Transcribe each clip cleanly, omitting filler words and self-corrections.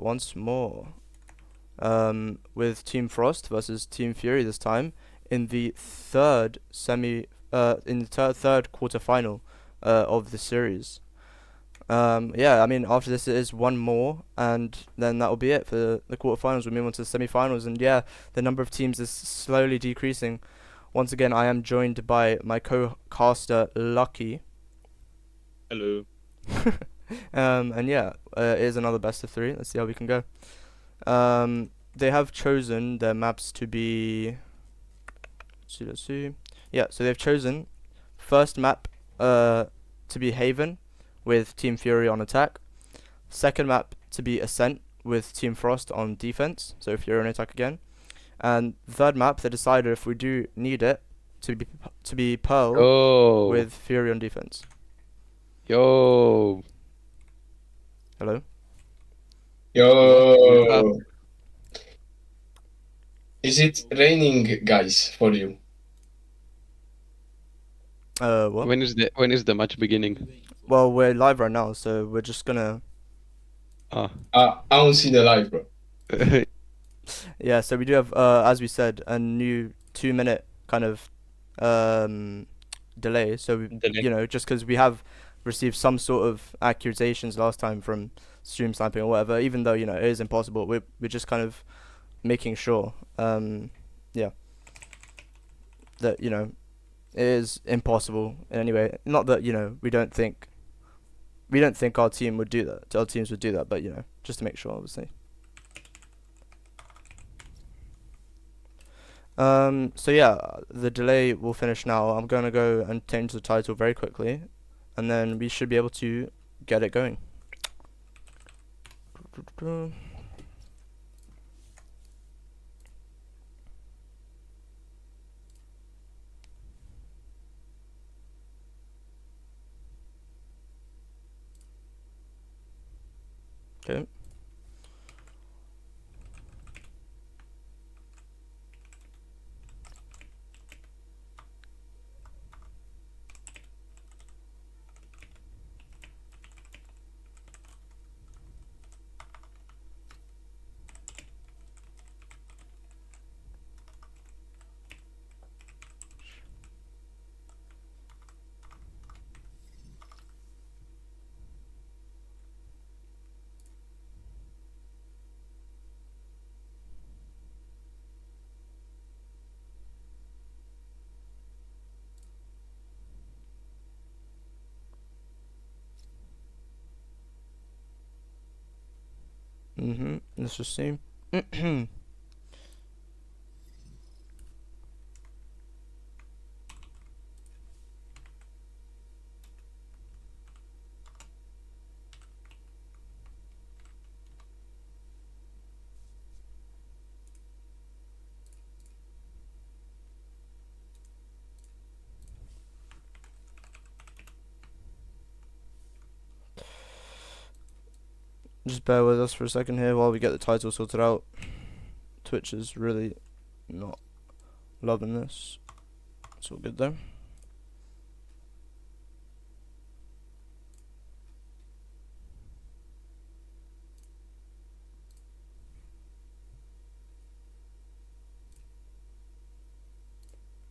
once more. With Team Frost versus Team Fury this time in the third quarterfinal of the series. Yeah, I mean, after this it is one more, and then that'll be it for the quarterfinals. We'll move on to the semi-finals, and yeah, the number of teams is slowly decreasing. Once again, I am joined by my co-caster Lucky. Hello. And yeah, it is another best of three. Let's see how we can go. They have chosen their maps to be. Let's see. Yeah, so they've chosen first map to be Haven with Team Fury on attack. Second map to be Ascent with Team Frost on defense, so Fury on attack again. And third map, they decided if we do need it to be Pearl Yo, with Fury on defense. yo. Hello. What do you have? Yo. Is it raining, guys, for you? What? When is the match beginning? Well, we're live right now, so we're just gonna. Ah, I don't see the live, bro. Yeah, so we do have, as we said, a new 2 minute kind of delay. So Delay. just because we have received some sort of accusations last time from stream sniping or whatever, even though it is impossible, we're just kind of making sure, yeah, that it is impossible in any way. Not that we don't think our team would do that. Our teams would do that, but just to make sure, obviously. So yeah, the delay will finish now. I'm gonna go and change the title very quickly, and then we should be able to get it going. Okay. Let's just see. Just bear with us for a second here while we get the title sorted out. Twitch is really not loving this. It's all good though.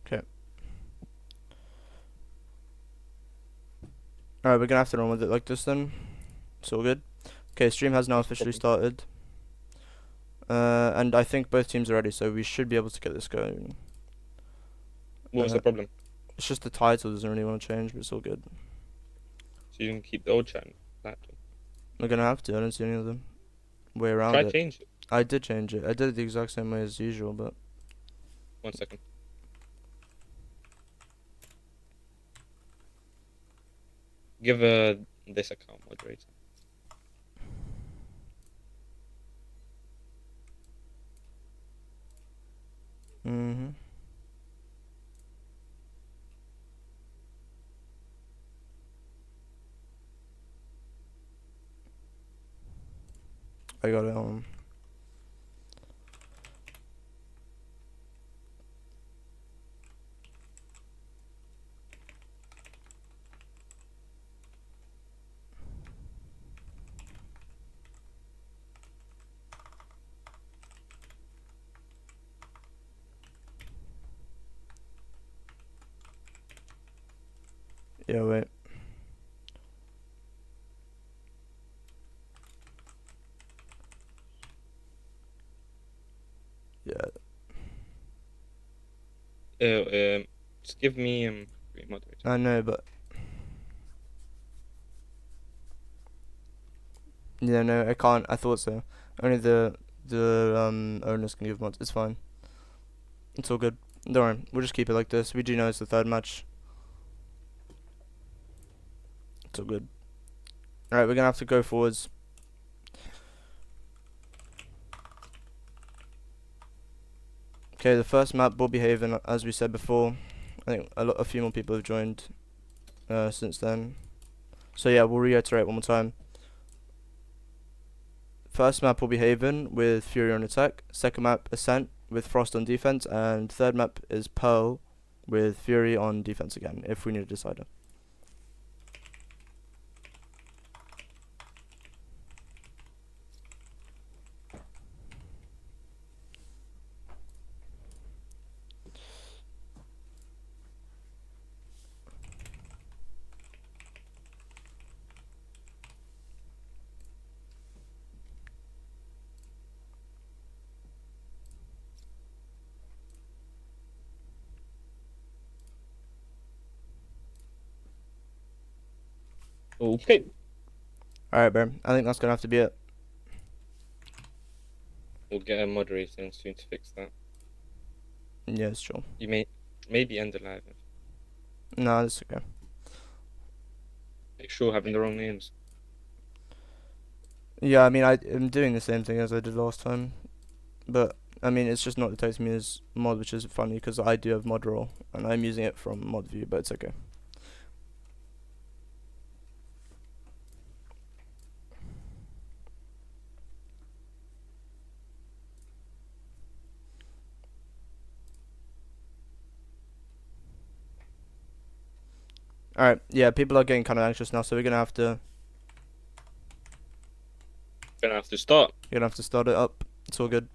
Okay. Alright, we're gonna have to run with it like this then. It's all good. Okay, stream has now officially started. And I think both teams are ready, so we should be able to get this going. What's the problem? It's just the title doesn't really want to change, but it's all good. So you can keep the old channel. We're gonna have to. I don't see any other way around Try it. change it. I did change it. I did it the exact same way as usual, but 1 second. Give this account moderator. I got it on. Yeah, wait. Yeah. Just give me three moderators. I know, but yeah, no, I can't. I thought so. Only the owners can give mods. It's fine. It's all good. Don't worry. We'll just keep it like this. We do know it's the third match. It's all good. Alright, we're gonna have to go forwards. Okay, the first map will be Haven, as we said before. I think a few more people have joined since then. So yeah, we'll reiterate one more time. First map will be Haven with Fury on attack. Second map, Ascent with Frost on defense. And third map is Pearl with Fury on defense again, if we need a decider. Okay. Alright, bro. I think that's gonna have to be it. We'll get a moderator in soon to fix that. Yeah, sure. You may maybe end the live. No, that's okay. Make sure having the wrong names. Yeah, I mean, I'm doing the same thing as I did last time. But, I mean, it's just not detecting me as mod, which is funny, because I do have mod role, and I'm using it from mod view, but it's okay. Alright, yeah, people are getting kind of anxious now, so we're gonna have to Start. start it up. It's all good.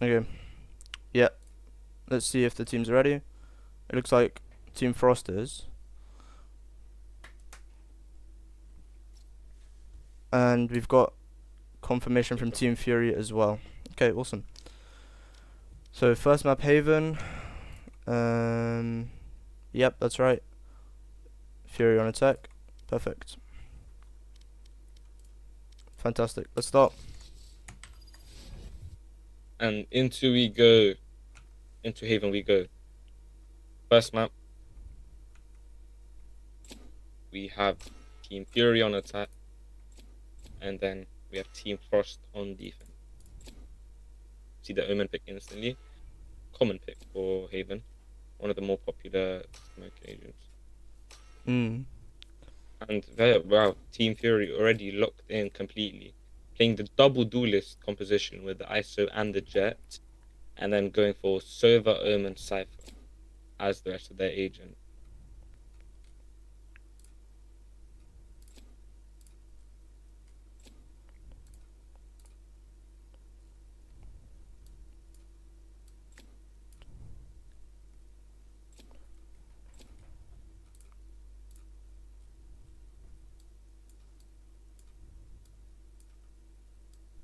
Okay. Yeah. Let's see if the team's ready. It looks like Team Frost is. And we've got confirmation from Team Fury as well. Okay, awesome. So first map Haven. Yep, that's right. Fury on attack. Perfect. Fantastic. Let's start. And into Haven we go. First map, we have Team Fury on attack, and then we have Team Frost on defense. See the Omen pick instantly. Common pick for Haven, one of the more popular smoke agents. And wow, Team Fury already locked in completely, playing the double duelist composition with the ISO and the Jet, and then going for Sova, Omen, Cypher as the rest of their agent.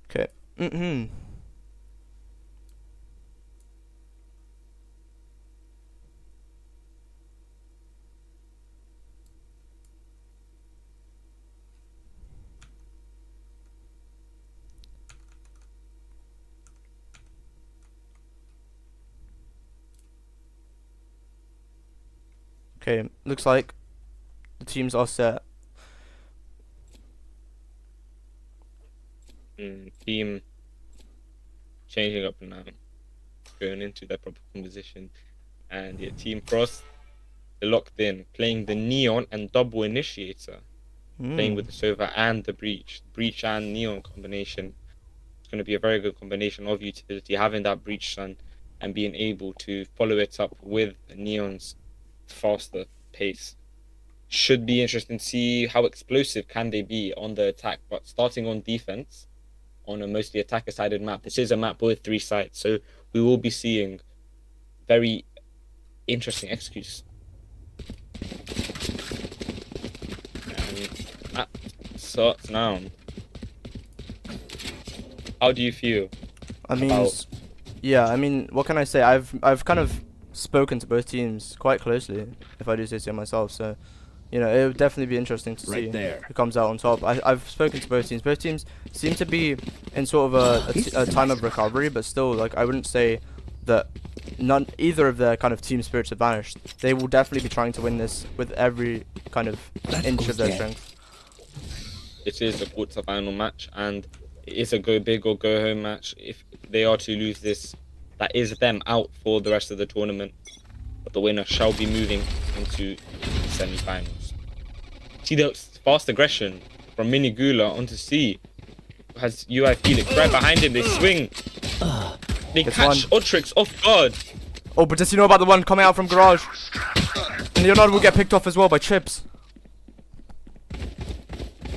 Okay. Okay, looks like the teams are set. Team changing up now, going into their proper composition, and yeah, Team Frost, they're locked in, playing the Neon and double initiator, playing with the Sova and the Breach and Neon combination, going to be a very good combination of utility, having that breach stun and being able to follow it up with Neon's faster pace. Should be interesting to see how explosive can they be on the attack. But starting on defense, on a mostly attacker-sided map, this is a map with 3 sides, so we will be seeing very interesting executes. And that starts now. How do you feel? I mean, about- yeah, I mean, what can I say? I've kind of spoken to both teams quite closely, if I do say so myself. So, you know, it would definitely be interesting to see who comes out on top. I've spoken to both teams. Both teams seem to be in sort of a time of recovery, but still, like, I wouldn't say that either of their kind of team spirits have vanished. They will definitely be trying to win this with every kind of inch of their strength. It is a quarter-final match, and it is a go big or go home match. If they are to lose this, that is them out for the rest of the tournament. But the winner shall be moving into semi-finals. See the fast aggression from Minigula onto C. Has UI Felix right behind him. They swing. They catch Otrix off guard. Oh, but does he know about the one coming out from garage? And Leonardo will get picked off as well by Chips.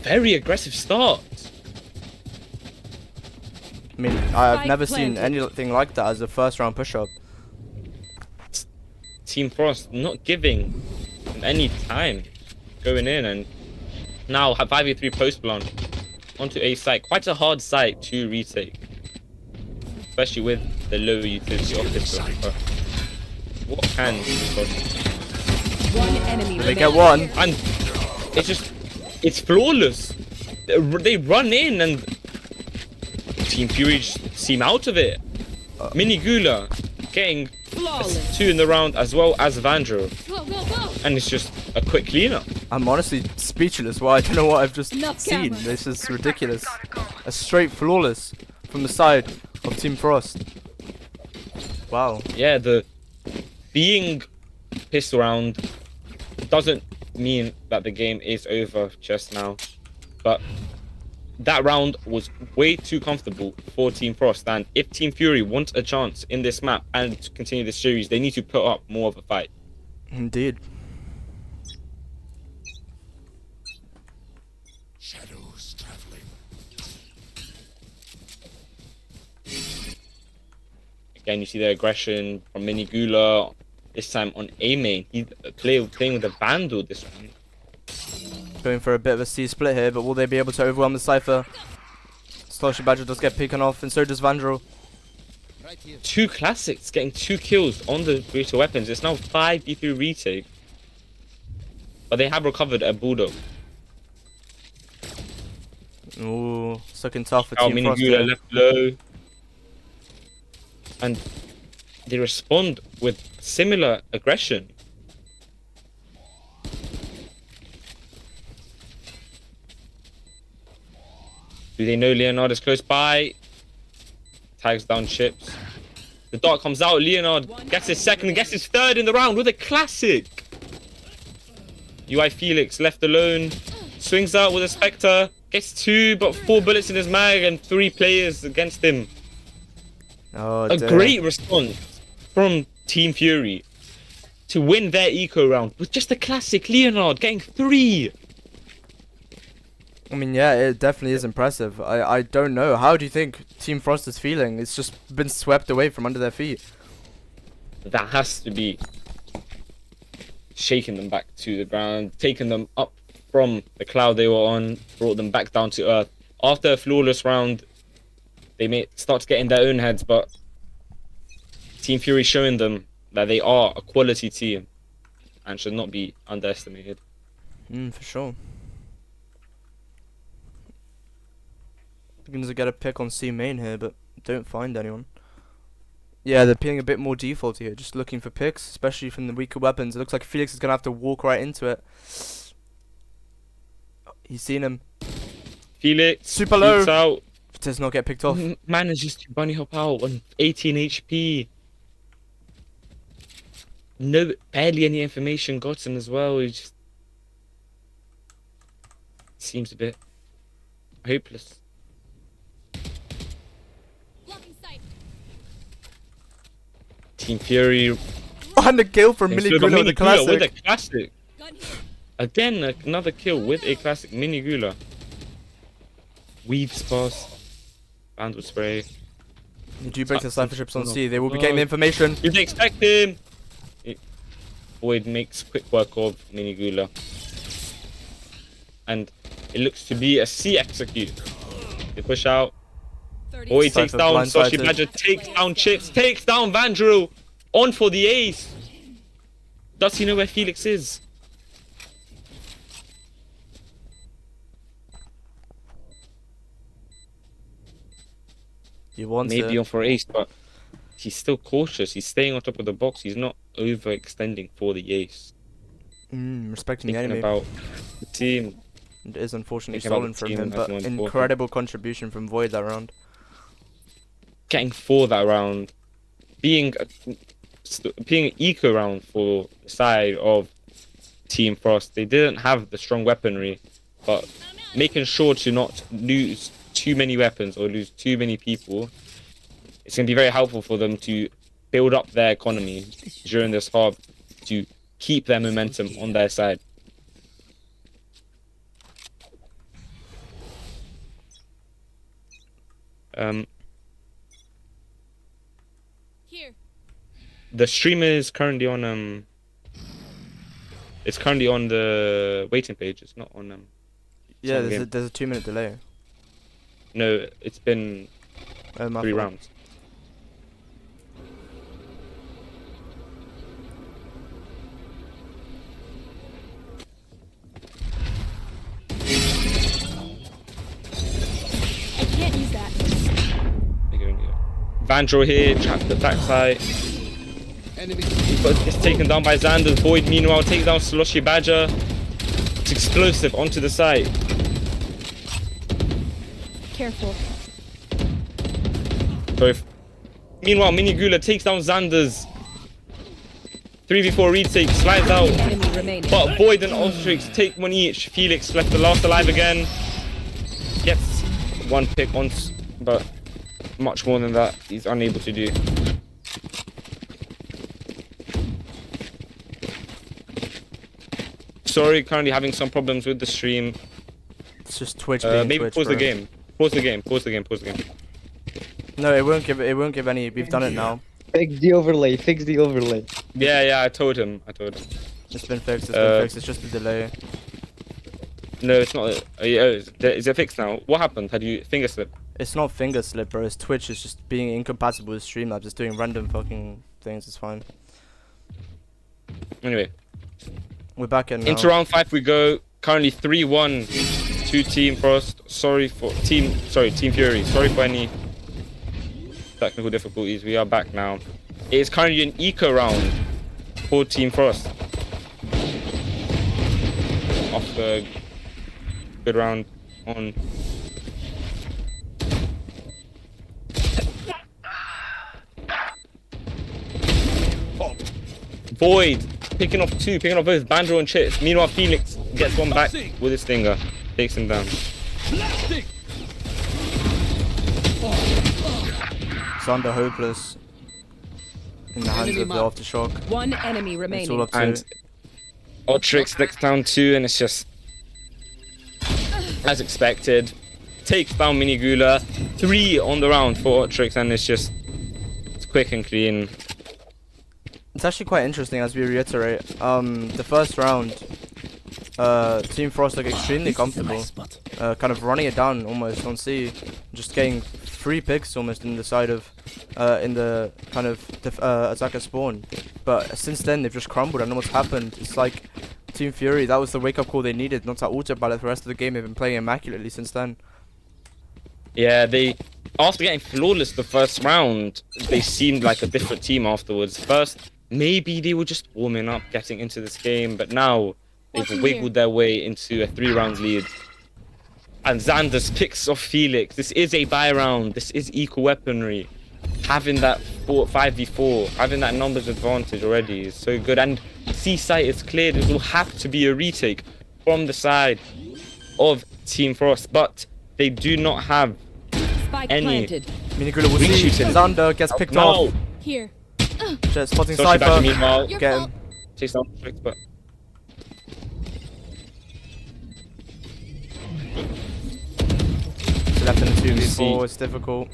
Very aggressive start. I mean, I've never seen anything like that as a first round push-up. Team Frost not giving them any time going in, and now 5v3 post plant onto a site. Quite a hard site to retake, especially with the low utility of this one. But what can One enemy They get one. and it's flawless. They run in and Team Fury just seem out of it. Minigula getting flawless. 2 in the round as well as Vandro, Go, go, go. and it's just a quick cleanup. I'm honestly speechless. Well, I don't know what I've just Enough seen. camera. This is ridiculous. A straight flawless from the side of Team Frost. Wow. Yeah, the being pissed around doesn't mean that the game is over just now, but that round was way too comfortable for Team Frost, and if Team Fury want a chance in this map and to continue this series, they need to put up more of a fight. Indeed. Shadows traveling. Again, you see the aggression from Minigula, this time on A main. He's playing with a Vandal this one. Going for a bit of a C split here, but will they be able to overwhelm the Cypher? Starship Badger does get taken off, and so does Vandro. 2 classics getting 2 kills on the greater weapons. It's now 5v3 retake, but they have recovered a Bulldog. Ooh, looking tough for Now Team Frost Minigula here. left low, and they respond with similar aggression. Do they know Leonard is close by? Tags down Chips. The dart comes out. Leonard gets his second, gets his third in the round with a classic. UI Felix left alone. Swings out with a Spectre. Gets 2, but 4 bullets in his mag and 3 players against him. Oh, A dear. great response from Team Fury to win their eco round with just a classic Leonard getting 3. I mean, yeah, it definitely is impressive. I don't know. How do you think Team Frost is feeling? It's just been swept away from under their feet. That has to be shaking them back to the ground, taking them up from the cloud they were on, brought them back down to earth. After a flawless round, they may start to get in their own heads, but Team Fury showing them that they are a quality team and should not be underestimated. For sure. Begins to get a pick on C main here, but don't find anyone. Yeah, they're being a bit more default here, just looking for picks, especially from the weaker weapons. It looks like Felix is going to have to walk right into it. He's seen him. Felix Super low. peeks out, Does not get picked off. manages to bunny hop out on 18 HP. No, barely any information gotten as well. He just seems a bit hopeless. Team Fury. And the kill from Thanks Mini to the Gula with the Gula with classic. a classic. Again, another kill with a classic Mini Gula. Weaves past. Vandal spray. Did you break the cipher ships on Oh, C? They will be getting the information. Didn't expect him. Void makes quick work of Mini Gula. And it looks to be a C execute. They push out. Void takes Cypher down blindsided. Soshi Badger, takes down Chips, takes down Vandrew. On for the ace. Does he know where Felix is? He wants Maybe it. on for ace, but he's still cautious. He's staying on top of the box. He's not overextending for the ace. Respecting the Thinking enemy. about the team. It is unfortunately Thinking stolen about the from team, him, that's but more important. incredible contribution from Void that round. Getting for that round. Being an eco round for the side of Team Frost. They didn't have the strong weaponry, but making sure to not lose too many weapons or lose too many people, it's going to be very helpful for them to build up their economy during this half to keep their momentum on their side. Here. The streamer is currently on it's currently on the waiting page. It's not on Yeah, on the there's a game. 2-minute delay. No, it's been Oh, my 3 fault. rounds. I can't use that. Vandro here, trapped at backside. But it's taken down by Xander. Void meanwhile takes down Sloshy Badger. It's explosive onto the side. Careful. Meanwhile, Mini Gula takes down Xander's. 3v4 retake, slides out. Enemy remaining. But Void and Ultrix take one each. Felix left the last alive again. Gets one pick once, but much more than that, he's unable to do. Sorry, currently having some problems with the stream. It's just Twitch being Maybe Twitch, pause the bro. game. Pause the game. Pause the game. Pause the game. No, it won't give any. We've done it now. Fix the overlay, fix the overlay. Yeah, I told him. It's been fixed. It's been fixed. It's just a delay. No, it's not. Is it fixed now? What happened? Had you finger slip? It's not finger slip, bro. It's Twitch. It's just being incompatible with Streamlabs. It's doing random fucking things. It's fine. Anyway, We're back in now. into round 5 we go. Currently 3-1 to Team Frost. Team Fury. Sorry for any technical difficulties. We are back now. It is currently an eco round for Team Frost. Off the good round on. Void picking off both Bandro and Chips. Meanwhile, Felix gets one back with his stinger, takes him down. Xander hopeless. In the hands of the aftershock. One enemy It's remaining. all up to. And Ultrix next down 2, and it's just as expected. Takes down Mini Gula. 3 on the round for Ultrix, and it's quick and clean. It's actually quite interesting as we reiterate. The first round, Team Frost look extremely comfortable. Kind of running it down almost on C, just getting 3 picks almost in the side of, in the kind of attacker spawn. But since then they've just crumbled. I don't know what's happened. It's like Team Fury, that was the wake up call they needed, not to autopilot for the rest of the game. They've been playing immaculately since then. Yeah, after getting flawless the first round, they seemed like a different team afterwards. First, maybe they were just warming up, getting into this game, but now they've wiggled their way into a 3-round lead. And Xander's picks off Felix. This is a buy round. This is equal weaponry. Having that 5v4, having that numbers advantage already is so good. And C site is cleared. It will have to be a retake from the side of Team Frost, but they do not have Spike any. planted. Minigula will Reach see. shooting. Xander gets picked No. off. Here. Shit, spotting So she back Cypher. meanwhile. Your Get fault. him. Takes down tricks, but Left in the You 2v4, see- it's difficult.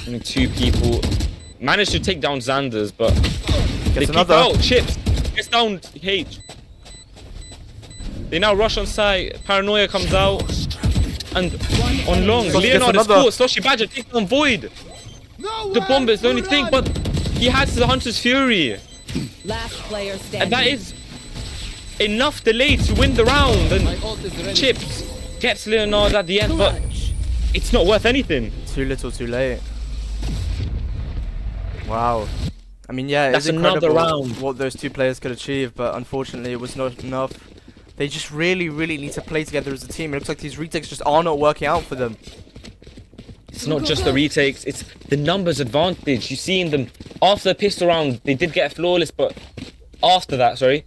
only 2 people managed to take down Xanders, but they Gets peek another. out. Chips gets down H. They now rush on site. Paranoia comes out. And on long, Sloshy gets Leonard is another. caught. Sloshy Badger takes down Void. The bomb is the only thing, but he has the Hunter's Fury. Last player standing. And that is enough delay to win the round. And Chips gets Leonard at the end, but it's not worth anything. Too little, too late. Wow. I mean, yeah, That's it's another incredible round. what those two players could achieve, but unfortunately, it was not enough. They just really, really need to play together as a team. It looks like these retakes just are not working out for them. It's not just the retakes, it's the numbers advantage. You see in them, after the pistol round, they did get a flawless, but after that, sorry,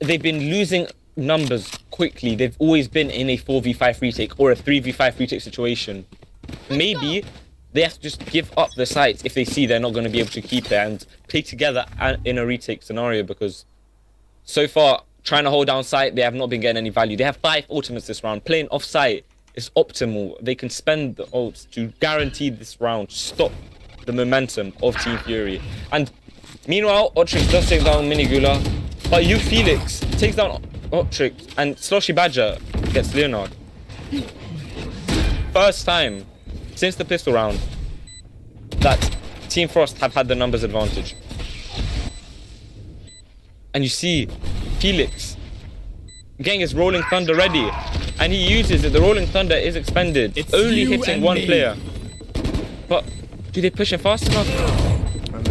they've been losing numbers quickly. They've always been in a 4v5 retake or a 3v5 retake situation. Maybe they have to just give up the sites if they see they're not going to be able to keep it and play together in a retake scenario, because so far, trying to hold down site, they have not been getting any value. They have 5 ultimates this round. Playing off site is optimal. They can spend the ults to guarantee this round, stop the momentum of Team Fury. And meanwhile, Otrix does take down Minigula, but you Felix takes down Otrix, and Sloshy Badger gets Leonard. First time since the pistol round that Team Frost have had the numbers advantage. And you see Felix getting his Rolling Thunder ready, and he uses it. The Rolling Thunder is expended. It's only hitting one player. But do they push him fast enough?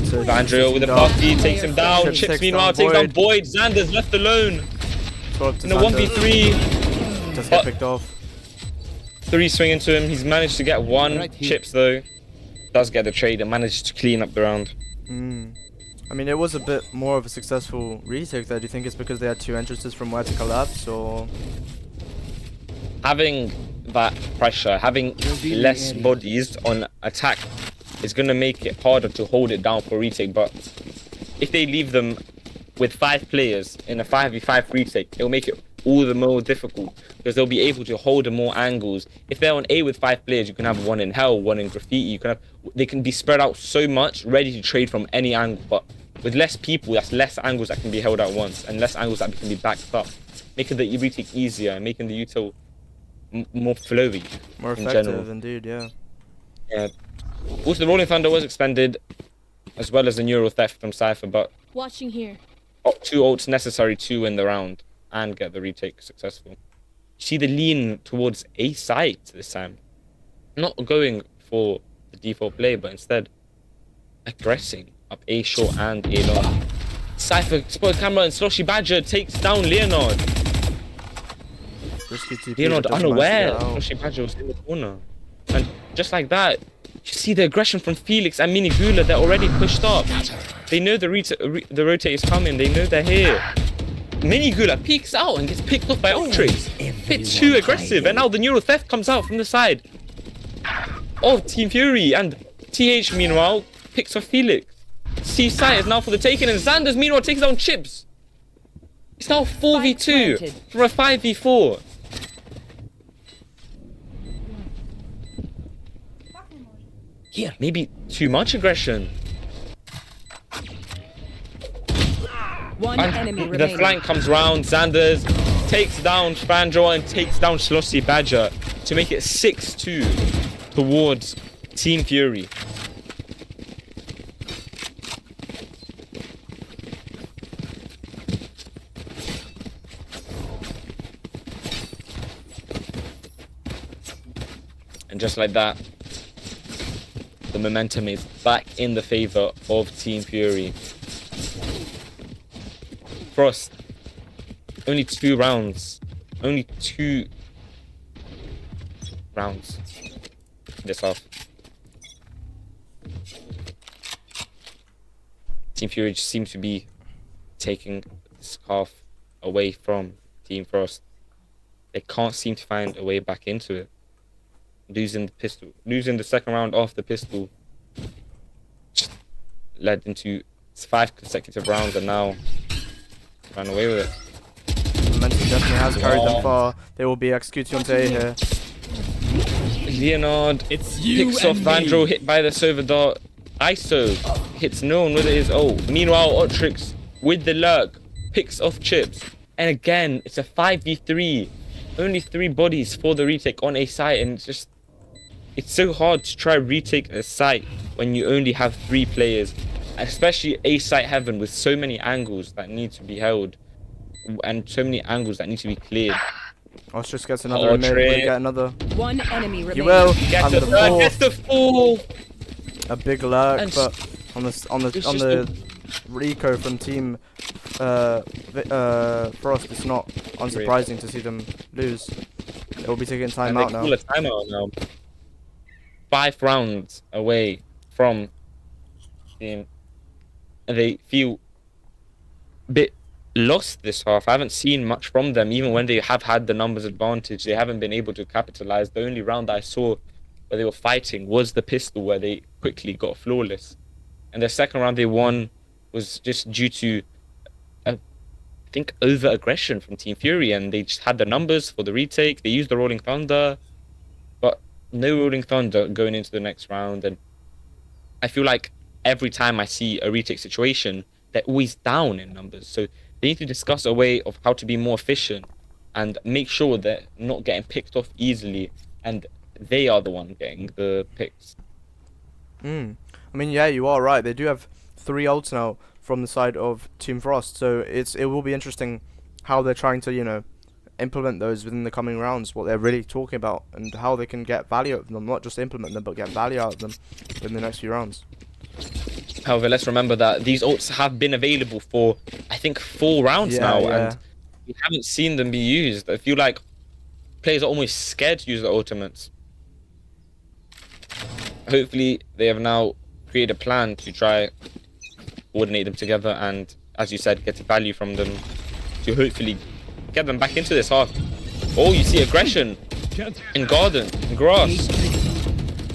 Vandrio with a buffy takes him down. Chips Chips takes meanwhile down takes down Void. Xander's left alone in a 1v3. Just But- get picked off. 3 swing into him. He's managed to get 1. Chips though does get the trade and manages to clean up the round. I mean, it was a bit more of a successful retake there. Do you think it's because they had 2 entrances from where to collapse, or...? Having that pressure, having less bodies on attack is going to make it harder to hold it down for retake. But if they leave them with 5 players in a 5v5 retake, it'll make it all the more difficult, because they'll be able to hold more angles. If they're on A with 5 players, you can have 1 in Hell, 1 in Graffiti. You can have, they can be spread out so much, ready to trade from any angle. But with less people, that's less angles that can be held at once, and less angles that can be backed up, making the retake easier and making the util more flowy. More in effective, general. indeed, yeah. Yeah. Also, the Rolling Thunder was expended, as well as the Neural Theft from Cypher, but Watching here. 2 ults necessary to win the round and get the retake successful. You see the lean towards A site this time. Not going for the default play, but instead aggressing up A short and A long. Cypher spotted camera and Sloshy Badger takes down Leonard. Risky TP, Leonard but doesn't manage to unaware get out. Sloshy Badger was in the corner. And just like that, you see the aggression from Felix and Minigula. They're already pushed up. They know the rotate is coming. They know they're here. Minigula peeks out and gets picked off by Octrix. Bit too aggressive, and now the Neural Theft comes out from the side of Team Fury, and TH meanwhile picks off Felix. C site is now for the taking, and Xanders meanwhile takes down Chips. It's now 4v2 for a 5v4. Yeah, maybe too much aggression. One And enemy the remaining. flank comes round. Xanders takes down Spandro and takes down Sloshy Badger to make it 6-2 towards Team Fury. And just like that, the momentum is back in the favor of Team Fury. Frost, only 2 rounds. Only 2 rounds this half. Team Fury just seems to be taking this half away from Team Frost. They can't seem to find a way back into it. Losing the second round off the pistol led into 5 consecutive rounds, and now ran away with it. Momentum definitely has carried them Wow. far. They will be executing onto A here. Leonard It's you picks off and Vandro, me. hit by the Sova dart. ISO hits no one with his ult. Meanwhile, Otrix with the lurk picks off Chips. And again, it's a 5v3. Only 3 bodies for the retake on a site, and it's so hard to try retake a site when you only have 3 players, especially a site heaven with so many angles that need to be held and so many angles that need to be cleared. Ostrix gets another mid. Will he get another? One enemy remaining. He will. Get And the the third, get fourth. the fourth. A big lurk, And but on it's the just Rico from Team Frost, it's not unsurprising to see them lose. They will be taking time And out they now. call a timeout now. 5 rounds away from team, and they feel a bit lost this half. I haven't seen much from them. Even when they have had the numbers advantage, they haven't been able to capitalize. The only round I saw where they were fighting was the pistol, where they quickly got flawless. And the second round they won was just due to, I think, over aggression from Team Fury, and they just had the numbers for the retake. They used the Rolling Thunder, but no Rolling Thunder going into the next round. And I feel like every time I see a retake situation, they're always down in numbers. So they need to discuss a way of how to be more efficient and make sure they're not getting picked off easily, and they are the one getting the picks. I mean, yeah, you are right. They do have 3 ults now from the side of Team Frost, so it will be interesting how they're trying to, implement those within the coming rounds, what they're really talking about, and how they can get value out of them, not just implement them, but get value out of them in the next few rounds. However, let's remember that these ults have been available for, I think, 4 rounds now, and we haven't seen them be used. I feel like players are almost scared to use the ultimates. Hopefully, they have now created a plan to try coordinate them together and, as you said, get value from them to hopefully get them back into this half. Oh, you see aggression in garden, in grass.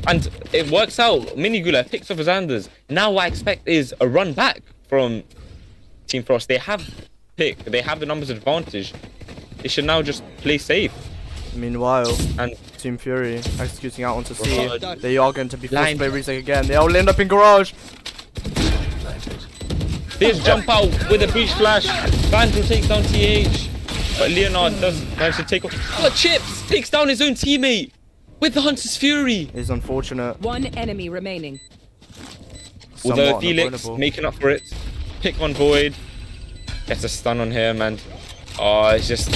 And it works out. Minigula picks off his Anders. Now what I expect is a run back from Team Frost. They have pick. They have the numbers advantage. They should now just play safe. Meanwhile, And Team Fury executing out onto C. Garage. They are going to be forced to Line. play retake again. They all end up in garage. they just jump out with a breach flash. Vandal takes down TH. But Leonard does manage to take off. Oh, Chips takes down his own teammate with the Hunter's Fury. Is unfortunate. One enemy remaining. Although Somewhat Felix unavoidable. making up for it. Pick on Void. Gets a stun on him, and it's just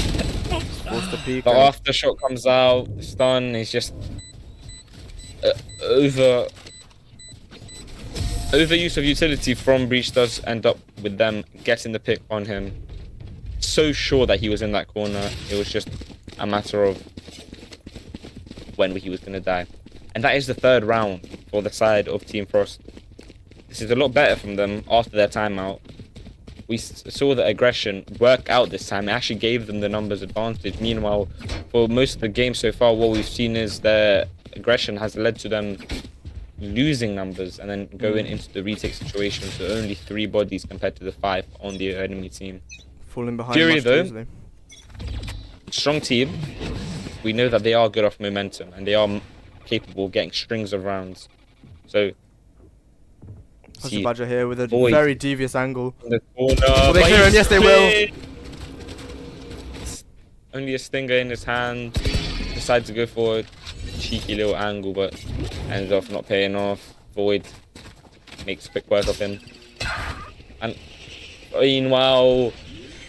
Forced to peek. the and aftershock comes out. The stun is just overuse of utility from Breach does end up with them getting the pick on him. So sure that he was in that corner. It was just a matter of when he was going to die. And that is the 3rd round for the side of Team Frost. This is a lot better from them after their timeout. We saw the aggression work out this time. It actually gave them the numbers advantage. Meanwhile, for most of the game so far, what we've seen is their aggression has led to them losing numbers and then going into the retake situation to only 3 bodies compared to the 5 on the enemy team. falling behind Fury, much too though. easily. Strong team. We know that they are good off momentum and they are capable of getting strings of rounds. So, Hunter Badger here with a Void. very devious angle. in the corner. Will they but clear him? he's Yes, they will. cleared. Only a stinger in his hand. Decides to go for a cheeky little angle, but ends off not paying off. Void makes quick work of him. And meanwhile,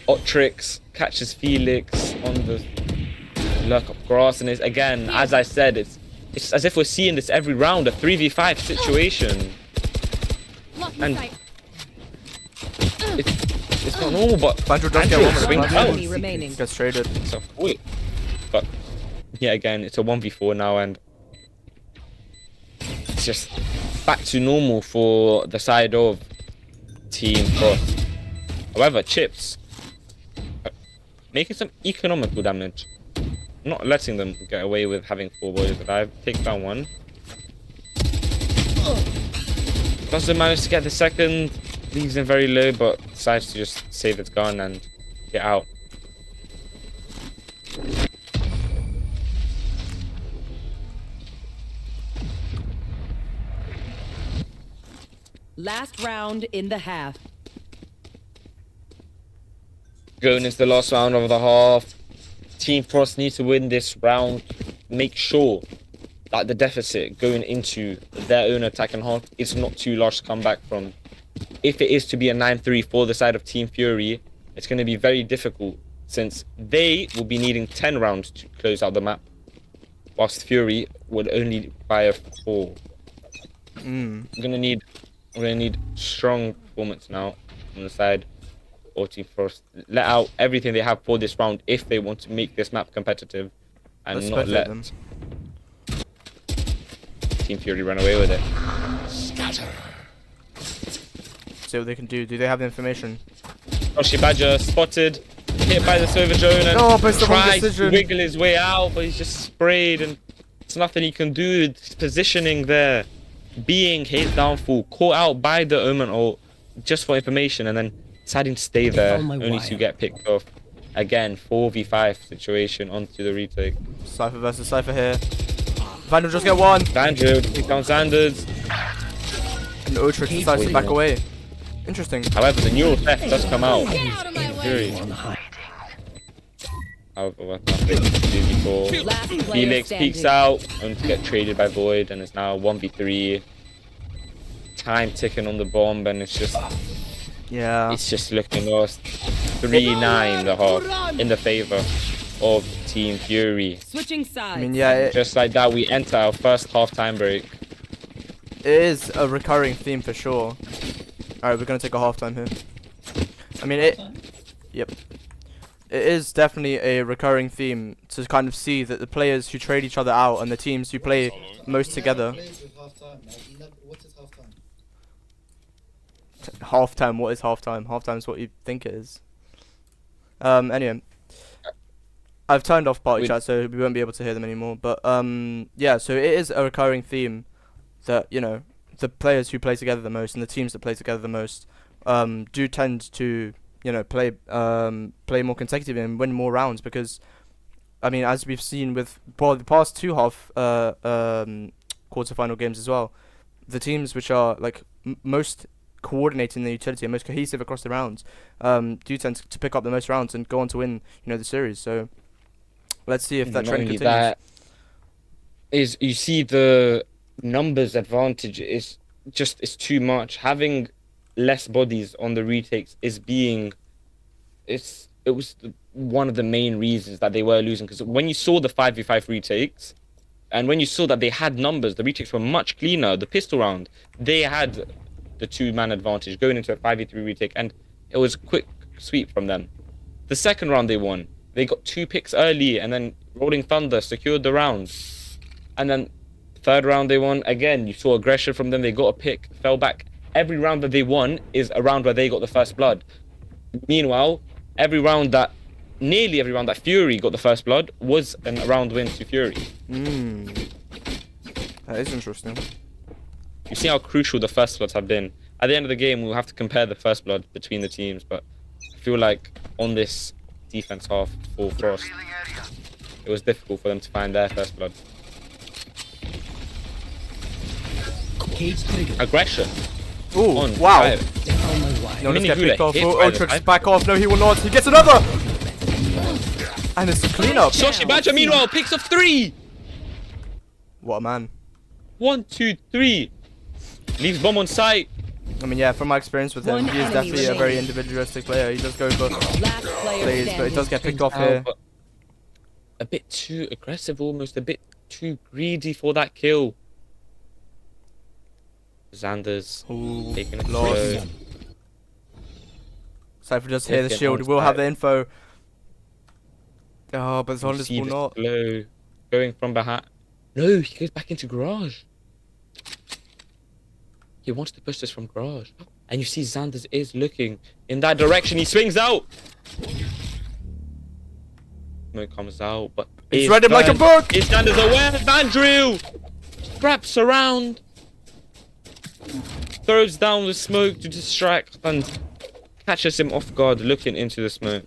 Otrix catches Felix on the lurk of grass, and it's again, as I said, it's as if we're seeing this every round, a 3v5 situation. Lucky And- sight. It's not normal, but Banjo does get Banjo one with swings the out. Enemy remaining. Gets traded. It's a foot. But yeah, again, it's a 1v4 now, and it's just back to normal for the side of Team Frost. However, Chips making some economical damage, not letting them get away with having 4 boys alive. Takes down one. Doesn't manage to get the second. Leaves him very low, but decides to just save its gun and get out. Last round in the half. Going into the last round of the half. Team Frost needs to win this round. Make sure that the deficit going into their own attacking half is not too large to come back from. If it is to be a 9-3 for the side of Team Fury, it's going to be very difficult since they will be needing 10 rounds to close out the map, whilst Fury would only fire 4. We're gonna need strong performance now on the side of Team Frost. Let out everything they have for this round if they want to make this map competitive, and Let's not let them. Team Fury run away with it. Scatter. See what they can do. Do they have the information? Yoshi Badger spotted, hit by the Silver Drone, and No, but it's the wrong tried to decision. wiggle his way out, but he's just sprayed, and there's nothing he can do. His positioning there being his downfall, caught out by the Omen ult just for information, and then deciding to stay there, only to get picked off. Again, 4v5 situation onto the retake. Cypher versus Cypher here. Vandal just get one. Vandal takes down Sanders. And Ultrix decides to back away. Interesting. However, the neural theft does come out. Get out of my way. Fury. However, nothing to do before. Last player Felix standing. peeks out, only to get traded by Void, and it's now 1v3. Time ticking on the bomb, and it's just looking lost. 3-9 the half in the favor of Team Fury. Switching sides. I mean, yeah, Just like that, we enter our first half-time break. it is a recurring theme for sure. Alright, we're gonna take a halftime here. I mean, yep. It is definitely a recurring theme to kind of see that the players who trade each other out and the teams who play most together. What is halftime? Halftime, what is halftime? Halftime is what you think it is. Anyway. I've turned off party chat, so we won't be able to hear them anymore. But, yeah, so it is a recurring theme that, you know, the players who play together the most and the teams that play together the most do tend to, you know, play more consecutively and win more rounds because, I mean, as we've seen with the past 2 quarterfinal games as well, the teams which are like most coordinating the utility and most cohesive across the rounds do tend to pick up the most rounds and go on to win, you know, the series. So let's see if that trend continues. That is, you see the numbers advantage is too much. Having less bodies on the retakes it was one of the main reasons that they were losing, because when you saw the 5v5 retakes and when you saw that they had numbers, the retakes were much cleaner. The pistol round, they had the 2-man advantage going into a 5v3 retake, and it was quick sweep from them. The second round they won, they got 2 picks early, and then Rolling Thunder secured the round. And then third round they won again, you saw aggression from them, they got a pick, fell back. Every round that they won is a round where they got the first blood. Meanwhile, nearly every round that Fury got the first blood was a round win to Fury. That is interesting. You see how crucial the first bloods have been. At the end of the game, we'll have to compare the first blood between the teams, but I feel like on this defense half for Frost, it was difficult for them to find their first blood. Aggression. Ooh, On wow. fire. No, let's Mini get Hula picked off. hit Oh, by the Ultrix five. back off. No, he will not. He gets another! And it's a cleanup. Shoshi Badger, meanwhile, picks up 3! What a man. 1, 2, 3. Leaves bomb on site. I mean, yeah, from my experience with him, One he is enemy definitely a very remaining. individualistic player. He does go for Last player plays, but he standing. does get picked off here. But a bit too aggressive, almost a bit too greedy for that kill. Xander's Ooh, taking it lost. slow. Cypher just hit the Taking shield. on We'll have site. the info. Oh, but You Zollis see will the not. slow going from behind. No, he goes back into garage. He wants to push this from garage. And you see Xanders is looking in that direction. He swings out. Smoke comes out, but He's is read him like a burned. book! Is Xanders aware? Vandrew scraps around. throws down the smoke to distract and catches him off guard looking into the smoke.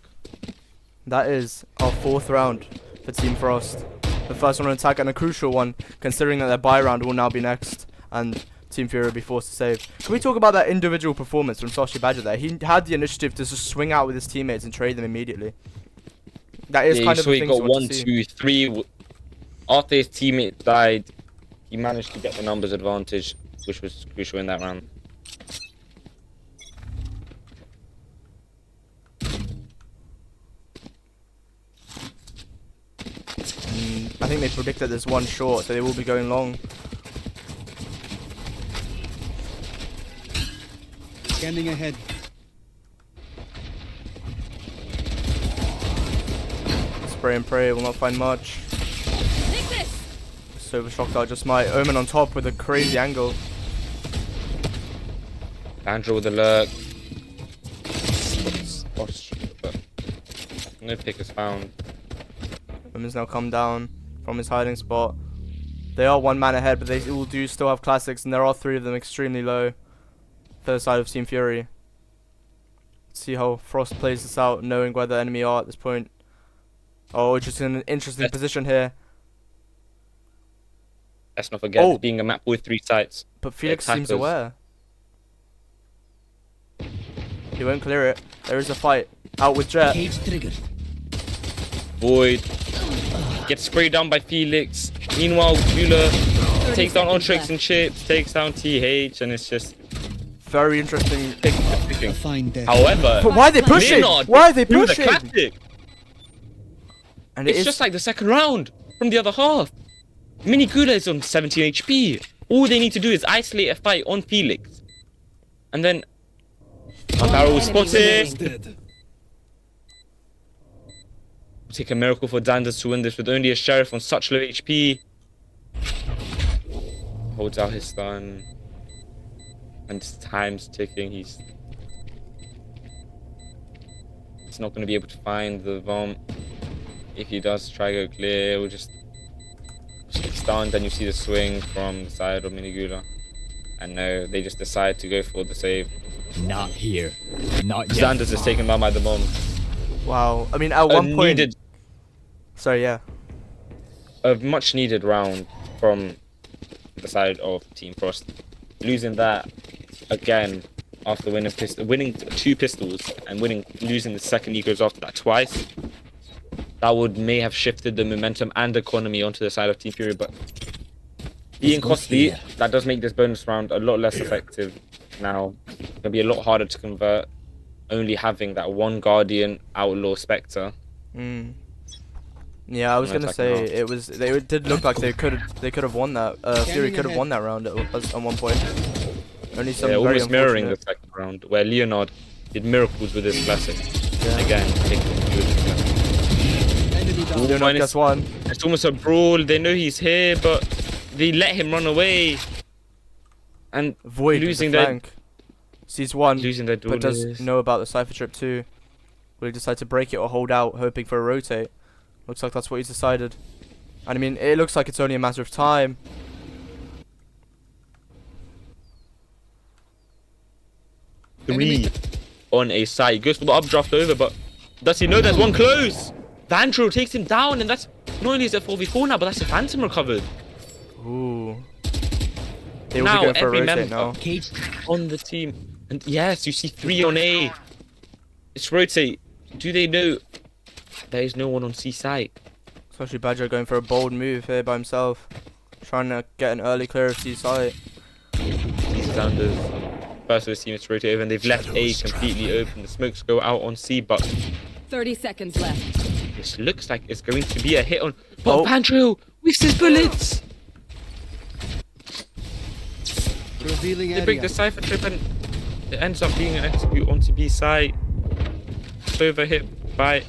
That is our 4th round for Team Frost. The first one on attack and a crucial one, considering that their buy round will now be next, and Team Fury will be forced to save. Can we talk about that individual performance from Sashi Badger there? He had the initiative to just swing out with his teammates and trade them immediately. That is kind of so the he thing got you want 1, to see. 2, 3. After his teammate died, he managed to get the numbers advantage, which was crucial in that round. I think they predicted there's one short, so they will be going long. Scanning ahead. Spray and pray will not find much. Take this. Silver shock dart just might. Omen on top with a crazy angle. Andrew with the lurk. But no pick is found. Omen's now come down from his hiding spot. They are 1 man ahead, but they all do still have classics, and there are 3 of them extremely low for the side of Team Fury. Let's see how Frost plays this out, knowing where the enemy are at this point. Oh, just in an interesting position here. Let's not forget Oh. it being a map with 3 sites. But Felix attackers. seems aware. He won't clear it. There is a fight. Out with Jet. Cage triggered. Void gets sprayed down by Felix. Meanwhile, Gula takes down seconds Ontrix left. and Chips, takes down TH, and it's just Very interesting. picking. Fine death. However, But why are they pushing? Leonard Why are they threw the pushing? classic. And it It's is just like the second round from the other half. Mini Gula is on 17 HP. All they need to do is isolate a fight on Felix. And then Barrel was enemy spotted. Dead. Take a miracle for Danders to win this with only a Sheriff on such low HP. Holds out his stun. And time's ticking. He's not going to be able to find the bomb. If he does try to go clear, we'll just get stunned. Then you see the swing from the side of Minigula. And no, they just decide to go for the save. Not here. Not yet. Danders is taken down by the bomb. wow. I mean, at one point. Needed, Sorry, yeah. a much needed round from the side of Team Frost. Losing that again after winning 2 pistols and losing the second egos after that twice. That may have shifted the momentum and economy onto the side of Team Fury, but being costly, that does make this bonus round a lot less effective now. It's gonna be a lot harder to convert, only having that 1 Guardian Outlaw Spectre. Mm. Yeah, I was No gonna attacking say it did look like they could have won that. Fury could have won that round at one point. Only some Yeah, very almost mirroring the unfortunate. second round, where Leonard did miracles with his classic. Yeah. Again, taking with his classic. Enemy down. Leonard minus- gets one. It's almost a brawl. They know he's here, but they let him run away. And Void losing losing their- flank. Sees one, losing their but does duelists. know about the Cypher Trip too. Will he decide to break it or hold out, hoping for a rotate? Looks like that's what he's decided. And I mean, it looks like it's only a matter of time. Three on a side. He goes for the updraft over, but does he know there's one close? Vandro takes him down, and that's not only is it 4v4 now, but that's a Phantom recovered. Ooh. They will Now be going for a every rotate member now. Cage on the team. And yes, you see 3 on A. It's rotate. Do they know there is no one on C side? Especially Badger going for a bold move here by himself. Trying to get an early clear of C site. Sanders. First of the team is rotate over, and they've left A completely open. The smokes go out on C, but 30 seconds left. this looks like it's going to be a hit on. But Oh. Pantro with his bullets. revealing They break area. the Cypher Trip, and it ends up being an execute onto B side. Over hit by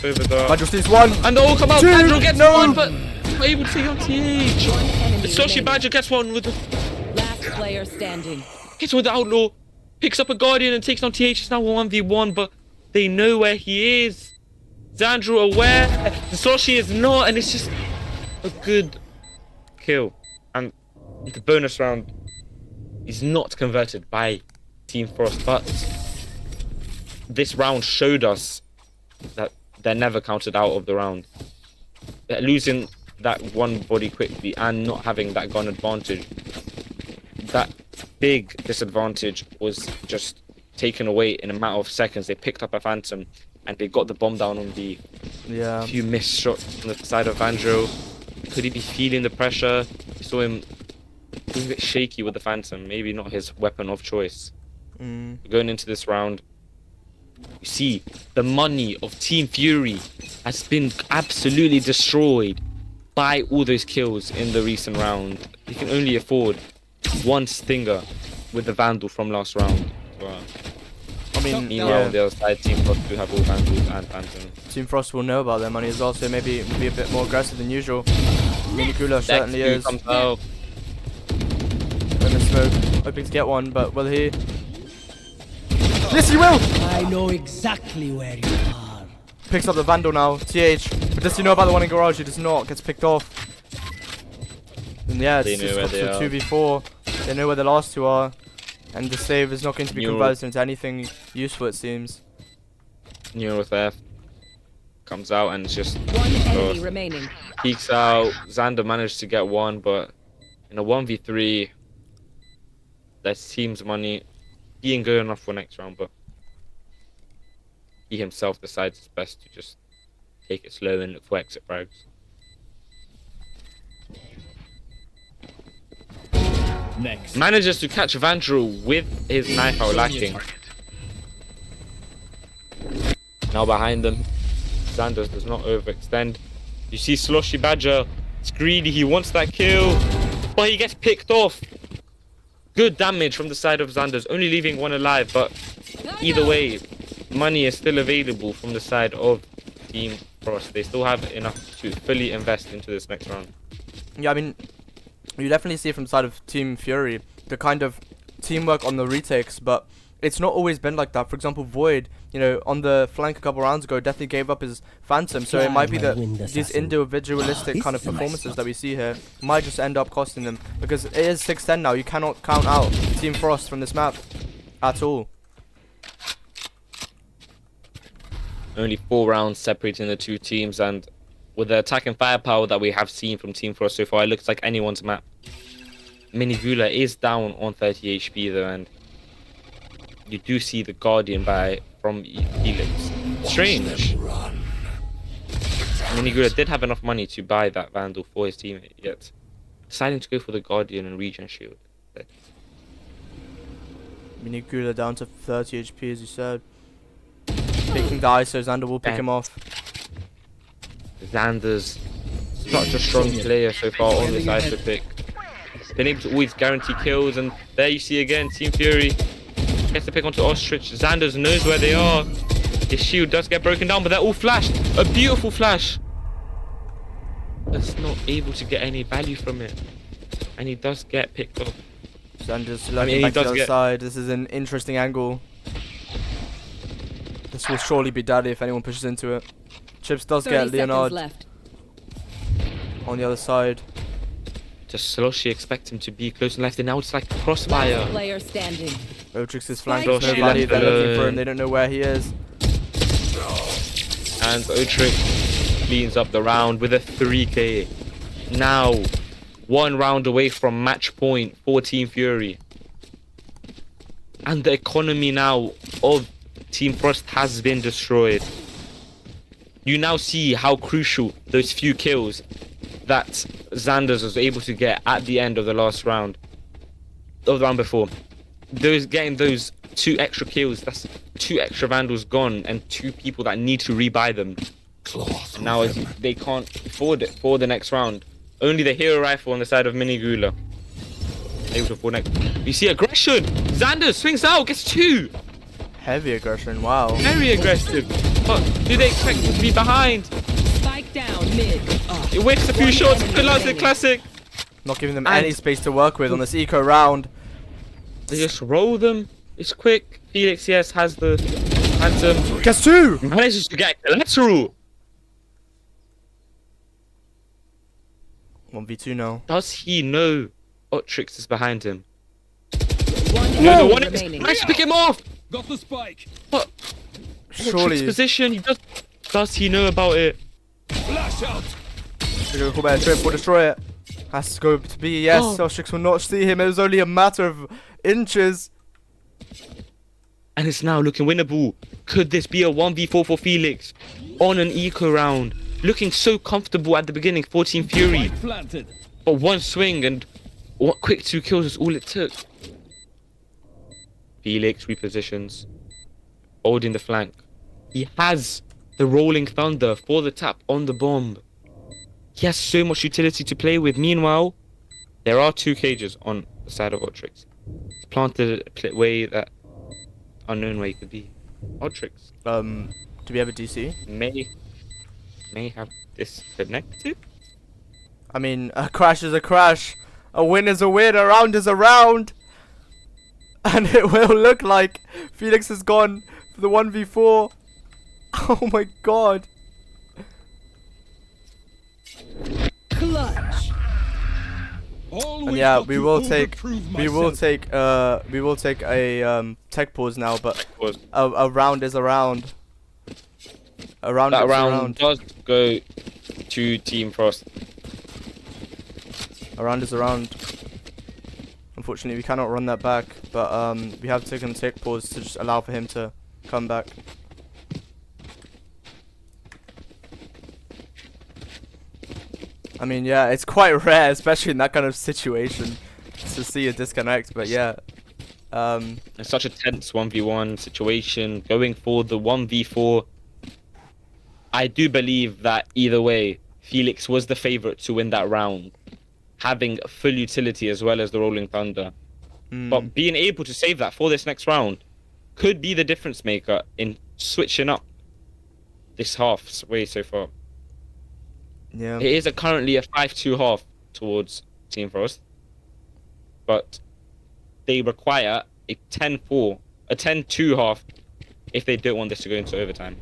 over the. Badger sees one. And they all come out. Two, Badger gets no. one, but not able to take on TH. One enemy Soshi remaining. Badger gets one with the. Last player standing. Hits with the Outlaw. Picks up a Guardian and takes on TH. It's now 1v1, but they know where he is. Xandro aware. Soshi is not, and it's just a good kill. And the bonus round is not converted by Team Frost, but this round showed us that they're never counted out of the round. They're losing that one body quickly and not having that gun advantage. That big disadvantage was just taken away in a matter of seconds. They picked up a Phantom and they got the bomb down on B. Yeah. Few missed shots on the side of Vandro. Could he be feeling the pressure? We saw him being a bit shaky with the Phantom. Maybe not his weapon of choice. Going into this round, you see the money of Team Fury has been absolutely destroyed by all those kills in the recent round. They can only afford one stinger with the Vandal from last round. Wow. I mean, Meanwhile, yeah. on the other side, Team Frost do have all Vandals and Phantom. Team Frost will know about their money as well, so maybe be a bit more aggressive than usual. Minikula certainly Next is. comes out. In the smoke, hoping to get one, but will he? Yes, he will! I know exactly where you are. Picks up the Vandal now, TH. But does he know about the one in garage? He does not, gets picked off. And yeah, it's They know just where got they to are. 2v4. They know where the last two are. And the save is not going to be Neural. converted into anything useful, it seems. Neural theft comes out and it's just One enemy Frost. remaining. Peeks out. Xander managed to get one, but in a 1v3, that's team's money. He ain't good enough for next round, but he himself decides it's best to just take it slow and look for exit frags. Next. Manages to catch Vandrew with his knife out lacking. Now behind them, Xander does not overextend. You see Sloshy Badger, it's greedy, he wants that kill, but he gets picked off. Good damage from the side of Xander's, only leaving one alive, but either way, money is still available from the side of Team Frost. They still have enough to fully invest into this next round. Yeah, I mean, you definitely see from the side of Team Fury the kind of teamwork on the retakes, but it's not always been like that. For example, Void, you know, on the flank a couple rounds ago, definitely gave up his Phantom, so it might be that these individualistic kind of performances that we see here might just end up costing them, because it is 6-10 now. You cannot count out Team Frost from this map at all. Only 4 rounds separating the two teams, and with the attacking firepower that we have seen from Team Frost so far, it looks like anyone's map. Minigula is down on 30 HP though, and you do see the Guardian from Felix. Strange. Minigula did have enough money to buy that Vandal for his teammate, yet deciding to go for the Guardian and Regen Shield. Minigula down to 30 HP, as you said. Picking the ISO, Xander will pick him off. Xander's such a strong player so far on this ISO pick. Been able to always guarantee kills, and there you see again Team Fury gets the pick onto Ostrich. Xander's knows where they are. His shield does get broken down, but they're all flashed. A beautiful flash. That's not able to get any value from it, and he does get picked up. Xander's I looking mean, he back to the does other get- side. This is an interesting angle. This will surely be daddy if anyone pushes into it. Chips does 30 get seconds Leonard left. Oh, on the other side. Just Sloshy expect him to be close and left, and now it's like crossfire. Last player standing. Otrix is flanked Spike with nobody. down. They're looking for him. They don't know where he is. And Otrix cleans up the round with a 3k. Now, 1 round away from match point for Team Fury. And the economy now of Team Frost has been destroyed. You now see how crucial those few kills that Xanders was able to get at the end of the last round. Of the round before. Getting those 2 extra kills, that's 2 extra Vandals gone and 2 people that need to rebuy them. And now they can't afford it for the next round. Only the hero rifle on the side of Minigula able to afford next. You see aggression! Xander swings out, gets 2! Heavy aggression. Wow. Very aggressive. But do they expect him to be behind? Spike down mid. It wastes a few One shots, enemy fill out the remaining. classic. Not giving them And- any space to work with on this eco round. They just roll them. It's quick. Felix, yes, has the Phantom. Gets 2! Manages to get collateral. 1v2 now. Does he know Otrix is behind him? One No, enemy one remaining. managed to pick him off. Got the spike. What? Surely. Position. He does he know about it? Flash out. They're gonna call back a trip or destroy it. Has to go to B. Yes, Ostrix will not see him. It was only a matter of inches. And it's now looking winnable. Could this be a 1v4 for Felix on an eco round? Looking so comfortable at the beginning for Team Fury. Spike planted. But one swing and what quick 2 kills is all it took. Felix repositions, holding the flank. He has the rolling thunder for the tap on the bomb. He has so much utility to play with. Meanwhile, there are 2 cages on the side of Otrix. He's planted a way that unknown way could be. Otrix Do we have a DC? may have disconnected. I mean, a crash is a crash. A win is a win. A round is a round. And it will look like Felix has gone for the 1v4. Oh my god. Clutch. And yeah, we will take a tech pause now, but a round is a round. A round That is round a round. does go to Team Frost. A round is a round. Unfortunately, we cannot run that back, but we have taken a tech pause to just allow for him to come back. I mean, yeah, it's quite rare, especially in that kind of situation, to see a disconnect. But yeah, It's such a tense 1v1 situation. Going for the 1v4. I do believe that either way, Felix was the favorite to win that round, having full utility as well as the Rolling Thunder. But being able to save that for this next round could be the difference maker in switching up this half's way so far. yeah. It is currently a 5-2 half towards Team Frost, but they require a 10-4, a 10-2 half if they don't want this to go into overtime.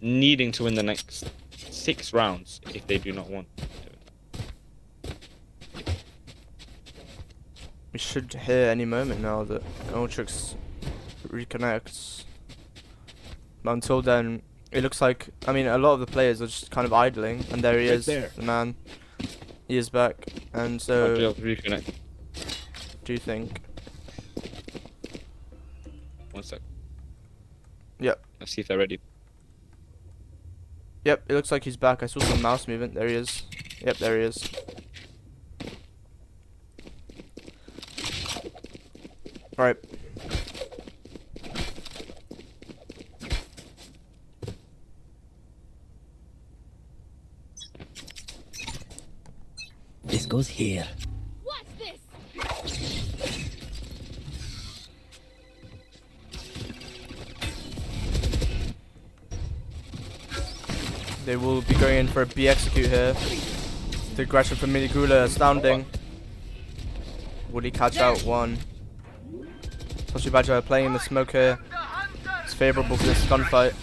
Needing to win the next 6 rounds if they do not want to. We should hear any moment now that Ultrix reconnects. But until then, it looks like, I mean, a lot of the players are just kind of idling, and there he is, the man. He is back, and so Reconnect. do you think? 1 sec. Yep. Let's see if they're ready. Yep, it looks like he's back. I saw some mouse movement. There he is. Yep, there he is. Right. This goes here. What's this? They will be going in for a B execute here. The aggression from Minigula astounding. Will he catch out one? Toshi Badger playing in the smoke here. It's favourable for this gunfight,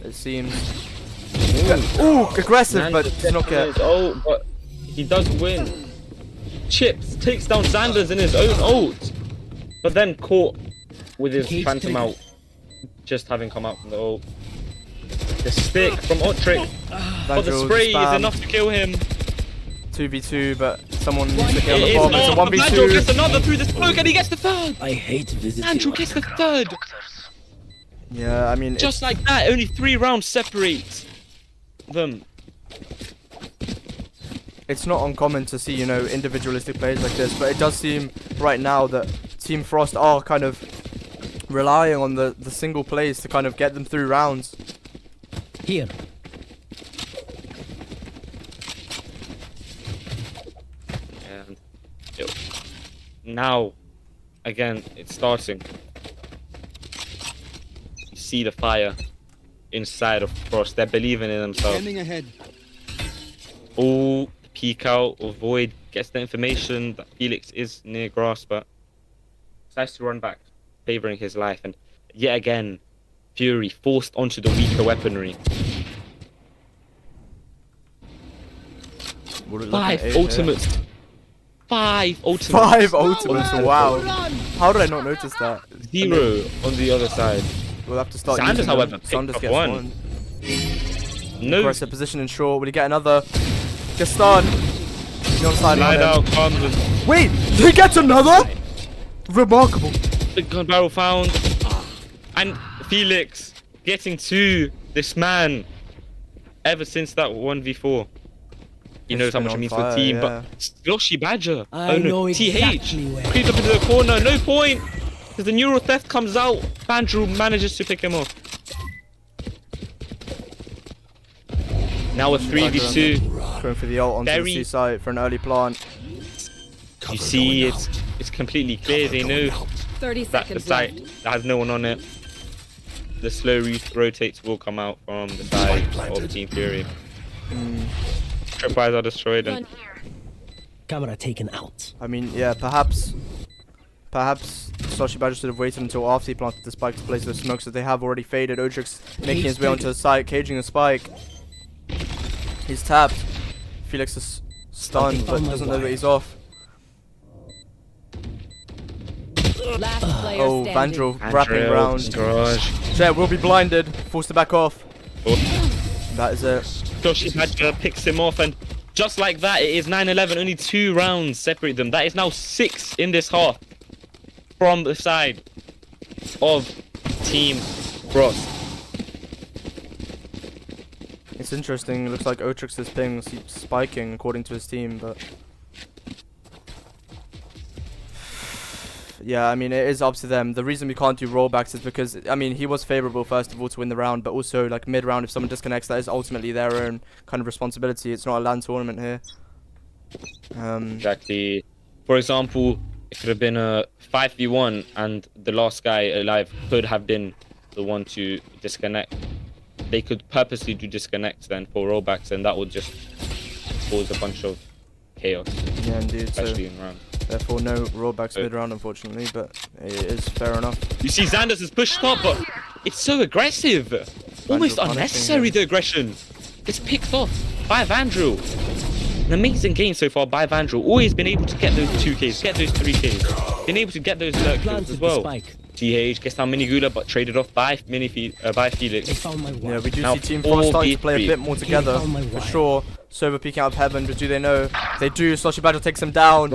it seems. Ooh, aggressive, but does not get. Oh, but he does win. Chips takes down Sanders in his own ult, but then caught with his Cage phantom trigger. out, just having come out from the ult. The stick from Otrix, but the Vandal spray is spam. enough to kill him. 2v2, but someone needs to kill It the is bomb. It's a not. Vandal gets 1v2. another through the smoke and he gets the third. I hate visiting. Andrew gets the third. Yeah, I mean, Just like that, only 3 rounds separate them. it's not uncommon to see, you know, individualistic plays like this, but it does seem right now that Team Frost are kind of relying on the single plays to kind of get them through rounds. Here. And now, again, it's starting. You see the fire inside of Frost. They're believing in themselves. Scanning ahead. Oh, peek out or Void gets the information that Felix is near grass, but decides to run back, favoring his life. And yet again, Fury forced onto the weaker weaponry. We're looking at 5 eight, ultimates. 5 ultimates. 5 ultimates, wow. How did I not notice that? 0 on the other side. We'll have to start Sanders, using them. however, picked Sanders up gets one. one. No. Aggressive position in short. Will he get another? Gaston. The onside Slide line. out comes with Wait, he gets another? Remarkable. big gun barrel found. And Felix getting to this man ever since that 1v4. He He's knows how been much it on means for the fire, team, yeah. but Sloshy Badger. I know TH. exactly where. Creeps up into the corner, no point. Because the neural theft comes out. Bandrew manages to pick him off. Now a 3v2. Going for the ult onto the Very- C site for an early plant. You see, it's completely clear. They know 30 that the seconds left. site that has no one on it. The slow rotates will come out from the side of Team Fury. Tripwires are destroyed and Camera taken out. I mean, yeah, perhaps Sloshy Badger should have waited until after he planted the spike to place those smokes that they have already faded. Otrix making his way onto the site, caging the spike. He's tapped. Felix is stunned, but doesn't know that he's off. Last player Oh, standing. Vandrel wrapping around. Garage. Jet will be blinded, forced to back off. Oh. That is it. Sloshy Badger picks him off, and just like that, it is 9-11. Only 2 rounds separate them. That is now 6 in this half from the side of Team Frost. It's interesting. It looks like Otrix's ping keeps spiking according to his team, but yeah, I mean, it is up to them. The reason we can't do rollbacks is because, I mean, he was favourable first of all to win the round, but also like mid-round, if someone disconnects, that is ultimately their own kind of responsibility. It's not a LAN tournament here. Exactly. For example, it could have been a 5v1 and the last guy alive could have been the one to disconnect. They could purposely do disconnects then for rollbacks, and that would just cause a bunch of chaos, Yeah, indeed. So especially in round. therefore, no rollbacks mid-round, unfortunately, but it is fair enough. You see, Xanders is pushed up, but it's so aggressive. Almost punishing unnecessary, him. the aggression. It's picked off by Vandrew. An amazing game so far by Vandrew. Always been able to get those 2Ks, get those 3Ks. Been able to get those lurk kills Planted as the well. spike. TH gets down Minigula, but traded off by by They Felix. found my Yeah, wall. we do Now see Team Frost starting to play a 4v3. bit more together, on my for right. sure. Sova peeking out of heaven, but do they know? They do. Sloshy Badger takes him down.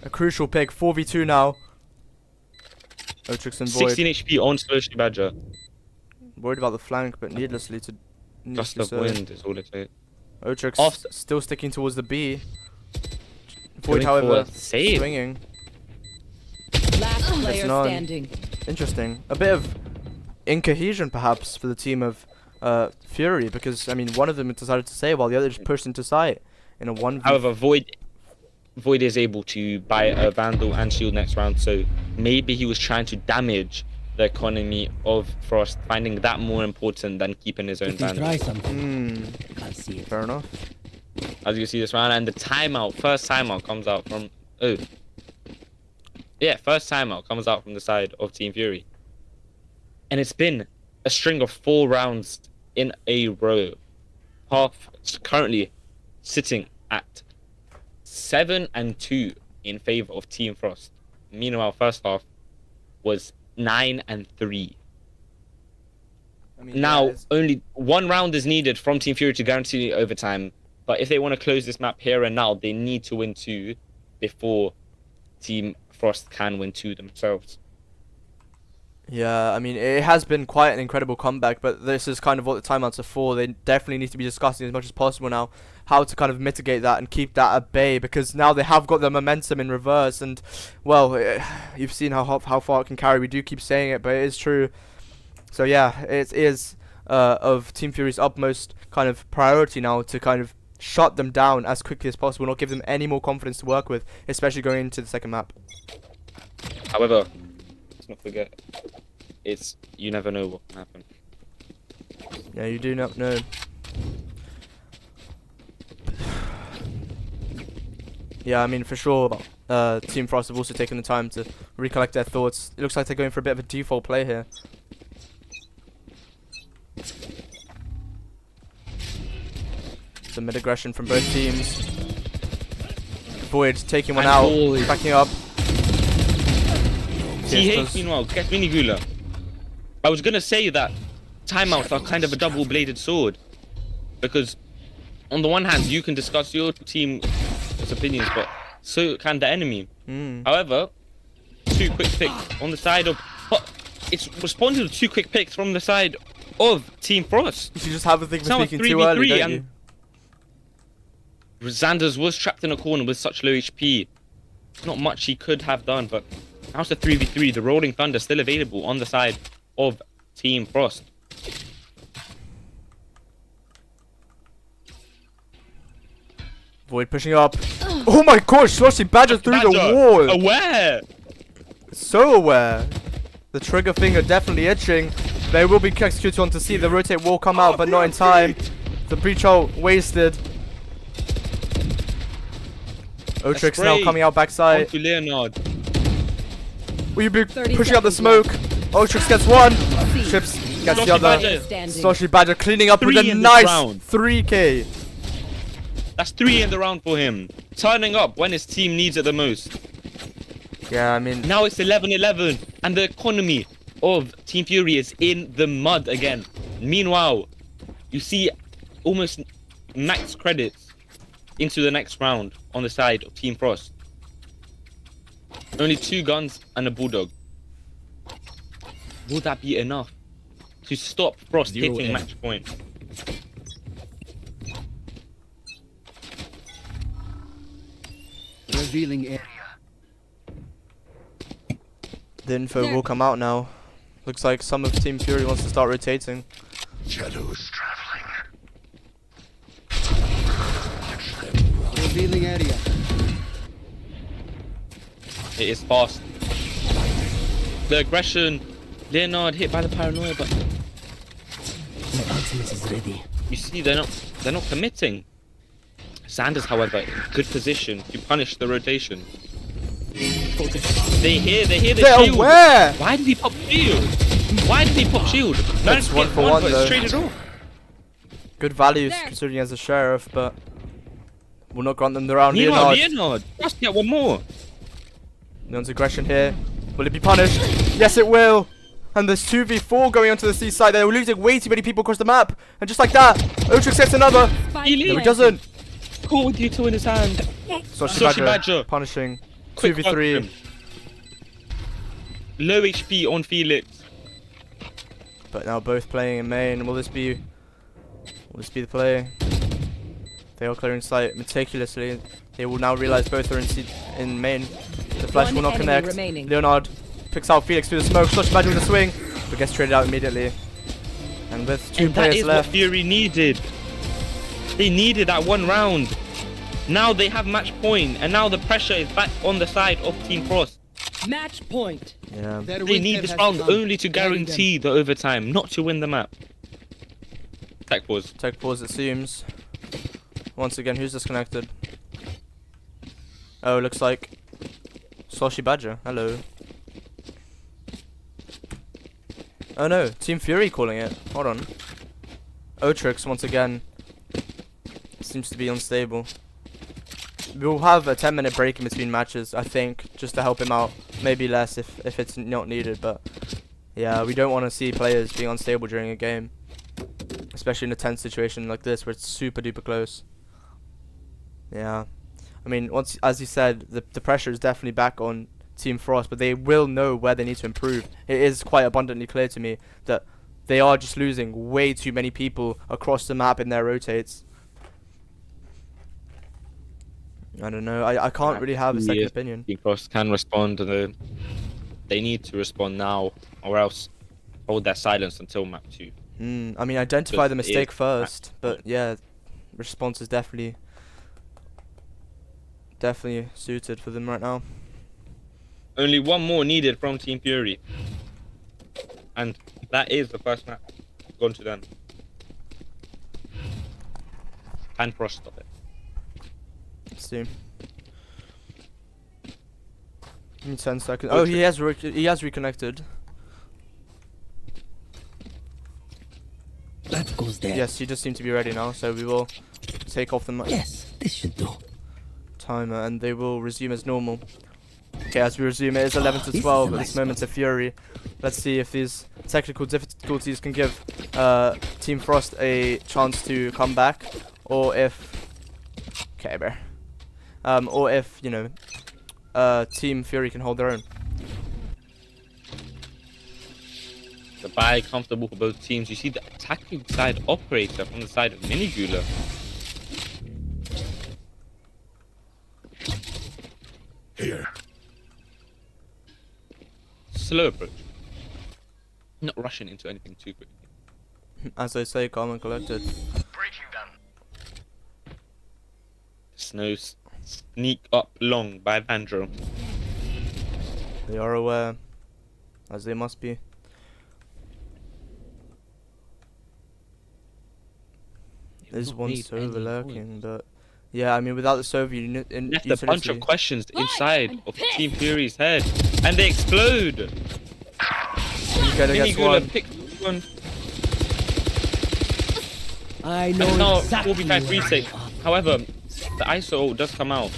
A crucial pick, 4v2 now. Otrix and Void. 16 HP on Sloshy Badger. Worried about the flank, but needlessly Gust of so. wind is all it takes. Otrix Off- still sticking towards the B. Going Void, for however, a save. swinging. Last player none. standing. Interesting. A bit of incohesion, perhaps, for the team of Fury, because, I mean, one of them decided to save while the other just pushed into sight in a 1v. However, Void is able to buy a Vandal and Shield next round, so maybe he was trying to damage the economy of Frost, finding that more important than keeping his own If you Vandal. try something, Hmm, I'll see it. fair enough. As you can see this round, and the timeout, first timeout comes out from first timeout comes out from the side of Team Fury. And it's been a string of 4 rounds in a row. Half currently sitting at 7-2 in favor of Team Frost. Meanwhile, first half was 9-3. I mean, Now, yeah, it's- only 1 round is needed from Team Fury to guarantee overtime. But if they want to close this map here and now, they need to win 2 before Team Frost can win 2 themselves. Yeah, I mean, it has been quite an incredible comeback, but this is kind of what the timeouts are for. They definitely need to be discussing as much as possible now how to kind of mitigate that and keep that at bay, because now they have got the momentum in reverse, and, well, you've seen how far it can carry. We do keep saying it, but it is true. So, yeah, it is of Team Fury's utmost kind of priority now to kind of shut them down as quickly as possible, not give them any more confidence to work with, especially going into the second map. However, let's not forget, you never know what can happen. Yeah, you do not know. Yeah, I mean, for sure, Team Frost have also taken the time to recollect their thoughts. It looks like they're going for a bit of a default play here. Some mid-aggression from both teams. Void taking one And out, Void. backing up. TH meanwhile gets minigula. I was gonna say that timeouts are kind of a double-bladed sword, because on the one hand you can discuss your team's opinions, but so can the enemy. However, 2 quick picks on the side of, it's responding to 2 quick picks from the side of Team Frost. You just have a thing for Now a speaking too early, 3v3 don't you? and Xanders was trapped in a corner with such low HP. Not much he could have done, but now it's a 3v3. The Rolling Thunder still available on the side of Team Frost. Void pushing up. Oh my gosh, Sloshy Badger through the wall. Aware! So aware. The trigger finger definitely itching. They will be executed on to see the rotate wall come out, but not in time. The breach ult wasted. Otrix now spray coming out backside. Onto Leonard. Will you be 30 pushing up the seconds smoke? Otrix gets one. Chips gets the Sloshy other. Badger. Standing. Sloshy Badger cleaning up with 3 a in this nice round. 3k. That's 3 in the round for him. Turning up when his team needs it the most. Yeah, I mean, Now it's 11-11, and the economy of Team Fury is in the mud again. Meanwhile, you see almost max credits into the next round on the side of Team Frost. Only 2 guns and a bulldog. Will that be enough to stop Frost hitting match point? Revealing area. the info will come out now. Looks like some of Team Fury wants to start rotating. Shadows traveling. Revealing area. It is fast. The aggression. Leonard hit by the paranoia, but My ultimate is ready. you see they're not committing. Sanders, however, in good position to punish the rotation. They hear the They're shield. aware! Why did he pop shield? Why did he pop shield? That's one for one, but though. traded off. Good values There. considering as a sheriff, but will not grant them the round. Meanwhile, Leonard. Leonard, just get one more. Leonard's aggression here. Will it be punished? Yes, it will. And there's 2v4 going onto the seaside. They're losing way too many people across the map. And just like that, Otrix gets another. He No, he doesn't. Cool with U2 in his hand. Soshi Soshi Badger Badger. punishing. Quick 2v3. punch him. Low HP on Felix. But now both playing in main. Will this be the play? They are clearing sight meticulously. They will now realize both are in main. The flash One will not enemy connect. remaining. Leonard picks out Felix through the smoke. Soshi Badger with a swing, but gets traded out immediately. And with two And that players is left. what Fury needed. They needed that one round. Now they have match point, and now the pressure is back on the side of Team Frost. Match point. Yeah. They need this round only to guarantee the overtime, not to win the map. Tech pause. Tech pause it seems. Once again, who's disconnected? Oh, looks like Soshi Badger. Hello. Oh no, Team Fury calling it. Hold on. Otrix once again seems to be unstable. We'll have a 10-minute break in between matches, I think, just to help him out. Maybe less if it's not needed, but yeah, we don't want to see players being unstable during a game, especially in a tense situation like this where it's super duper close. Yeah, I mean, once, as you said, the pressure is definitely back on Team Frost, but they will know where they need to improve. It is quite abundantly clear to me that they are just losing way too many people across the map in their rotates. I don't know. I can't really have a second opinion. Team Frost can respond, and they need to respond now, or else hold their silence until map 2. I mean, identify the Because it mistake is first, but yeah, response is definitely suited for them right now. Only one more needed from Team Fury, and that is the first map gone to them. Can Frost stop it? Let's see. Give me 10 seconds. Oh, he has reconnected. That goes there. Yes, he just seemed to be ready now, so we will take off the Yes, this should do. timer, and they will resume as normal. Okay, as we resume, it is 11 to This is 12 a at nice this moment of fury. Let's see if these technical difficulties can give Team Frost a chance to come back, or if... Okay, bro. Or if, you know, Team Fury can hold their own. The bye comfortable for both teams. You see the attacking side operator from the side of Minigula. Here. Slow approach. Not rushing into anything too quick. As I say, calm and collected. Breaking them. Snow sneak up long by Vandro. They are aware, as they must be. There's one Sova lurking, but yeah, I mean, without the Sova, you Left a bunch of questions inside of Team Fury's head, and they explode. You get against Minigula one. picked one. I And know now exactly 45 where retake. you are. However, the ISO ult does come out.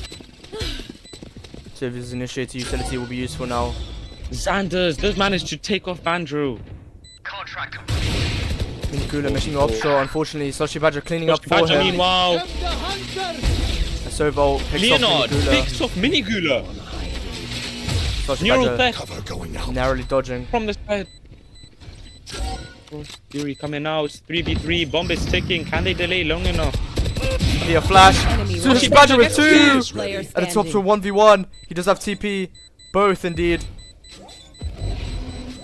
Sova's initiator utility will be useful now. Xanders does manage to take off Vandro. Contract complete. Minigula missing the offshore. Unfortunately, Soshi Badger cleaning up for Badger, him. meanwhile, A Sova ult picks Leonard off Minigula. picks off Minigula. Soshi Neural Badger theft Cover going out. narrowly dodging. from the side. Frost Fury coming out. It's 3v3. Bomb is ticking. Can they delay long enough? Via flash. Enemy Soshi remaining. Badger with 2! Player At the top to a standing. 1v1. He does have TP. Both indeed.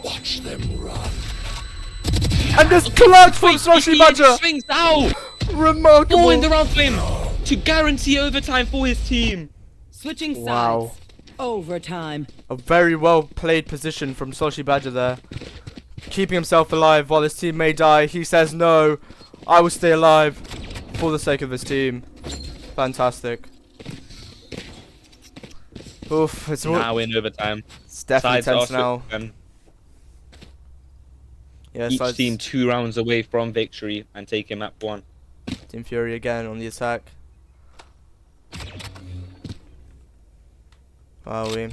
Watch them run. And this collapse from Soshi Badger! Swings out. Remarkable! Throwing the round flame to guarantee overtime for his team. Switching sides. Wow. Overtime. A very well played position from Soshi Badger there. Keeping himself alive while his team may die. He says no, I will stay alive for the sake of his team. Fantastic. Oof, it's, Now in overtime. it's definitely Sides are tense now. and Yeah, each sides, team 2 rounds away from victory and taking map 1. Team Fury again on the attack. Wow, we.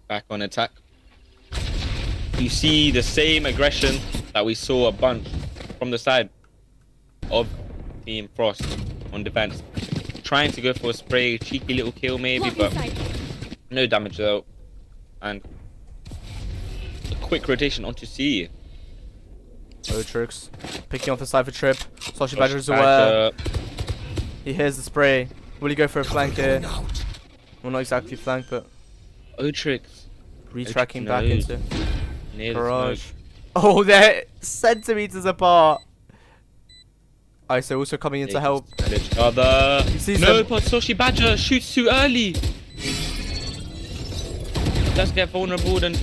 Back on attack. You see the same aggression that we saw a bunch from the side of Team Frost on defense. Trying to go for a spray, cheeky little kill maybe, but no damage though. And a quick rotation onto C. Otrix picking off the Cypher trip. Soshi Badger is aware. He hears the spray. Will he go for a flank here? Going out. Well, not exactly flank, but Otrix retracking back knows. into near the Barrage. smoke. Oh, they're centimeters apart. ISO also coming in They to help. just kill each other. He sees No, them. but Soshi Badger shoots too early. Does get vulnerable and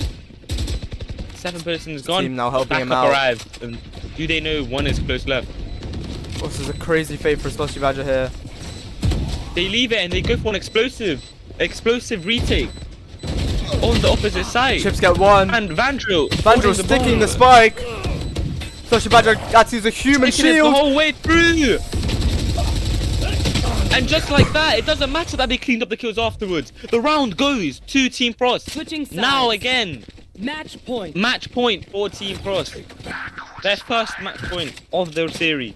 7 persons gone. Team now helping him Backup out. arrived. And do they know one is close left? Oh, this is a crazy fate for Soshi Badger here. They leave it and they go for an explosive retake on the opposite side. Chips get one. And Vandro sticking the spike. Soshi Badger actually is a human taking it the shield. whole way through. And just like that, it doesn't matter that they cleaned up the kills afterwards. The round goes to Team Frost. Switching sides. Now again, Match point. match point for Team Frost. Their first match point of their series.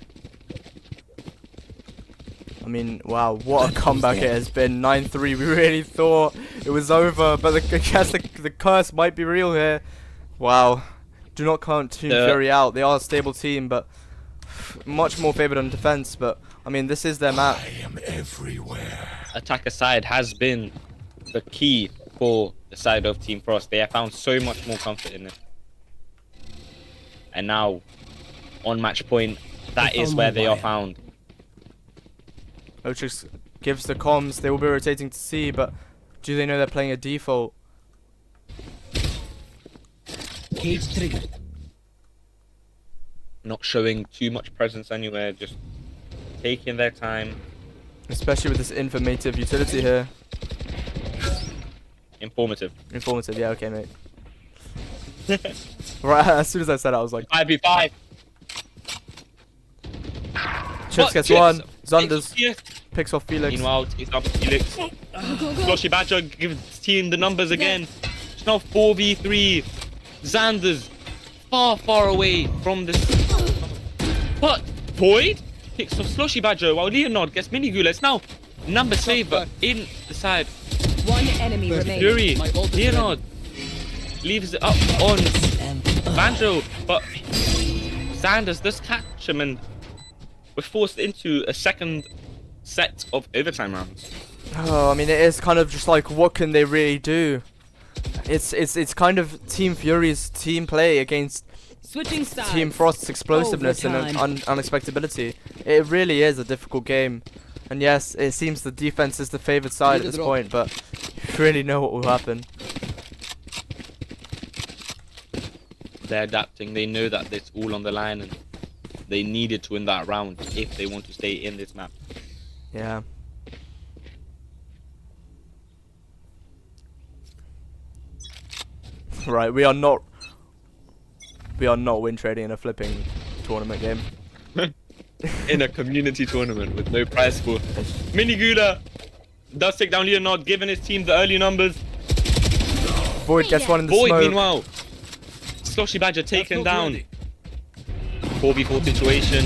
I mean, wow, what a comeback it has been. 9-3. We really thought it was over, but I guess the curse might be real here. Wow. Do not count Team Fury out. They are a stable team, but much more favored on defense. But I mean, this is their map. I am everywhere. Attacker side has been the key for the side of Team Frost. They have found so much more comfort in it. And now, on match point, that is where they are found. Otrix gives the comms. They will be rotating to C, but do they know they're playing a default? Cage triggered. Not showing too much presence anywhere, just taking their time. Especially with this informative utility here. Informative. Informative, yeah, okay, mate. Right, as soon as I said it, I was like, 5v5. Chips gets Chips? one. Zunders Yes. picks off Felix. Meanwhile, takes up Felix. Go, go, go. Sloshy Badger gives team the numbers again. It's now 4v3. Xander's far away from this. But Void picks off Sloshy Badger while Leonard gets mini gula. It's now number saver in the side. One enemy remaining. Fury, Leonard leaves it up on Banjo, but Sanders does catch him, and we're forced into a second set of overtime rounds. Oh, I mean, it is kind of just like, what can they really do? It's kind of Team Fury's team play against Switching sides. Team Frost's explosiveness and unexpectability. It really is a difficult game. And yes, it seems the defense is the favored side at this point, but you really know what will happen. They're adapting. They know that it's all on the line, and they needed to win that round if they want to stay in this map. Yeah. Right, we are not win trading in a flipping tournament game. In a community tournament with no prize pool. Minigula does take down Leonard, giving his team the early numbers. Void gets one in the Void, smoke. meanwhile, Sloshy Badger taken down. 4v4 situation.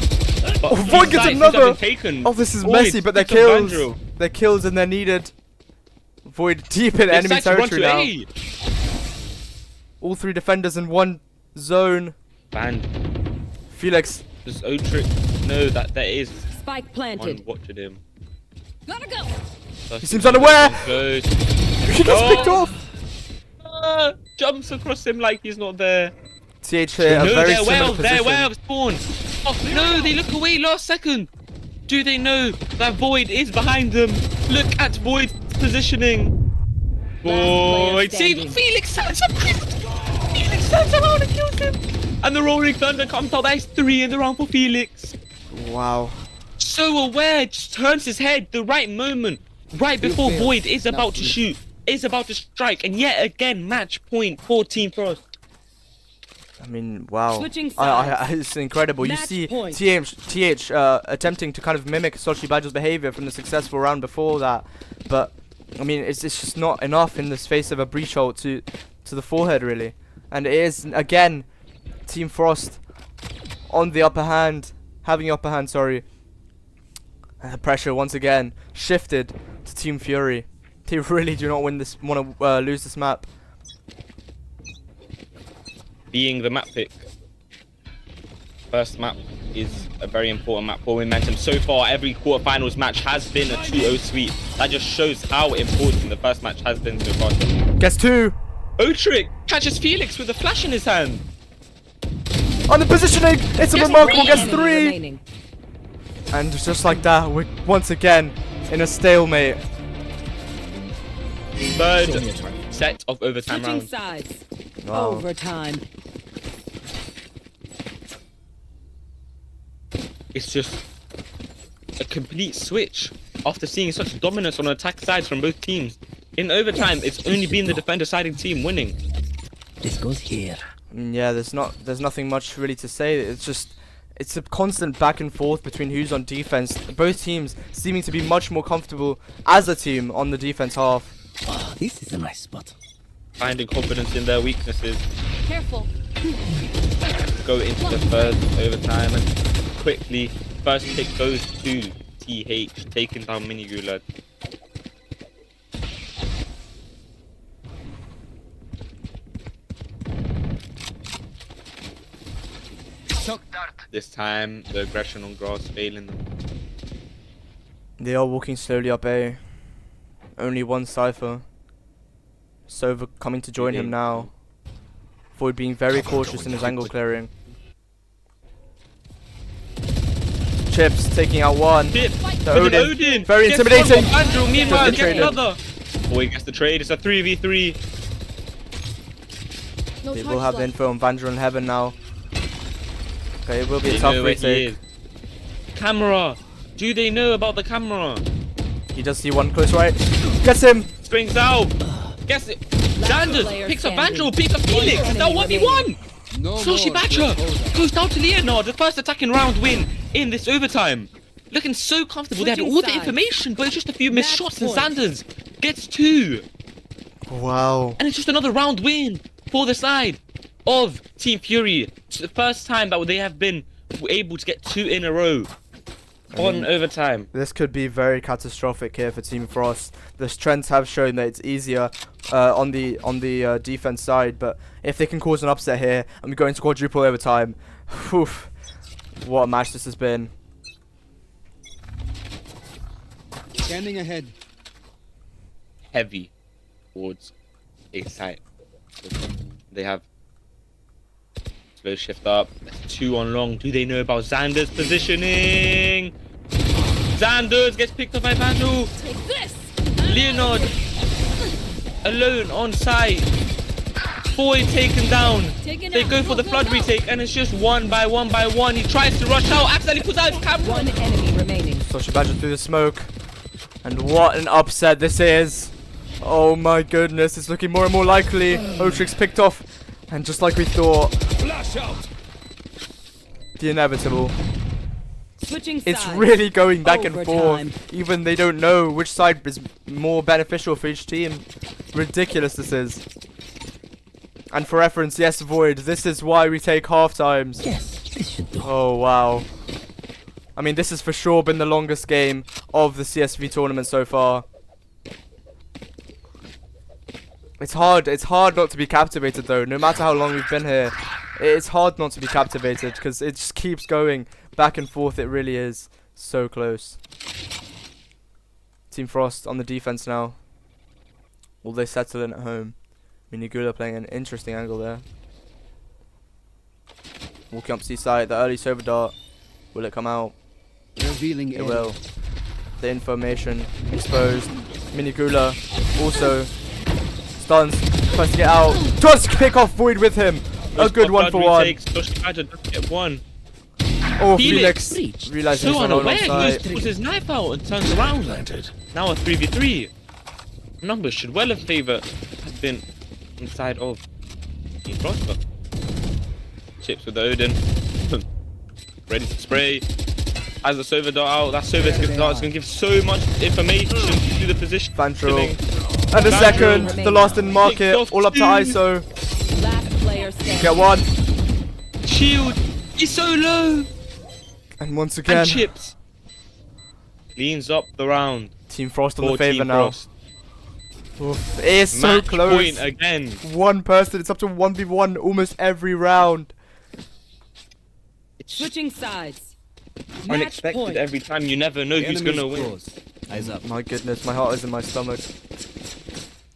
But Oh, Void gets these another! have been taken. Oh, this is Void messy, but they're picks up kills. Banjo. They're kills and they're needed. Void deep in They enemy decide to run territory to now. A. All three defenders in one zone. Banned. Felix. Does O-Trick know that there is Spike one planted. watching him? Gotta go. He seems unaware. Goes. He gets picked off. Jumps across him like he's not there. TH here, a No, very they're similar well, position. they're well spawned. Oh no, they look away last second. Do they know that Void is behind them? Look at Void's positioning. Void, see, standing. Felix stands up. Felix stands around and kills him. And the Rolling Thunder comes out. That's 3 in the round for Felix. Wow. So aware, just turns his head the right moment, right before Void is about to shoot, is about to strike, and yet again match point for Team Frost. I mean, wow. Switching It's incredible. You Match see point. TH attempting to kind of mimic Sloshy Badger's behavior from the successful round before that. But, I mean, it's just not enough in the space of a breach ult to the forehead, really. And it is, again, Team Frost on the upper hand. Having the upper hand, sorry. Pressure, once again, shifted to Team Fury. They really do not want to lose this map. Being the map pick, first map is a very important map for momentum. So far, every quarterfinals match has been a 2-0 sweep. That just shows how important the first match has been so far. Gets 2. O-Trick catches Felix with a flash in his hand. On the positioning, it's a Yes, remarkable, gets Enemy 3. remaining. And just like that, we're once again in a stalemate. Third set of overtime Switching rounds. sides. Wow. Overtime. It's just a complete switch after seeing such dominance on attack sides from both teams. In overtime, it's only been the defender siding team winning. This goes here. Yeah, there's nothing much really to say. It's a constant back and forth between who's on defense. Both teams seeming to be much more comfortable as a team on the defense half. Oh, this is a nice spot. Finding confidence in their weaknesses. Careful. Go into the third overtime and quickly first pick goes to TH, taking down Mini Gulad. This time the aggression on grass failing them. They are walking slowly up A. Only one Cypher. Sova coming to join him now. Void being very cautious in his angle clearing. Chips taking out one. Chip, The with an Odin. Very Gets intimidating. one from Andrew, meanwhile Just gets traded. another. Boy gets the trade. It's a 3v3. No They charge will have the left. info on Vandal in heaven now. Okay, it will be a They tough know where he retake. is. Camera. Do they know about the camera? He does see one close right. Gets him. Springs out. Gets it. Xanders player picks up standing. Banjo, picks up Felix. One Now enemy 1v1. Soshi Badger goes down to Leonard. The first attacking round win in this overtime. Looking so comfortable. They had Switching all the sides. information, but it's just a few missed Match shots, and point. Xanders gets 2. Wow. And it's just another round win for the side of Team Fury. It's the first time that they have been able to get 2 in a row on overtime. This could be very catastrophic here for Team Frost. The trends have shown that it's easier on the defense side, but if they can cause an upset here and we go into quadruple overtime, whew, what a match this has been. Standing ahead. Heavy towards a site. They have slow shift up. That's 2 on long. Do they know about Xander's positioning? Xanders gets picked up by Banjo. Take this. Leonard alone on site. Boy taken down. Taken They out. go for the flood retake, and it's just one by one. He tries to rush out. Accidentally puts out his camera. One enemy remaining. Soshi Badger through the smoke. And what an upset this is. Oh my goodness, it's looking more and more likely. Otrix picked off. And just like we thought, the inevitable. Switching sides. It's really going back and Overtime. forth. Even they don't know which side is more beneficial for each team. Ridiculous this is. And for reference, yes, Void, this is why we take half times. Yes, this should do. Oh, wow. I mean, this has for sure been the longest game of the CSV tournament so far. It's hard not to be captivated though, no matter how long we've been here. It's hard not to be captivated because it just keeps going back and forth. It really is so close. Team Frost on the defense now. Will they settle in at home? Minigula playing an interesting angle there. Walking up C-side, the early Sova dart. Will it come out? Revealing It will. The information exposed. Minigula also stuns, tries to get out. Does pick off Void with him. A good one for one. Soshi Badger doesn't get 1. Oh, Felix. Felix realizing So he's not on unaware, side. pulls his knife out and turns around. Now a 3v3. Numbers should well have have been inside of Team Frost. But Chips with the Odin. Ready to spray. Has the Sova dart out. That Sova dart is going to give so much information to the position. Fantral. Killing. And a Fantral second, the remaining. last in market, Picked off all up to 2. ISO. Last player standing. Get one. Shield. He's so low. And once again, And Chips cleans up the round. Team Frost on For the favor Team now. Frost. Oof, it is so Match close. point again. One person, it's up to 1v1 almost every round. Switching sides. Match Unexpected point. every time. You never know who's gonna win. Eyes up. My goodness, my heart is in my stomach.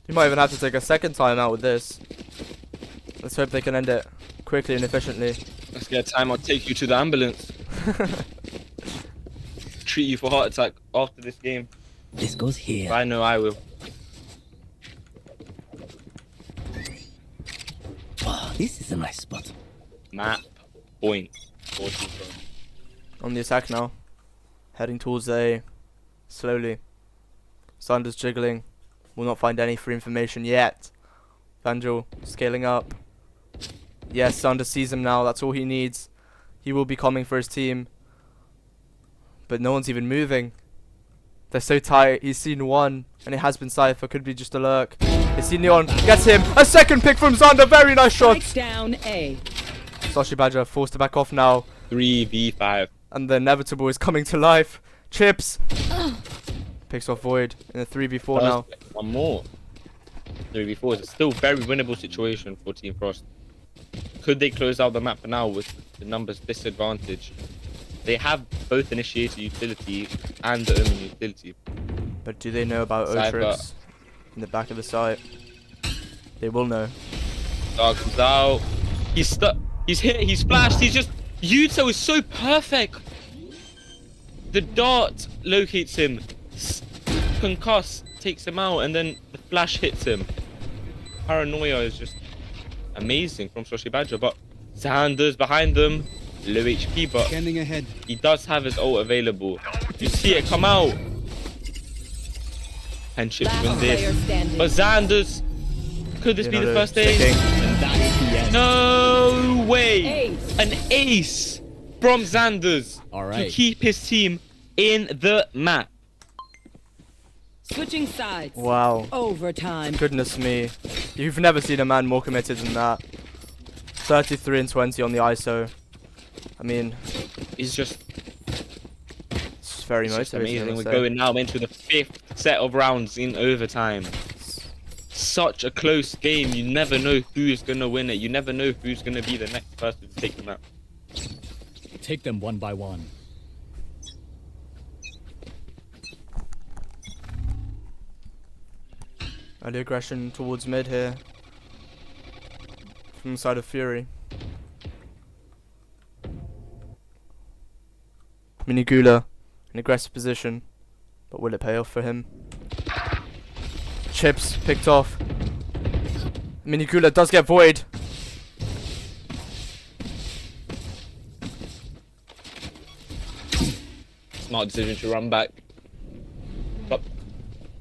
You might even have to take a second time out with this. Let's hope they can end it quickly and efficiently. Let's get a time. I'll take you to the ambulance. Treat you for heart attack after this game. This goes here. I know I will. Oh, this is a nice spot. Map point. 14 from. On the attack now. Heading towards A. Slowly. Sanders jiggling. Will not find any free information yet. Vandal scaling up. Yes, Sanders sees him now. That's all he needs. He will be coming for his team. But no one's even moving. They're so tight. He's seen one. And it has been Cypher. Could be just a lurk. He's seen Neon. Gets him. A second pick from Xander. Very nice shot. Strike down A. Soshi Badger forced to back off now. 3v5. And the inevitable is coming to life. Chips. Picks off Void in a 3v4 now. One more. 3v4 is still a very winnable situation for Team Frost. Could they close out the map for now with the numbers disadvantage? They have both Initiator utility and the Omen utility. But do they know about Cypher. Otrix in the back of the site? They will know. Dark comes out. He's stuck. He's hit. He's flashed. He's just. Yuto is so perfect. The dart locates him. Concuss takes him out, and then the flash hits him. Paranoia is just amazing from Soshi Badger, but Xander's behind them. Low HP, but Standing ahead. he does have his ult available. You see it come out. and Chips Last win player this. standing. But Xander's, could this be the first ace? And that is the end. No way! Ace. An ace from Xander's All to right. keep his team in the map. Switching sides. Wow. Overtime. Goodness me. You've never seen a man more committed than that. 33 and 20 on the ISO. I mean, It's just, it's very it's just motivating. amazing. I We're must say. going now into the 5th set of rounds in overtime. Such a close game. You never know who's going to win it. You never know who's going to be the next person to take the map. Take them one by one. Early aggression towards mid here. From the side of Fury. Minigula, an aggressive position. But will it pay off for him? Chips picked off. Minigula does get void. Smart decision to run back. But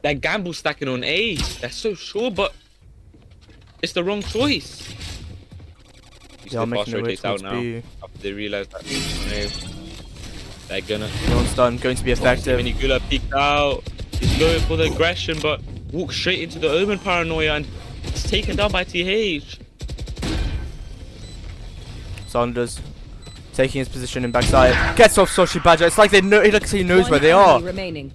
they're gamble stacking on A. They're so sure, but it's the wrong choice. Yeah, I'm making fast their way rotates out towards now B. after they realise that they're gonna. One's done, going to be effective. Minigula peeked out. He's going for the aggression, but walks straight into the Omen paranoia and it's taken down by TH. Saunders taking his position in backside. Gets off Soshi Badger. It's like they know. He looks like he knows where they are. Remaining.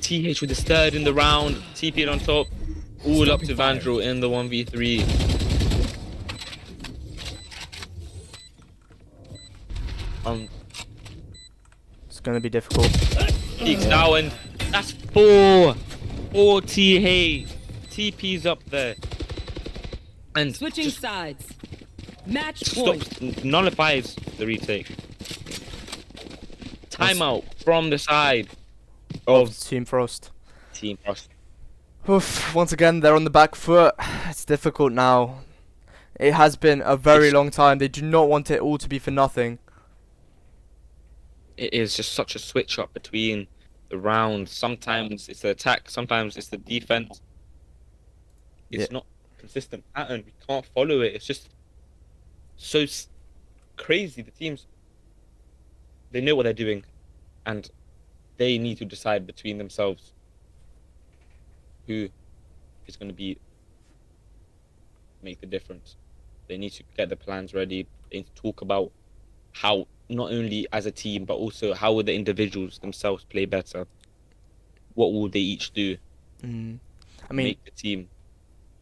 TH with his third in the round. TP on top. All up to Vandrel in the 1v3. It's gonna be difficult. Peeks now and that's 4 TH. TP's up there. And Switching just sides. Match point. stops, nullifies the retake. Timeout from the side of Team Frost. Team Frost. Oof, once again, they're on the back foot. It's difficult now. It has been a very long time. They do not want it all to be for nothing. It is just such a switch up between the rounds. Sometimes it's the attack, sometimes it's the defense. It's not consistent pattern. We can't follow it. It's just so crazy. The teams, they know what they're doing, and they need to decide between themselves who is going to make the difference. They need to get the plans ready. They need to talk about how, not only as a team, but also how will the individuals themselves play better. What will they each do? I mean, Make the team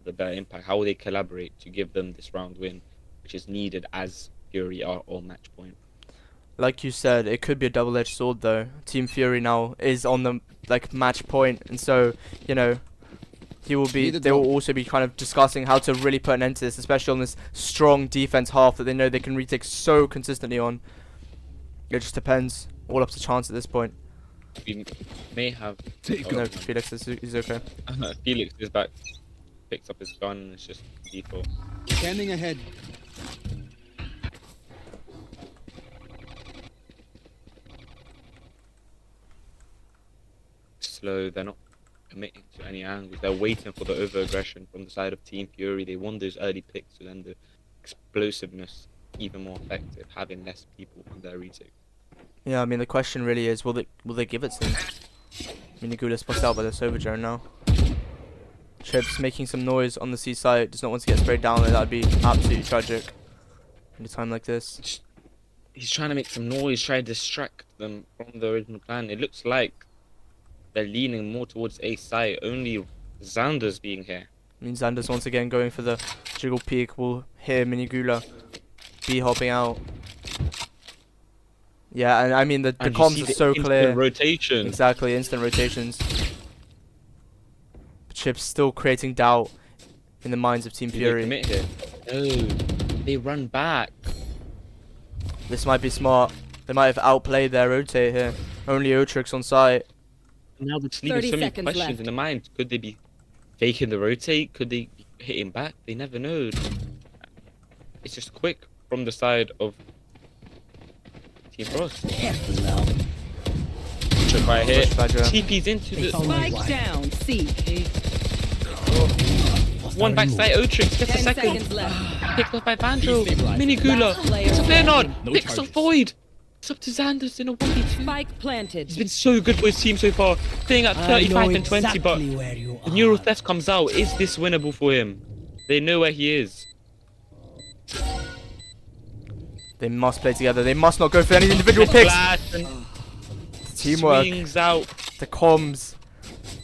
the better impact. How will they collaborate to give them this round win, which is needed as Fury are on match point. like you said, it could be a double-edged sword though. Team Fury now is on the match point, and so they will also be kind of discussing how to really put an end to this, especially on this strong defense half that they know they can retake so consistently on. It just depends. All up to chance at this point. We may have. No, Felix is okay. Felix is back. Picks up his gun and it's just default. Standing ahead. Slow. They're not committing to any angles. They're waiting for the over-aggression from the side of Team Fury. They want those early picks, so then the explosiveness even more effective, having less people on their retake. Yeah, I mean the question really is, will they give it to him? Minigula spots out by the Sova drone now. Chips making some noise on the C site, does not want to get sprayed down there. That'd be absolutely tragic in a time like this. He's trying to make some noise, try to distract them from the original plan. It looks like they're leaning more towards A site, only Xander's being here. I mean Xander's once again going for the jiggle peek. We'll hear Minigula B hopping out. Yeah, and I mean the comms are so clear. Rotation. Exactly, instant rotations. Chips still creating doubt in the minds of Team Fury. Commit here? No, they run back. This might be smart. They might have outplayed their rotate here. Only Otrix on site. Now they're leaving 30 so many seconds questions left. in the mind. Could they be faking the rotate? Could they be hitting back? They never know. It's just quick from the side of Team Frost. Careful now. trick right here. Push Badger. TP's into the Spike down. C. one backside O-Tricks, gets a 10 second. seconds left. Picked up by Vandro. Destabilizing. Mini Gula. Last player It's a Bernard. No Picks up charges. Void. It's up to Xanders in a 1v2. Spike planted. He's been so good for his team so far. Playing at 35 and 20, but the Neural Theft comes out. Is this winnable for him? They know where he is. They must play together. They must not go for any individual picks. Flash and Teamwork. swings out. The comms.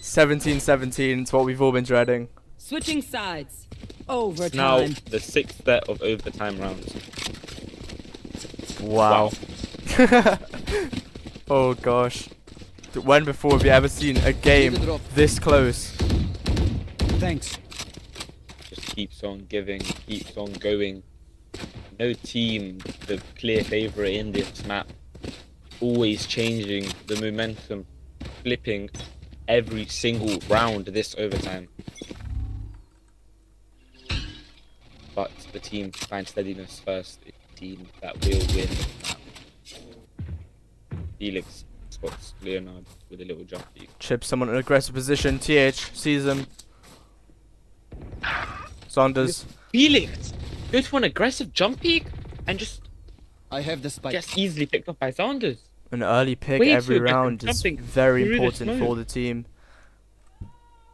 17-17. It's what we've all been dreading. Switching sides. It's now Overtime. the 6th set of overtime rounds. Wow. Oh gosh. When before have you ever seen a game this close? Thanks. Just keeps on giving, keeps on going. No team the clear favourite in this map. Always changing the momentum, flipping every single round this overtime. But the team finds steadiness first. It's the team that will win the map. Felix spots Leonard with a little jump peek. Chip someone in an aggressive position. TH sees him. Saunders. Felix goes for an aggressive jump peek and just I have the spike. gets easily picked up by Saunders. An early pick Way too every aggressive round is jumping very through the important for smoke. the team.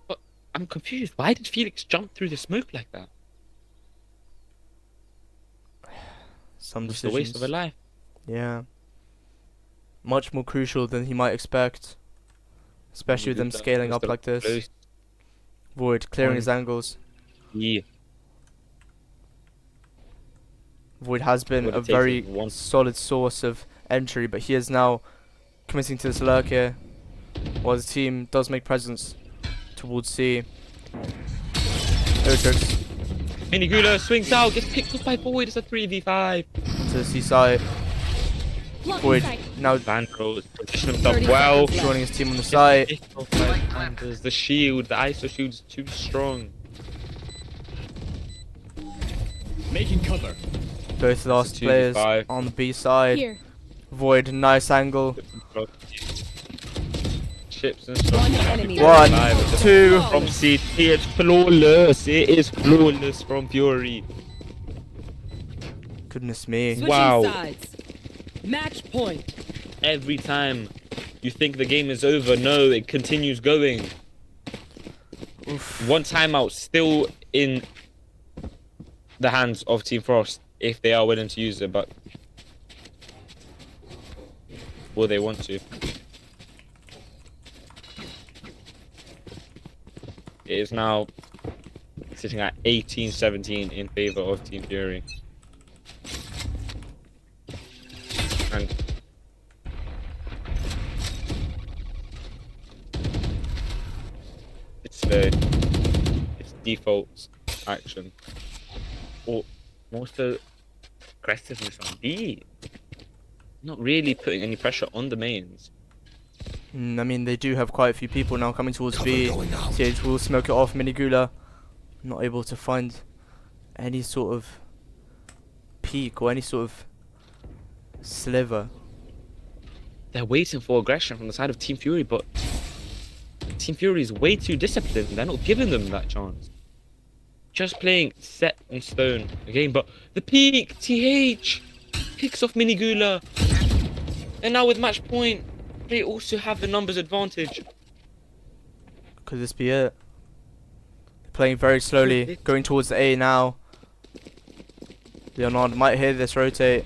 But I'm confused. Why did Felix jump through the smoke like that? Some It's a waste decisions. of a life. Yeah. Much more crucial than he might expect. Especially with them scaling up like this. Close. Void clearing One. his angles. Yeah. Void has been Would a have taken very one. solid source of entry, but he is now committing to this lurk here. While his team does make presence towards C. Otrix Mini Gula swings out, gets picked up by Void. It's a 3v5. to the C side. Void now Vandro positioned himself 30 well. seconds joining his team on the side. Picked up by Sanders. The shield, the ISO shield is too strong. Making cover. Both last 2v5. players on the B side. Here. Void, nice angle. Chips and stuff. One enemy. One, Five. two. From CT, it's flawless. It is flawless from Fury. Goodness me. Switching Wow. sides. Match point. Every time you think the game is over, no, it continues going. Oof. One timeout still in the hands of Team Frost if they are willing to use it, but will they want to? It is now sitting at 18-17 in favor of Team Fury. And it's default action. Or more so aggressiveness on B. Not really putting any pressure on the mains. I mean, they do have quite a few people now coming towards B. Cover going out. TH will smoke it off. Minigula not able to find any sort of peak or any sort of sliver. They're waiting for aggression from the side of Team Fury, but Team Fury is way too disciplined. They're not giving them that chance. Just playing set in stone again, but the peak, TH picks off Minigula. And now with match point, they also have the numbers advantage. Could this be it? Playing very slowly, going towards the A now. Leonard might hear this rotate.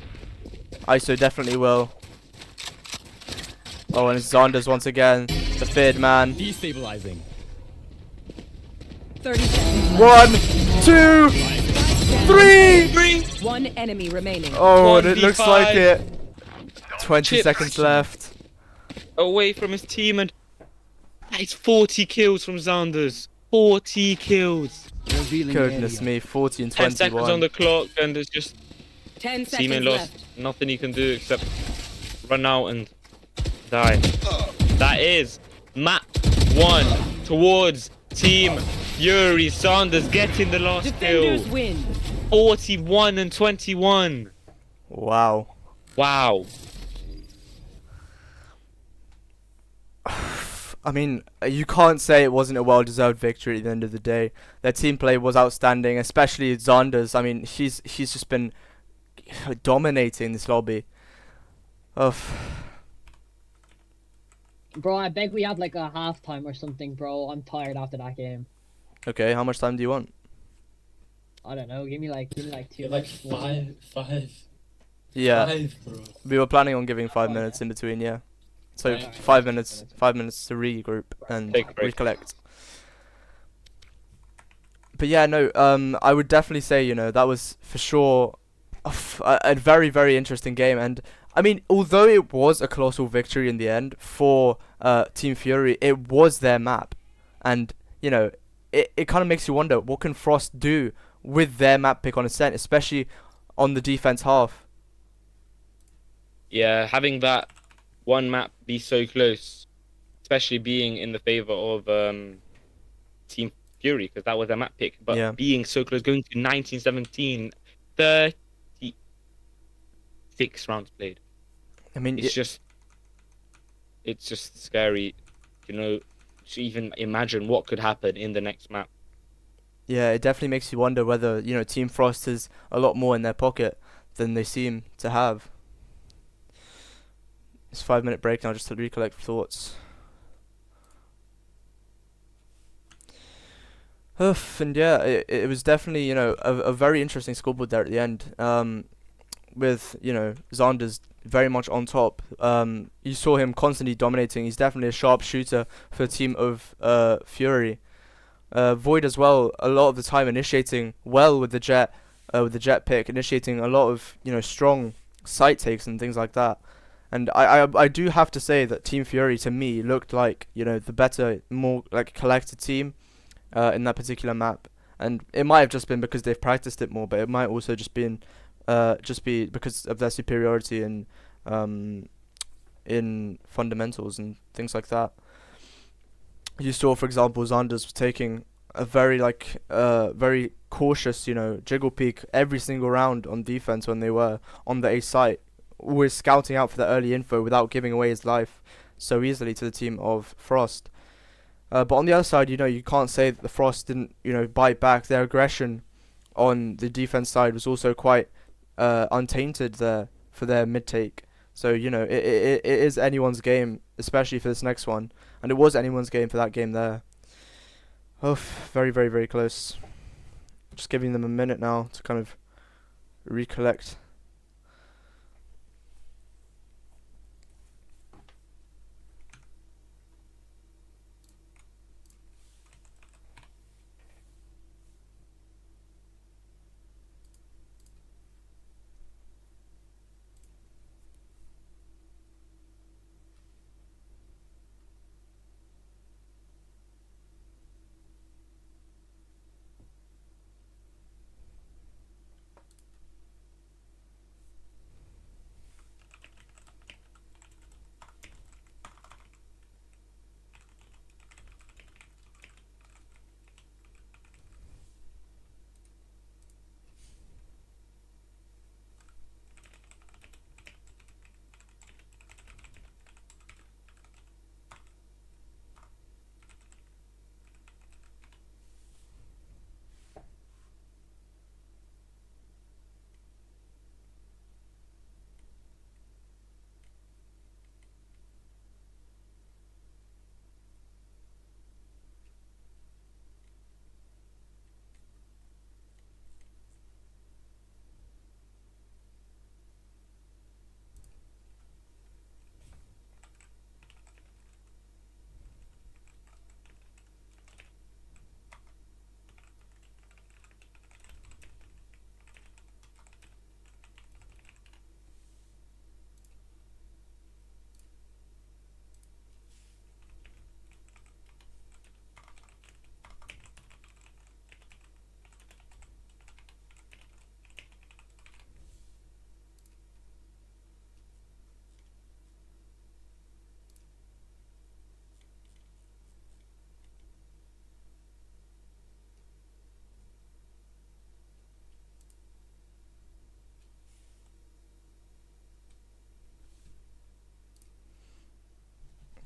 ISO definitely will. Oh, and it's Xanders once again, the feared man. Destabilizing. 30 seconds left. 1, 2, 3! One enemy remaining. Oh, and it looks 1v5. like it. 20 Chips. seconds left. Away from his team, and that is 40 kills from Xanders. 40 kills. Goodness me, 40 and 10 seconds on 21. the clock, and it's just 10 Seaman seconds lost. left. Nothing he can do except run out and die. That is map 1 towards Team Fury. Sanders getting the last Defenders kill. win. 41 and 21. Wow. Wow. I mean, you can't say it wasn't a well-deserved victory at the end of the day. Their team play was outstanding, especially Xander's. I mean, he's just been dominating this lobby. Bro, I beg we have like a halftime or something, bro. I'm tired after that game. Okay, how much time do you want? I don't know. Give me like 2 You're like five. Yeah, 5, bro. we were planning on giving 5 minutes in between. Yeah, so Alright. 5 minutes. 5 minutes to regroup and Take a break. recollect. But yeah, no. I would definitely say, you know, that was for sure a very, very interesting game. And I mean, although it was a colossal victory in the end for Team Fury, it was their map, and you know, it kind of makes you wonder, what can Frost do with their map pick on Ascent, especially on the defense half. Yeah, having that one map be so close, especially being in the favor of Team Fury, because that was their map pick, but Yeah. being so close, going to 1917, 36 rounds played. I mean, It's just scary, you know, to even imagine what could happen in the next map. yeah, it definitely makes you wonder whether, you know, Team Frost has a lot more in their pocket than they seem to have. It's 5 minute break now just to recollect thoughts. And yeah, it was definitely, you know, a very interesting scoreboard there at the end. With, you know, Xander's very much on top. You saw him constantly dominating. He's definitely a sharp shooter for the team of Fury. Void as well, a lot of the time initiating well with the jet pick, initiating a lot of, you know, strong site takes and things like that. And I do have to say that Team Fury to me looked like, you know, the better, more like collected team in that particular map. And it might have just been because they've practiced it more, but it might also just be because of their superiority in fundamentals and things like that. You saw, for example, Xander's was taking a very very cautious, you know, jiggle peek every single round on defense when they were on the A site, always scouting out for the early info without giving away his life so easily to the team of Frost. But on the other side, you know, you can't say that the Frost didn't, you know, bite back. Their aggression on the defense side was also quite untainted there for their mid take. So, you know, it is anyone's game, especially for this next one. And it was anyone's game for that game there. Oh, very, very, very close. Just giving them a minute now to kind of recollect.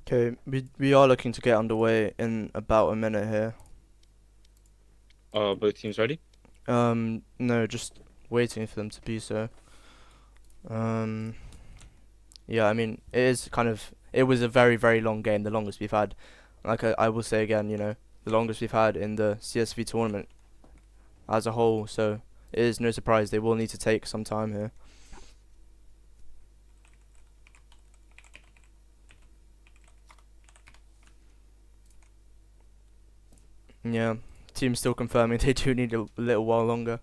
Okay, we are looking to get underway in about a minute here. Are both teams ready? No, just waiting for them to be so. Yeah, I mean, it was a very, very long game, the longest we've had. Like I will say again, you know, the longest we've had in the CSV tournament as a whole, so it is no surprise they will need to take some time here. Yeah, team's still confirming they do need a little while longer.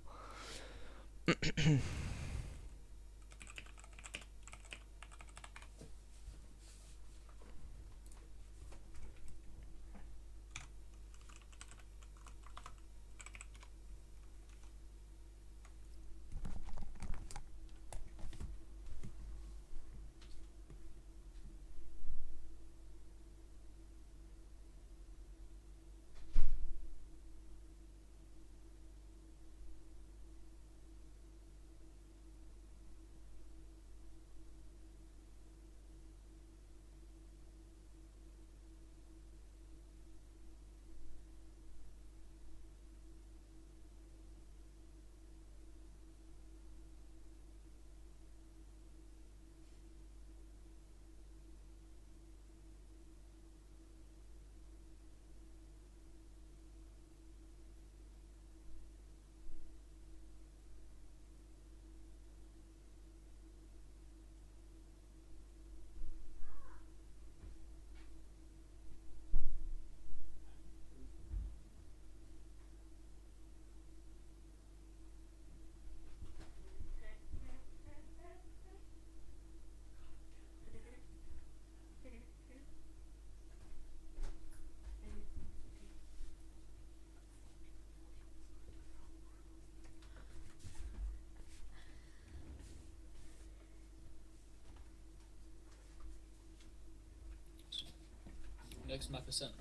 Next map is sent,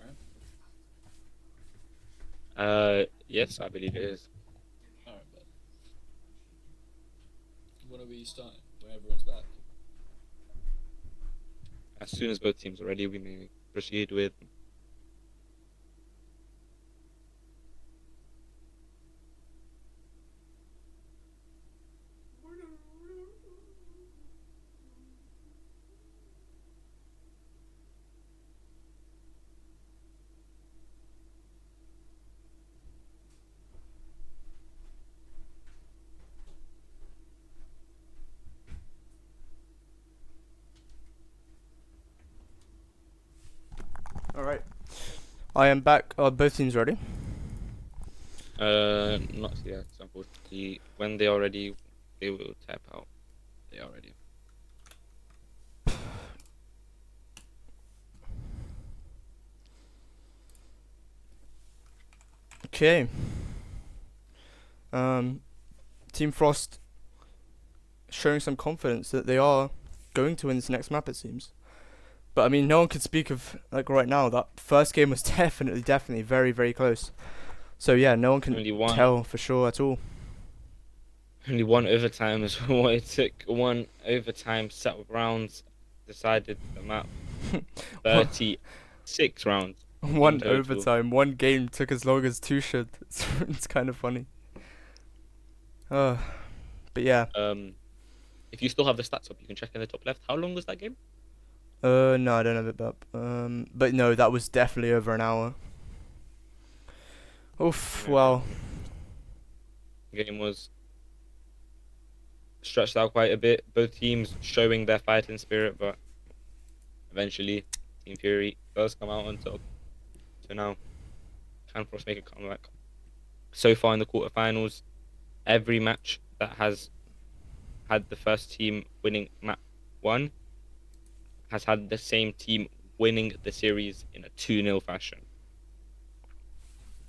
right? Yes, I believe it is. Alright, but when are we starting? When everyone's back? As soon as both teams are ready, we may proceed with. Alright. I am back. Are both teams ready? Not yet, unfortunately. When they are ready, they will tap out. They are ready. Okay. Team Frost showing some confidence that they are going to win this next map, it seems. But I mean, no one could speak of, like, right now. That first game was definitely very, very close. So yeah, no one can tell for sure at all. Only one overtime is what it took. One overtime set of rounds decided the map. 36 rounds. One overtime, one game took as long as two should. It's kind of funny. But yeah. If you still have the stats up, you can check in the top left. How long was that game? No, I don't have it up. But no, that was definitely over an hour. Oof, Yeah. well. The game was stretched out quite a bit. Both teams showing their fighting spirit, but eventually Team Fury does come out on top. So now, can Frost make a comeback? So far in the quarterfinals, every match that has had the first team winning map 1 has had the same team winning the series in a 2-0 fashion.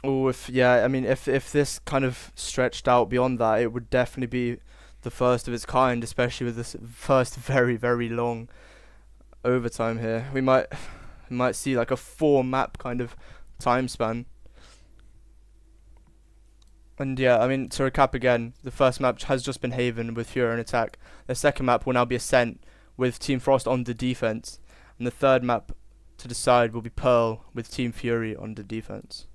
Oh, I mean, if this kind of stretched out beyond that, it would definitely be the first of its kind, especially with this first very, very long overtime here. We might see like a 4-map kind of time span. And yeah, I mean, to recap again, the first map has just been Haven with Fury in attack. The second map will now be Ascent with Team Frost on the defense. And the third map to decide will be Pearl with Team Fury on the defense.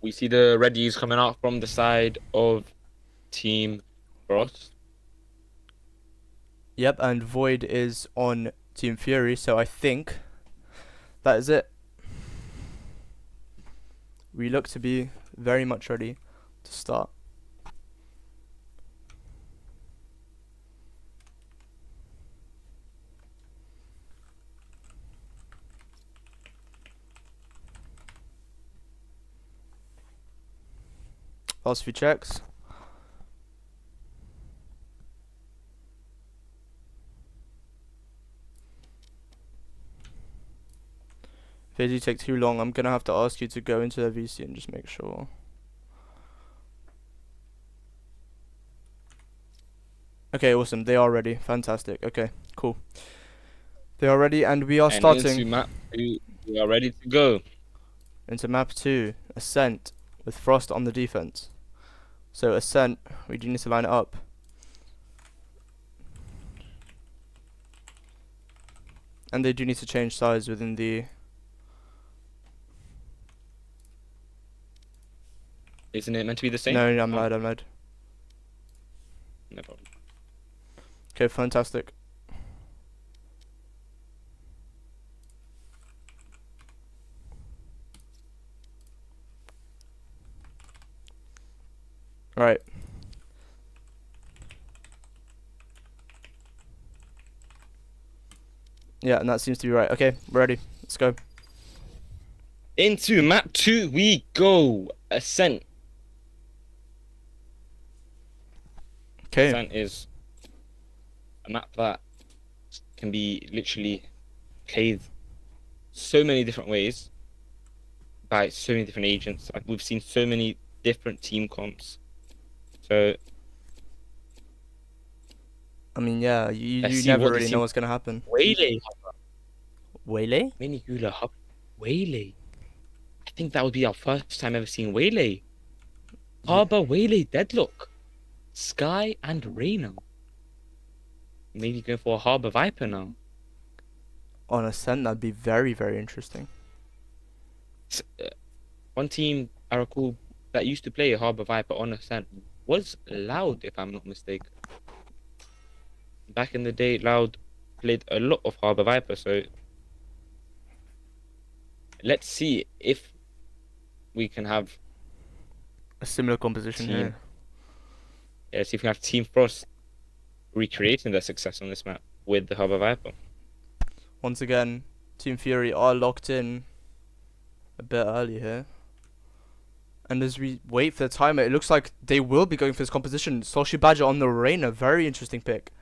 We see the readies coming out from the side of Team Frost. Yep, and Void is on Team Fury, so I think that is it. We look to be very much ready to start. Last few checks. If they do take too long, I'm gonna have to ask you to go into their VC and just make sure. Okay, awesome. They are ready. Fantastic. Okay, cool. They are ready, and we are starting into map 2, we are ready to go. into map 2, Ascent, with Frost on the defense. So Ascent, we do need to line it up. And they do need to change sides within the... Isn't it meant to be the same? No, I'm lied, I'm lied. No problem. Okay, fantastic. Right. Yeah, and that seems to be right. Okay, we're ready. Let's go. Into map 2 we go. Ascent. Okay. Ascent is a map that can be literally played so many different ways by so many different agents. Like, we've seen so many different team comps. So I mean, yeah, you let's see never what the really know team- what's gonna happen. Waylay. Waylay? Minigula Hub. Waylay. I think that would be our first time ever seeing Waylay. Harbour, Waylay, Deadlock, Sky, and Reno. Maybe going for a Harbour Viper now. On Ascent, that'd be very, very interesting. One team I recall that used to play a Harbour Viper on Ascent was Loud, if I'm not mistaken. Back in the day, Loud played a lot of Harbour Viper, so let's see if we can have A similar composition Team. here. see if we have Team Frost recreating their success on this map with the Harbour Viper. Once again, Team Fury are locked in a bit early here. And as we wait for the timer, it looks like they will be going for this composition. Soshi Badger on the Reina, very interesting pick.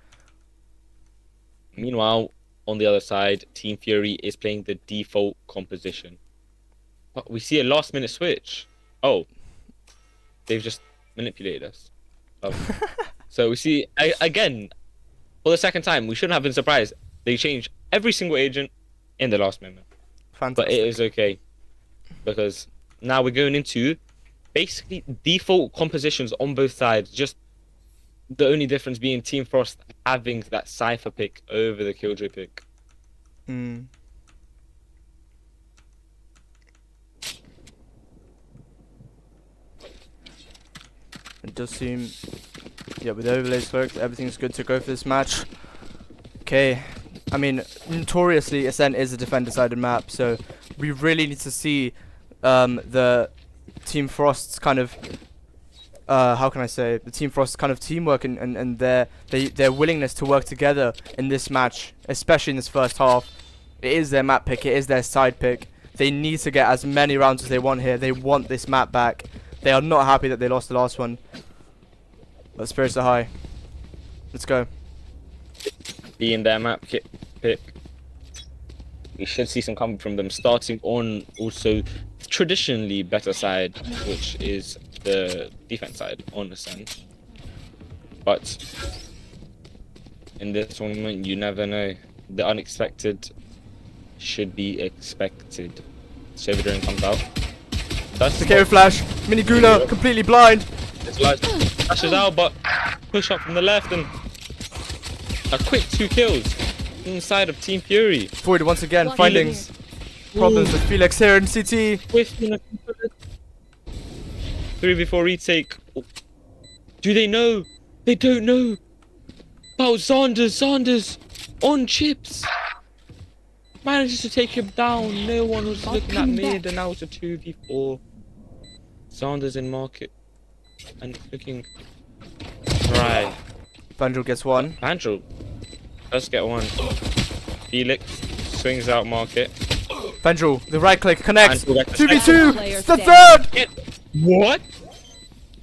Meanwhile, on the other side, Team Fury is playing the default composition. But we see a last minute switch. Oh, they've just manipulated us. So we see, again, for the second time, we shouldn't have been surprised. They changed every single agent in the last moment. Fantastic. But it is okay, because now we're going into basically default compositions on both sides. Just the only difference being Team Frost having that Cypher pick over the Killjoy pick. Mm. It does seem, yeah, with the overlays worked, everything's good to go for this match. Okay, I mean, notoriously, Ascent is a defender-sided map, so we really need to see the Team Frost's kind of, how can I say, the Team Frost's kind of teamwork and their willingness to work together in this match, especially in this first half. It is their map pick, it is their side pick. They need to get as many rounds as they want here. They want this map back. They are not happy that they lost the last one. But spirits are high. Let's go. Being their map pick, we should see some coming from them, starting on also traditionally better side, which is the defense side on Ascent. But in this tournament, you never know. The unexpected should be expected. Silverdrin comes out. That's The KO flash. Mini Gula completely blind. flashes out, but push up from the left and a quick 2 kills inside of Team Fury. Void once again finding problems with Felix here in CT. 3v4 retake. Do they know? They don't know about Sanders on chips. Manages to take him down. No one was looking at mid, and now it's a 2v4. Sanders in market and looking right. Vandal gets one. Vandal does get one. Felix swings out market. Vandal, the right click connects. 2v2. Player It's the standing. third. What?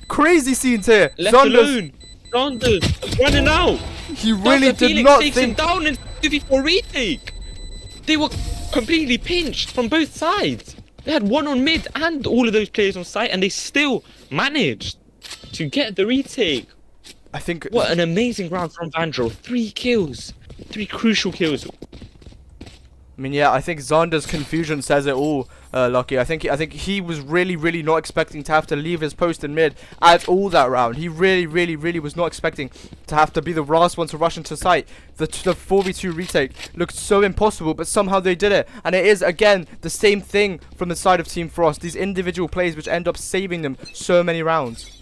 Crazy scenes here. Left alone. Sanders running out. He really did Felix not takes him think. down in 2v4 retake. They were completely pinched from both sides. They had one on mid and all of those players on site, and they still managed to get the retake. I think. What an amazing round from Vandal. 3 kills. 3 crucial kills. I mean, yeah, I think Zonder's confusion says it all, Lucky. I think he was really not expecting to have to leave his post in mid at all that round. He really was not expecting to have to be the last one to rush into sight. The 4v2 retake looked so impossible, but somehow they did it. And it is, again, the same thing from the side of Team Frost. These individual plays which end up saving them so many rounds.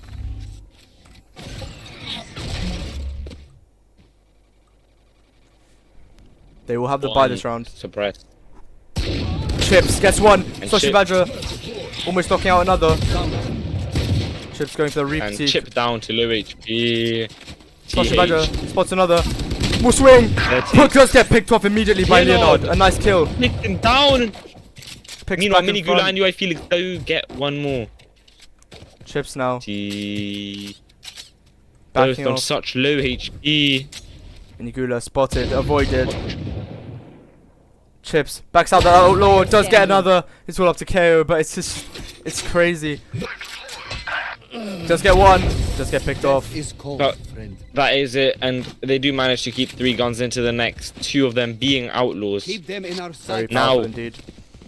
They will have the buy this round. Suppressed. Chips gets one. And Sashi Chip. Badger almost knocking out another. Chips going for the And repeat. Chip down to low HP. Sashi Badger spots another. More swing. But does get picked off immediately by Leonard. Leonard. A nice kill. Picked him down. Picks Meanwhile, back in Mini front. Gula and UI Felix do get one more. Chips now. Both Backing on off. such low HP. Minigula spotted, avoided. Chips backs out the outlaw, does get another. It's all up to KO, but it's just, it's crazy. Does get one, does get picked off. Is cold, But- friend. That is it, and they do manage to keep 3 guns into the next, 2 of them being outlaws. Keep them in our Very sight. Now- powerful indeed.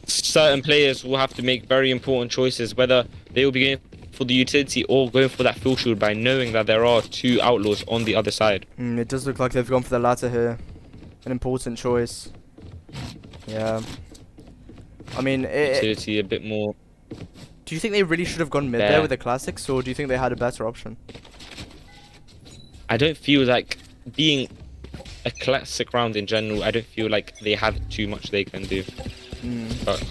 Certain players will have to make very important choices, whether they will be going for the utility or going for that full shield by knowing that there are 2 outlaws on the other side. It does look like they've gone for the latter here. An important choice. Yeah. I mean, Utility a bit more. do you think they really should have gone mid Yeah. there with the classics, or do you think they had a better option? I don't feel like being a classic round in general, I don't feel like they have too much they can do. But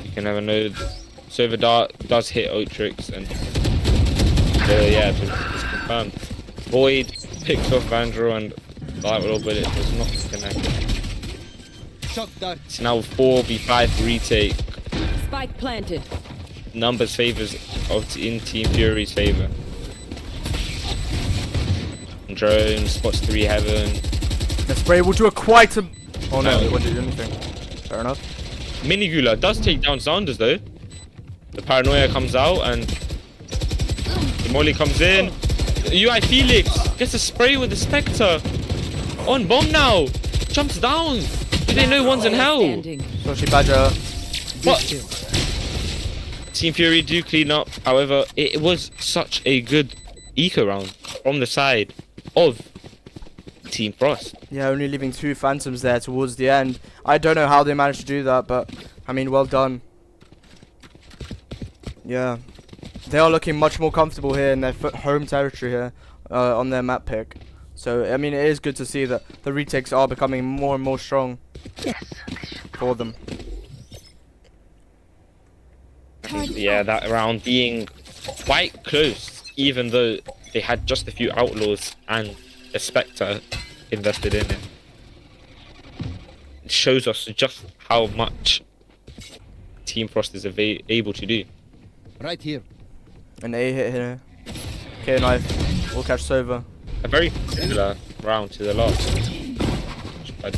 you can never know. Silver Dart does hit Otrix, and yeah, it's confirmed. Void picks off Vandal, and that little bullet does not connect. Shock dart. It's now 4v5 retake. Spike planted. Numbers favors in Team Fury's favor. Drone spots 3 heaven. The spray will do a quite a... Oh no, No. it won't do anything. Fair enough. Minigula does take down Sanders though. The paranoia comes out and the molly comes in. UI Felix gets a spray with the Spectre. On bomb now. Jumps down. Do they know one's in hell? Standing. Sashi Badger. What? Team Fury do clean up. However, it was such a good eco round from the side of Team Frost. Yeah, only leaving 2 phantoms there towards the end. I don't know how they managed to do that, but I mean, well done. Yeah, they are looking much more comfortable here in their home territory here on their map pick. So I mean, it is good to see that the retakes are becoming more and more strong for them. Yeah, that round being quite close, even though they had just a few outlaws and a Spectre invested in it. It shows us just how much Team Frost is able to do. Right here. An A hit here. K knife. Will catch Sova. A very similar round to the last. But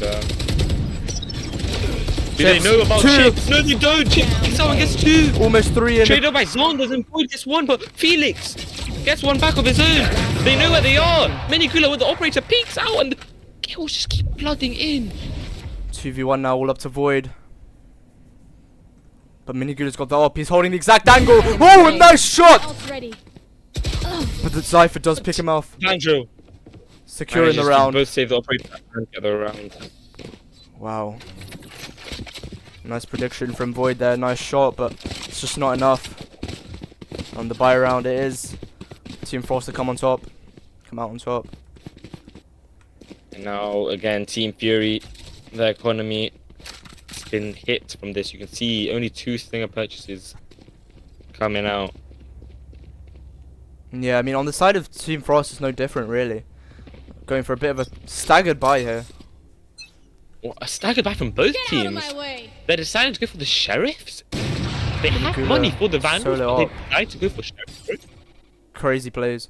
do they Chips. know about 2. Chips? No, they don't. Chips, someone gets 2. Almost 3 in. Traded by Sanders and Void gets 1, but Felix gets 1 back of his own. They know where they are. Minigula with the operator peeks out and the kills just keep flooding in. 2v1 now, all up to Void. But Minigula's got the up. He's holding the exact angle. Oh, a nice shot! Else ready. But the Cypher does pick him off. Andrew. Securing the manages to round. Both save the operator and get the round. Wow. Nice prediction from Void there. Nice shot, but it's just not enough. On the buy round, it is. Team Frost to come on top. Come out on top. And now again, Team Fury, their economy has been hit from this. You can see only 2 stinger purchases coming out. Yeah, I mean, on the side of Team Frost, it's no different, really. Going for a bit of a staggered buy here. What, a staggered back from both Get out of teams. my way. They decided to go for the sheriffs. They have Gula, money for the vandals, solo but up. they decided to go for sheriffs. Crazy plays.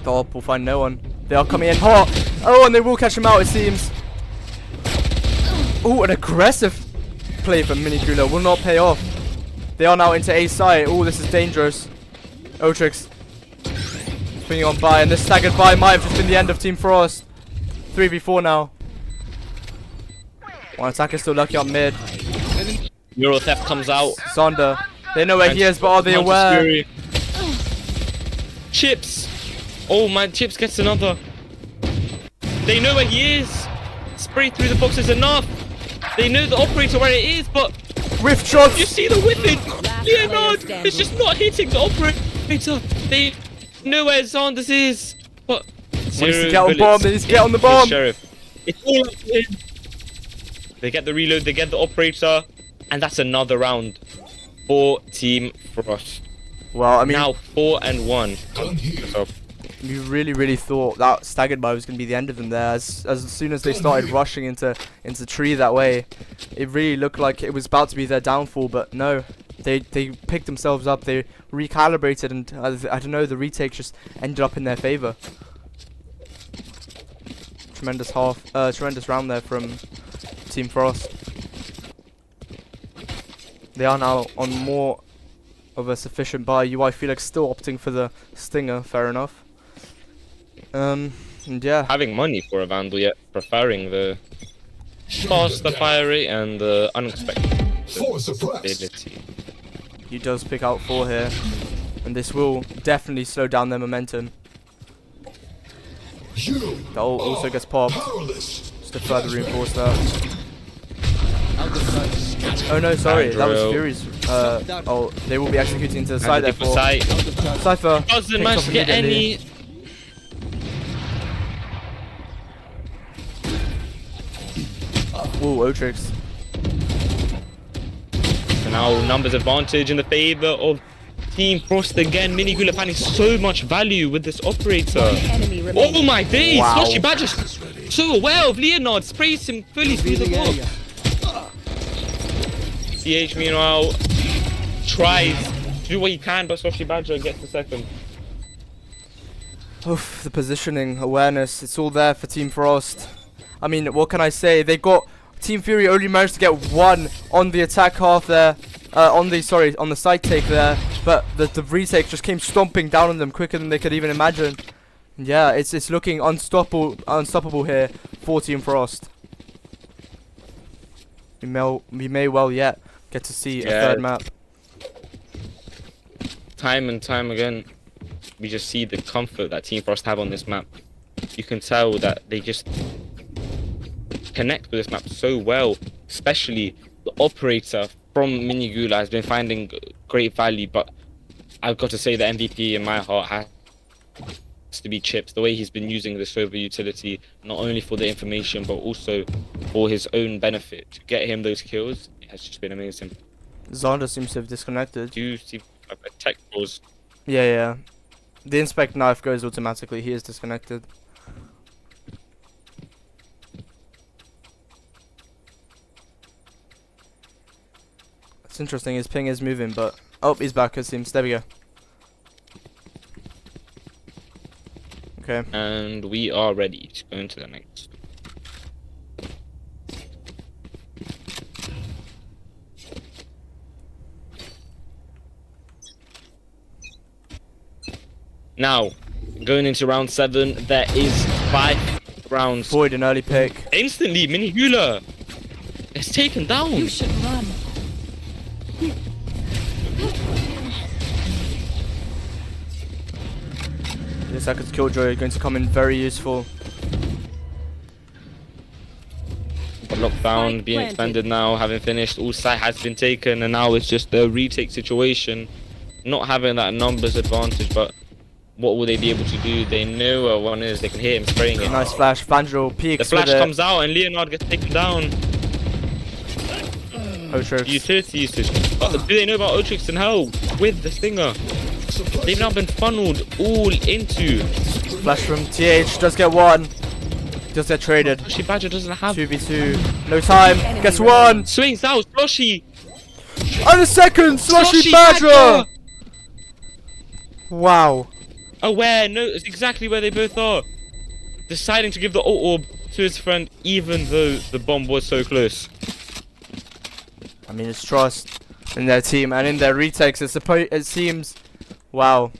The op will find no one. They are coming in hot. Oh, and they will catch him out, it seems. Oh, an aggressive play from Minigula will not pay off. They are now into A side. Oh, this is dangerous. Otrix swinging on by, and this staggered by might have just been the end of Team Frost. 3v4 now. One attacker still lucky on mid. Euro Theft comes out. Zonda. They know where he is, but are they Hunter's aware? Fury. Chips. Oh man, Chips gets another. They know where he is. Spray through the box is enough. They know the operator where it is, but Whiff shots. you see the whipping. Last Leonard player is just not hitting the operator. They know where Zanders is, but He needs to get on bomb. He needs to get on the bomb. Sheriff. It's all up to him. They get the reload. They get the operator, and that's another round for Team Frost. Well, I mean, Now 4-1. So, we really thought that staggered buy was going to be the end of them there. As soon as they started rushing into tree that way, it really looked like it was about to be their downfall. But no, they picked themselves up. They recalibrated, and I don't know, the retake just ended up in their favor. Tremendous round there from Team Frost. They are now on more of a sufficient buy. UI Felix still opting for the stinger, fair enough. And yeah, having money for a Vandal, yet preferring the fast, the fiery, and the unexpected ability. he does pick out 4 here, and this will definitely slow down their momentum. That also gets popped, just to further reinforce that. Oh no, sorry, that was Fury's. Oh, they will be executing into the side therefore. Cypher Doesn't manage to get any. Ooh, Otrix. So now numbers advantage in the favor of Team Frost again. Minigula finding so much value with this operator. Enemy Oh remaining. my days! Wow. Sloshy Badger so aware of Leonard, sprays him fully through the box. CH meanwhile tries to do what he can, but Sloshy Badger gets the second. Oof, the positioning, awareness, it's all there for Team Frost. I mean, what can I say? They got Team Fury only managed to get 1 on the attack half there, on the side take there, but the retake just came stomping down on them quicker than they could even imagine. Yeah, it's looking unstoppable here for Team Frost. We may well yet get to see a 3rd map. Time and time again, we just see the comfort that Team Frost have on this map. You can tell that they just connect with this map so well, especially the operator from Minigula has been finding great value, but I've got to say the MVP in my heart has to be Chips. The way he's been using this over utility, not only for the information but also for his own benefit. To get him those kills, it has just been amazing. Zonda seems to have disconnected. Do you see a tech pause? Yeah. The inspect knife goes automatically. He is disconnected. It's interesting, his ping is moving, but oh, he's back, it seems. There we go. Okay. And we are ready to go into the next. Now, going into round 7, there is 5 rounds. Void an early pick. Instantly, Minigula is taken down. You should run. The second killjoy going to come in very useful. Lockdown Spike being planted. expanded now, having finished. All site has been taken, and now it's just a retake situation. Not having that numbers advantage, but what will they be able to do? They know where one is. They can hear him spraying it. Nice flash. Vandal The peeks flash with it. comes out, and Leonard gets taken down. Otrix. Utility usage. But do they know about Otrix and Hell with the Stinger? They've now been funneled all into. Flash from TH. Does get one. Does get traded. Actually, Badger doesn't have. 2v2. No time. Gets one. Swings out. Sloshy. And a second. Slushy Sloshy Badger. Wow. Aware. Knows exactly where they both are. Deciding to give the ult orb to his friend, even though the bomb was so close. I mean, it's trust in their team and in their retakes. It seems, wow.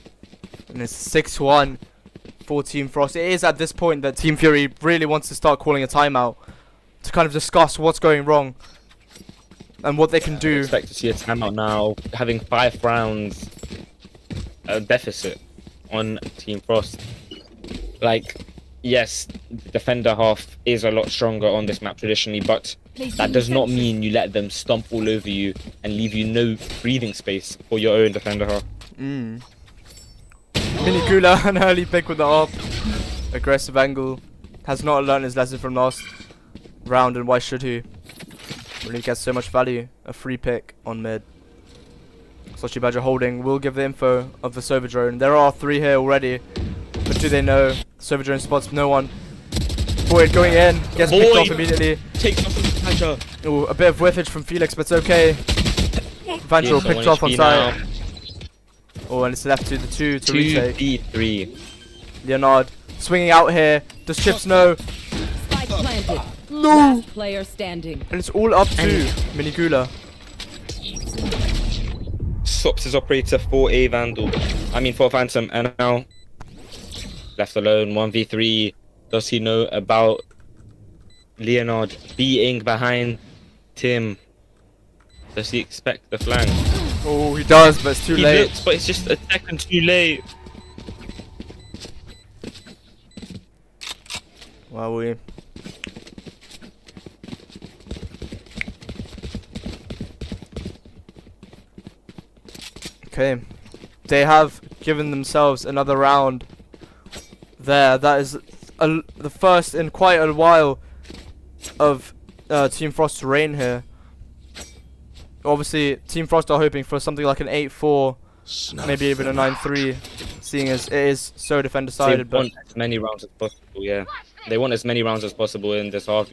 And it's 6-1 for Team Frost. It is at this point that Team Fury really wants to start calling a timeout to kind of discuss what's going wrong and what they can I do. expect to see a timeout now, having 5 rounds deficit on Team Frost. Like, yes, the defender half is a lot stronger on this map traditionally, but that does not mean you let them stomp all over you and leave you no breathing space for your own defender half. Mini Gula, an early pick with the AWP. Aggressive angle. Has not learned his lesson from last round, and why should he? Really gets so much value. A free pick on mid. Slushy Badger holding. Will give the info of the Sova drone. There are 3 here already. But do they know? Sova drone spots no one. Void going in. Gets picked off immediately. Take off the Badger. Ooh, a bit of whiffage from Felix, but it's okay. Vandal Yes, picked off on HP side. now. Oh, and it's left to the 2 to retake. 2v3. Leonard swinging out here. Does Chips know? Spike planted. No! Last player standing. And it's all up to Mini Gula. Swaps his operator for a Vandal. For Phantom, and now left alone. 1v3. Does he know about Leonard being behind Tim? Does he expect the flank? Oh, he does, but it's too He late. looks, but it's just a second too late. Wow, we. Okay, they have given themselves another round. There, that is the first in quite a while of Team Frost's reign here. Obviously, Team Frost are hoping for something like an 8-4, maybe even a 9-3, seeing as it is so defender-sided. They want as many rounds as possible, yeah. They want as many rounds as possible in this half.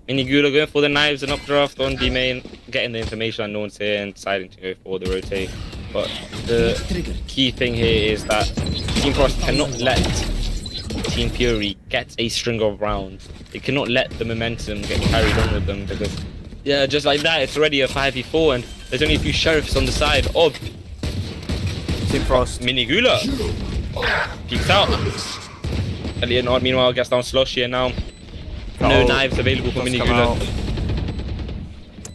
Minigula going for the knives and updraft on B main, getting the information that no one's here and deciding to go for the rotate. But the key thing here is that Team Frost cannot let Team Fury get a string of rounds. They cannot let the momentum get carried on with them, because yeah, just like that, it's already a 5v4 and there's only a few sheriffs on the side of Team Frost. Minigula. Peeks out. Leonard meanwhile gets down Sloshy, and now no knives available for Minigula.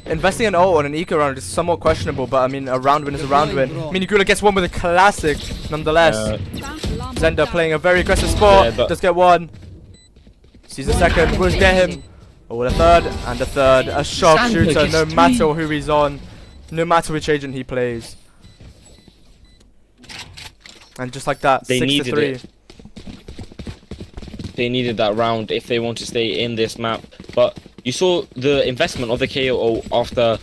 Investing an ult on an eco round is somewhat questionable, but I mean, a round win is a round win. Minigula gets one with a classic, nonetheless. Zenda playing a very aggressive spot, does get one. Sees a second, will get him. Oh, a third, and a third. A sharpshooter, no matter who he's on, no matter which agent he plays. And just like that, 6-3. They needed that round if they want to stay in this map. But you saw the investment of the KO after,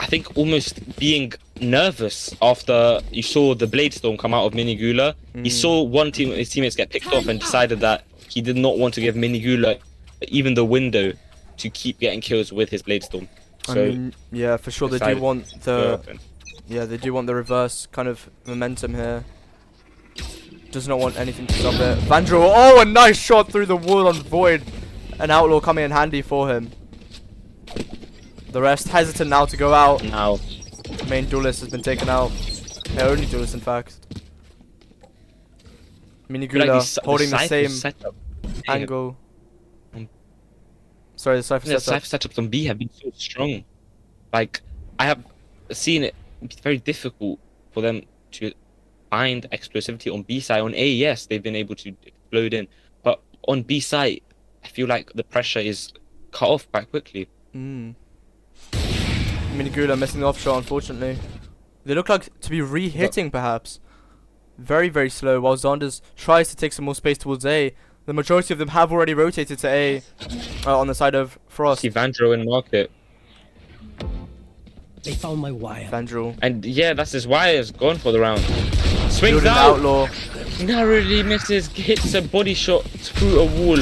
I think, almost being nervous after you saw the Blade Storm come out of Minigula. He saw his teammates get picked off and decided that he did not want to give Minigula even the window to keep getting kills with his Blade Storm. So I mean, yeah, for sure they do want the reverse kind of momentum here. Does not want anything to stop it. Vandal, oh, a nice shot through the wall on Void. An Outlaw coming in handy for him. The rest hesitant now to go out. Now, main duelist has been taken out. The only duelist, in fact. Minigula holding the same angle. Sorry, the Cypher setups on B have been so strong. Like, I have seen it be very difficult for them to find explosivity on B side. On A, yes, they've been able to explode in, but on B side, I feel like the pressure is cut off quite quickly. Minigula missing the off shot, unfortunately. They look like to be re-hitting, perhaps. Very, very slow, while Zanders tries to take some more space towards A. The majority of them have already rotated to A on the side of Frost. See Vandro in market. They found my wire. Vandrel. And yeah, that's his wires gone for the round. Swings Building out. Outlaw. Narrowly misses, hits a body shot through a wall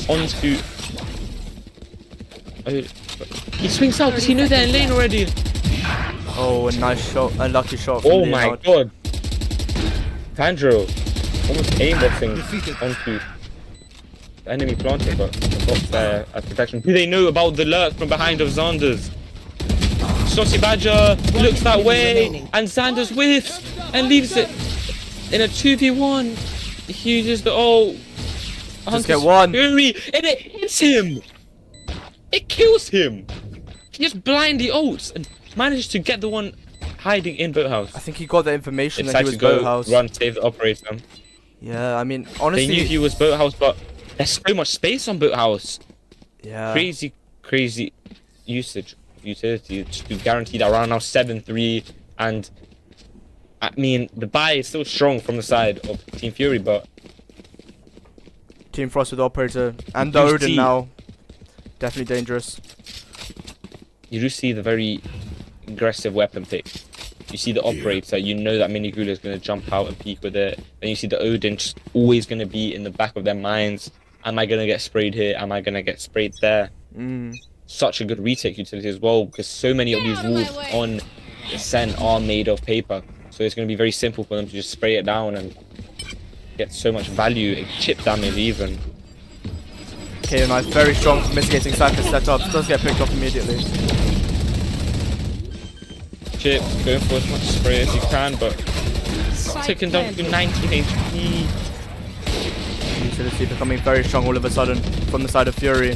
onto. He swings out because he knew they're in lane already. Oh, a nice shot, a lucky shot from Oh my Leonard. god. Vandro almost aimboxing onto the enemy planter, but got there as protection. Do they know about the lurk from behind of Zanders? Saucy Badger looks that way, and Zanders whiffs and leaves it in a 2v1. He uses the Just get one. Fury, and it hits him. It kills him. He just blindly ults and manages to get the one hiding in boathouse. I think he got the information It's that he time was to go boathouse. run, save the operator. Yeah, I mean, They honestly. knew he was boathouse, but there's so much space on boathouse. Yeah. Crazy usage of utility to guarantee that round now 7-3, and I mean the buy is still strong from the side of Team Fury, but Team Frost with the operator and the You Odin see- now. Definitely dangerous. you do see the very aggressive weapon pick. You see the operator, you know that Minigula is going to jump out and peek with it. And you see the Odin just always going to be in the back of their minds. Am I going to get sprayed here? Am I going to get sprayed there? Such a good retake utility as well, because so many of these wolves on Ascent are made of paper. So it's going to be very simple for them to just spray it down and get so much value, chip damage even. KO knife very strong for mitigating Cypher setups. Does get picked off immediately. Chip, going for as much spray as you can, but taken down to 90 HP. Utility becoming very strong all of a sudden from the side of Fury.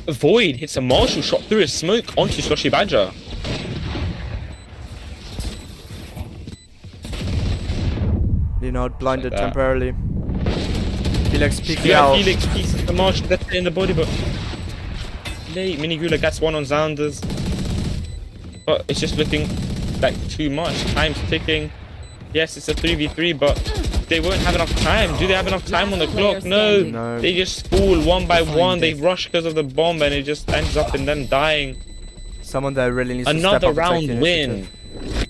Void hits a martial shot through his smoke onto Slushy Badger. Leonard blinded Like that. temporarily. Felix peeking Yeah, out. Felix pieces the martial, that's it in the body, but late. Minigula gets one on Zanders. But it's just looking like too much. Time's ticking. Yes, it's a 3v3, but they won't have enough time. Do they have enough time on the clock? No. No. They just fall one by one. They rush because of the bomb, and it just ends up in them dying. Someone there really needs to step Another up and take round the win. initiative.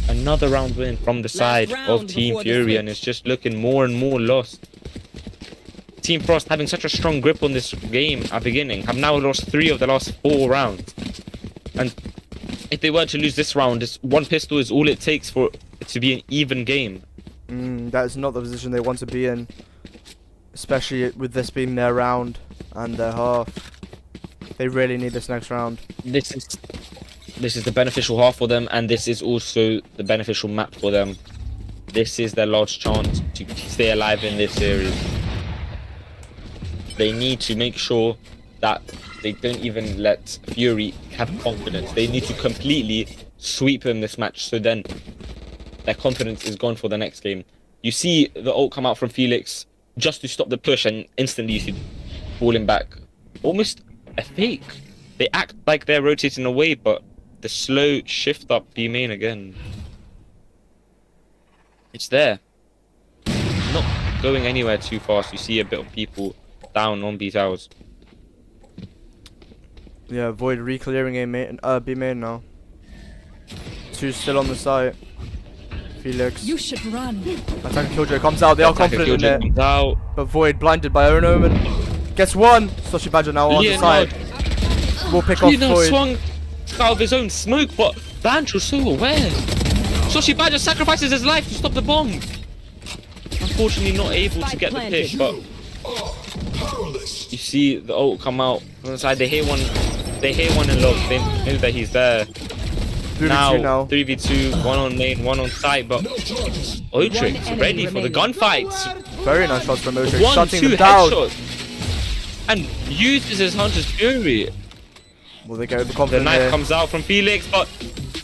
Another round win from the side round of Team before the Fury, switch. and it's just looking more and more lost. Team Frost, having such a strong grip on this game at beginning, have now lost 3 of the last 4 rounds. And if they were to lose this round, this one pistol is all it takes for it to be an even game. That is not the position they want to be in. Especially with this being their round and their half. They really need this next round. This is the beneficial half for them, and this is also the beneficial map for them. This is their last chance to stay alive in this series. They need to make sure that they don't even let Fury have confidence. They need to completely sweep them this match, so then their confidence is gone for the next game. You see the ult come out from Felix just to stop the push, and instantly you see falling back. Almost a fake. They act like they're rotating away, but the slow shift up B main again. It's there. Not going anywhere too fast. You see a bit of people down on B towers. Yeah, Void re-clearing B main now. 2 still on the site. Felix. You should run. Attack and Killjoy comes out. They are Attacker confident in Killjoy it. comes out. But Void blinded by Own Omen. Gets one. Slushy Badger now on the Leonard. side. Will pick off Leonard Void. swung out of his own smoke, but Bancho's so aware. Slushy Badger sacrifices his life to stop the bomb. Unfortunately not able to get the pick, but you see the ult come out from the side. They hear one in log. They know that he's there. 3v2 now. 3v2, 1 on main, 1 on site, but Otrix enemy ready for the remaining. gunfights. Very nice shots from Otrix. 1, Shutting 2 them down. headshots. And uses his Hunter's Fury. Will they go with the The confident knife here? comes out from Felix, but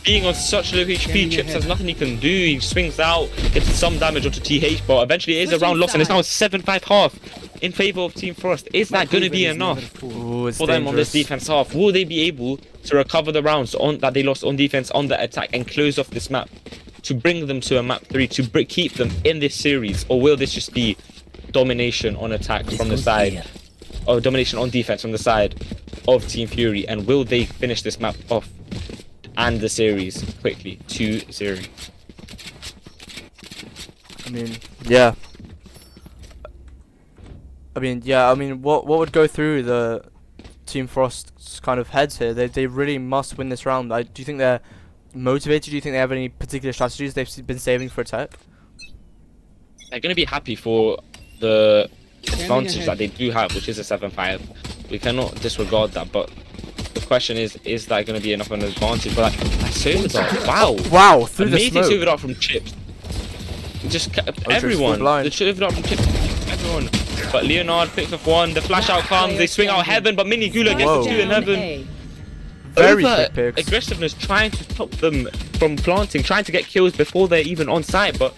being on such low HP, Chips has nothing he can do. He swings out, gets some damage onto TH, but eventually it is a round loss, and it's now a 7-5 half in favor of Team Frost. Is that going to be enough Ooh, it's for them on this dangerous. defense half? Will they be able to recover the rounds on that they lost on defense on the attack and close off this map to bring them to a map 3 to keep them in this series, or will this just be domination on attack from the side, or domination on defense from the side of Team Fury? And will they finish this map off and the series quickly 2-0? I mean, yeah. I mean, what would go through the Team Frost's kind of heads here? They really must win this round. Do you think they're motivated? Do you think they have any particular strategies they've been saving for attack? They're going to be happy for the advantage that they do have, which is a 7-5. We cannot disregard that, but the question is that going to be enough of an advantage? But like, Silver Dart, Wow, through amazing the smoke. Silver Dart from Chips. Just everyone, the Silver Dart from Chips, everyone. But Leonard picks up one, the flash out comes, they swing out Heaven, but Mini Gula gets Whoa. the 2 in Heaven. Very Over quick picks. aggressiveness, trying to stop them from planting, trying to get kills before they're even on site, but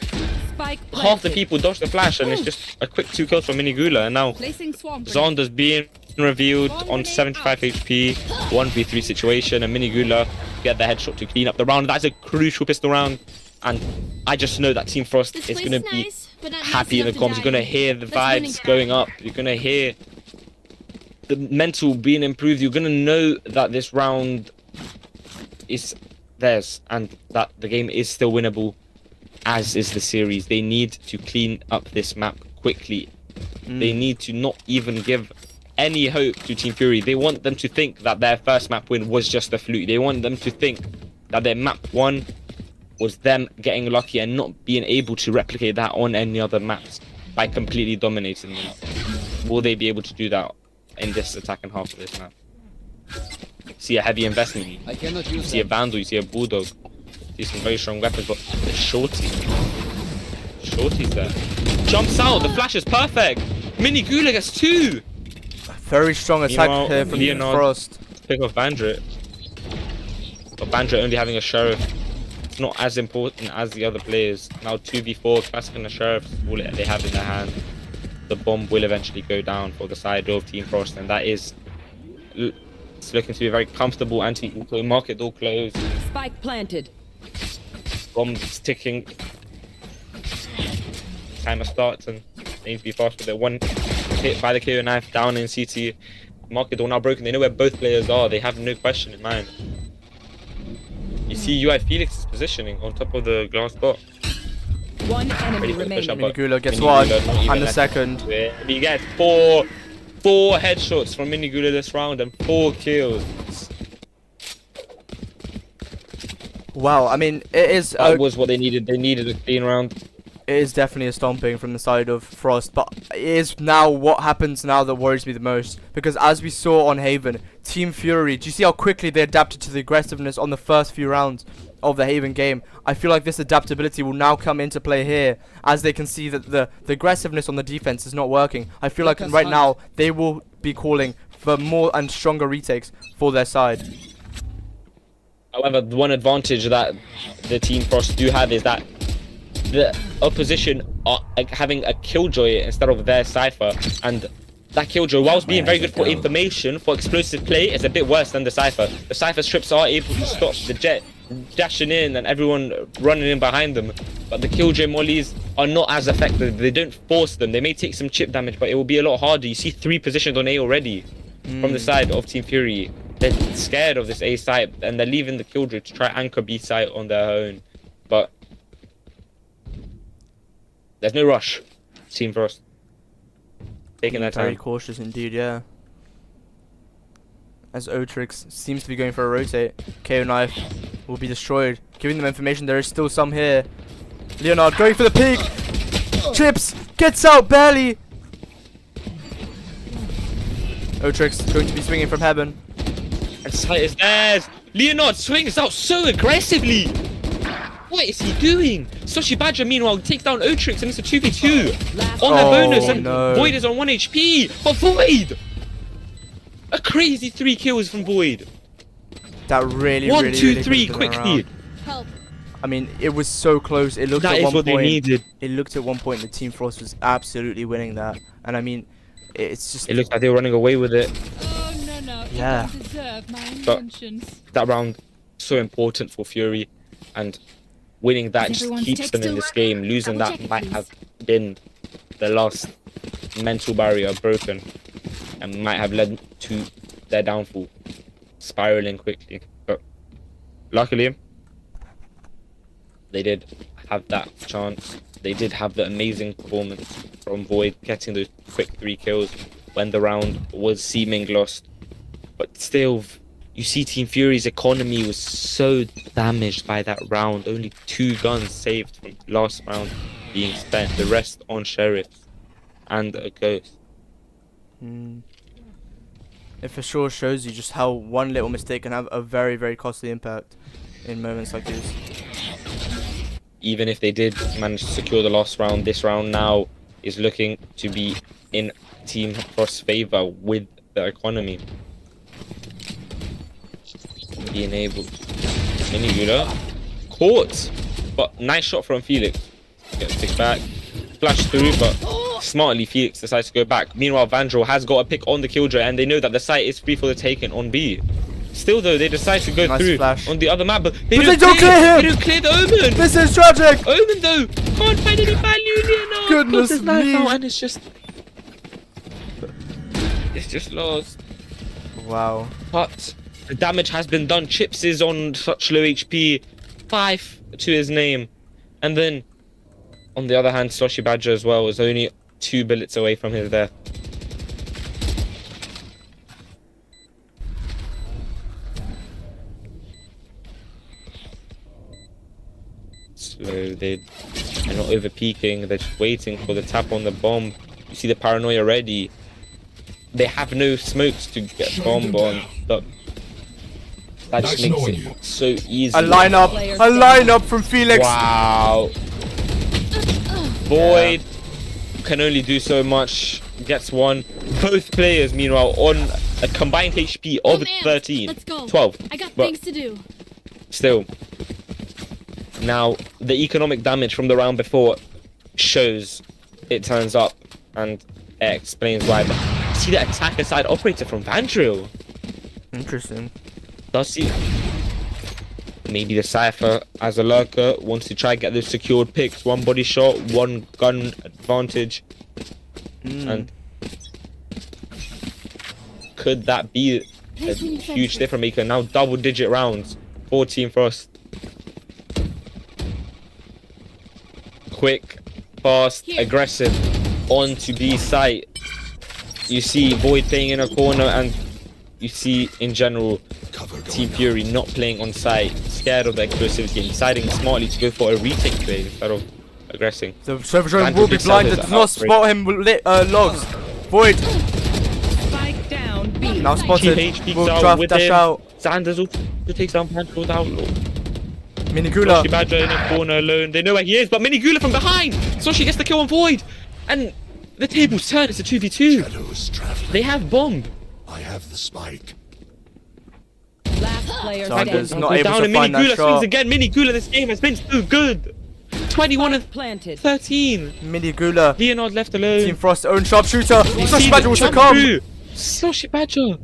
Spike half the planted. people dodge the flash, and it's just a quick 2 kills from Mini Gula. And now Placing swamp. Zonda's being revealed on 75 HP, 1v3 situation, and Mini Gula get the headshot to clean up the round. That's a crucial pistol round, and I just know that Team Frost is going to be happy in the comms. You're going to hear the vibes going up. You're going to hear the mental being improved. You're going to know that this round is theirs and that the game is still winnable, as is the series. They need to clean up this map quickly. They need to not even give any hope to Team Fury. They want them to think that their first map win was just a fluke. They want them to think that their map 1 was them getting lucky and not being able to replicate that on any other maps by completely dominating them. Will they be able to do that in this attacking half of this map? See a heavy investment. I cannot You use see a them. Vandal, you see a Bulldog. You see some very strong weapons, but the Shorty's there. Jumps out, the flash is perfect. Mini Gula gets 2. Very strong attack Meanwhile, here from Leonard Frost. pick off Bandrit. But Bandrit only having a Sheriff, it's not as important as the other players. Now 2v4, Classic and the Sheriff, all they have in their hand. The bomb will eventually go down for the side of Team Frost, and that is it's looking to be a very comfortable anti-eco market door closed. Spike planted. Bombs ticking. Timer starts and they need to be fast with it. One hit by the KO knife down in CT. Market door now broken. They know where both players are. They have no question in mind. You see UI Felix's positioning on top of the glass dot. One Ready enemy for the push remaining. up, Mini but Gula gets Mini one, Gula not even and the letting second. him do it. And he gets four headshots from Mini Gula this round and 4 kills. Wow, I mean, it is That was what they needed. They needed a clean round. it is definitely a stomping from the side of Frost, but it is now what happens now that worries me the most. Because as we saw on Haven, Team Fury, do you see how quickly they adapted to the aggressiveness on the first few rounds of the Haven game? I feel like this adaptability will now come into play here, as they can see that the aggressiveness on the defense is not working. I feel like right now they will be calling for more and stronger retakes for their side. However, the one advantage that the Team Frost do have is that the opposition are having a Killjoy instead of their Cypher, and that Killjoy, whilst being very good for information, for explosive play, is a bit worse than the Cypher. The Cypher strips are able to stop the Jet dashing in and everyone running in behind them, but the Killjoy mollies are not as effective. They don't force them. They may take some chip damage, but it will be a lot harder. You see 3 positions on A already from the side of Team Fury. They're scared of this A site and they're leaving the Killjoy to try anchor B site on their own, but there's no rush. Team Frost taking their Very time. cautious indeed, yeah. As Otrix seems to be going for a rotate, KO knife will be destroyed. Giving them information, there is still some here. Leonard going for the peek. Chips gets out barely. Otrix going to be swinging from heaven. And site is theirs. Leonard swings out so aggressively. What is he doing? Soshi Badger meanwhile takes down Otrix and it's a 2v2 on their bonus, and no. Void is on 1 HP. But Void! A crazy 3 kills from Void. That really, 1, really, 2, really 3 could've been quickly. around. help. I mean, it was so close. It looked That at is one what they point. needed. It looked at one point the Team Frost was absolutely winning that, and I mean, it's just It looked like they were running away with it. Oh no, Yeah. you don't deserve my But- intentions. That round, so important for Fury, and winning that just Everyone's keeps them in still this working? game. Losing Double that check it, might please. have been the last mental barrier broken, and might have led to their downfall, spiraling quickly. But luckily, they did have that chance. They did have the amazing performance from Void, getting those quick 3 kills when the round was seeming lost. But still, you see Team Fury's economy was so damaged by that round. Only 2 guns saved from last round being spent. The rest on sheriffs and a ghost. It for sure shows you just how one little mistake can have a very, very costly impact in moments like these. Even if they did manage to secure the last round, this round now is looking to be in Team Frost's favor with the economy. Being able Minigula caught, but nice shot from Felix. Gets picked back, flash through, but smartly Felix decides to go back. Meanwhile, Vandrel has got a pick on the Killjoy, and they know that the site is free for the taking on B. Still though, they decide to go Nice through flash. on the other map, but they But don't clear him! They don't clear the Omen. This is tragic! Omen though can't find any value. Leonard Goodness puts his knife me. out, and it's just lost. Wow. But the damage has been done. Chips is on such low HP, 5 to his name, and then on the other hand, Sloshi Badger as well is only 2 bullets away from his death. Slow, they're not over peeking, they're just waiting for the tap on the bomb. You see the paranoia ready. They have no smokes to get bomb on, but that just makes it so easy. A lineup from Felix. Wow. Void can only do so much. Gets one. Both players, meanwhile, on a combined HP of I'm amped. 13. Let's go. 12. I got But things to do. still. Now, the economic damage from the round before shows it turns up, and it explains why. But see the attacker side operator from Vandrel. Interesting. Does he? Maybe the Cypher, as a lurker, wants to try and get those secured picks. 1 body shot, 1 gun advantage. And could that be a huge difference maker? Now double-digit rounds for Team Frost. Quick, fast, aggressive, on to B site. You see Void playing in a corner, and you see in general Team Fury not playing on site, scared of the explosivity and deciding smartly to go for a retake trade instead of aggressing. The server drone Vandal will be did sell blinded. his Does not outbreak. spot him with logs. Void. Spike down B. Now spotted. TH peeks Will out draft with dash him. out. Sanders also takes down Vandal's outlaw. Minigula. Soshi Badger in a corner alone. They know where he is, but Minigula from behind. Soshi gets the kill on Void, and the tables turn. It's a 2v2. Shadows traveling. They have bomb. I have the spike. Last player Sanders standing. not Go able down, to and find that Minigula swings shot. again. Minigula, this game has been so good. 21 and Planted. 13. Minigula. Leonard left alone. Team Frost own sharpshooter. You Slash see Badger the will jump succumb. through. Sloshi Badger,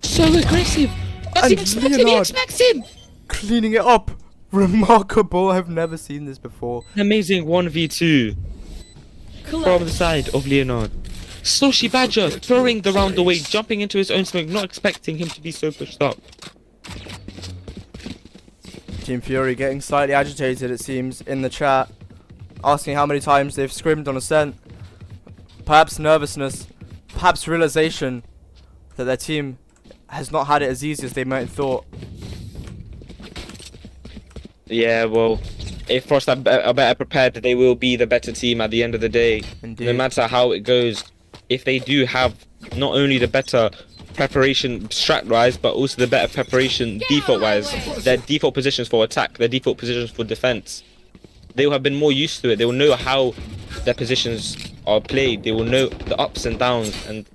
so aggressive. Does he And expect him? He Leonard. expects him. Cleaning it up. Remarkable. I've never seen this before. An amazing 1v2 from the side of Leonard. Sloshi Badger throwing the round away, jumping into his own smoke, not expecting him to be so pushed up. Team Fury getting slightly agitated, it seems, in the chat. Asking how many times they've scrimmed on Ascent. Perhaps nervousness. Perhaps realization that their team has not had it as easy as they might have thought. Yeah, well, if Frost are better prepared, they will be the better team at the end of the day. Indeed. No matter how it goes, if they do have not only the better preparation strat-wise, but also the better preparation default-wise, their default positions for attack, their default positions for defense, they will have been more used to it. They will know how their positions are played. They will know the ups and downs and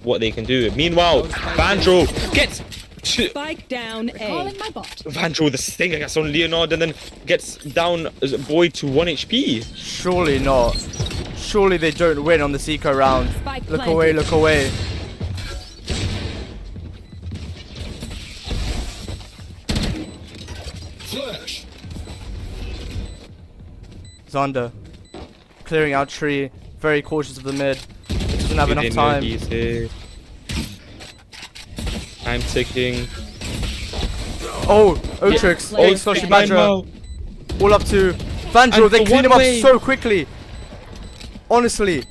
what they can do. Meanwhile, Vandrel gets Spike down A. Calling my bot. Vandal, the stinger gets on Leonard and then gets down Boyd to 1 HP. Surely not. Surely they don't win on this eco round. Spike Look planted. away, look away. Flash. Xander. Clearing out tree. Very cautious of the mid. Doesn't have enough time. He's here. Time ticking. Oh, Otrix. player Oh, Slushy standing. Badger. All up to Vandal. And They for clean one him up wave. so quickly. Honestly,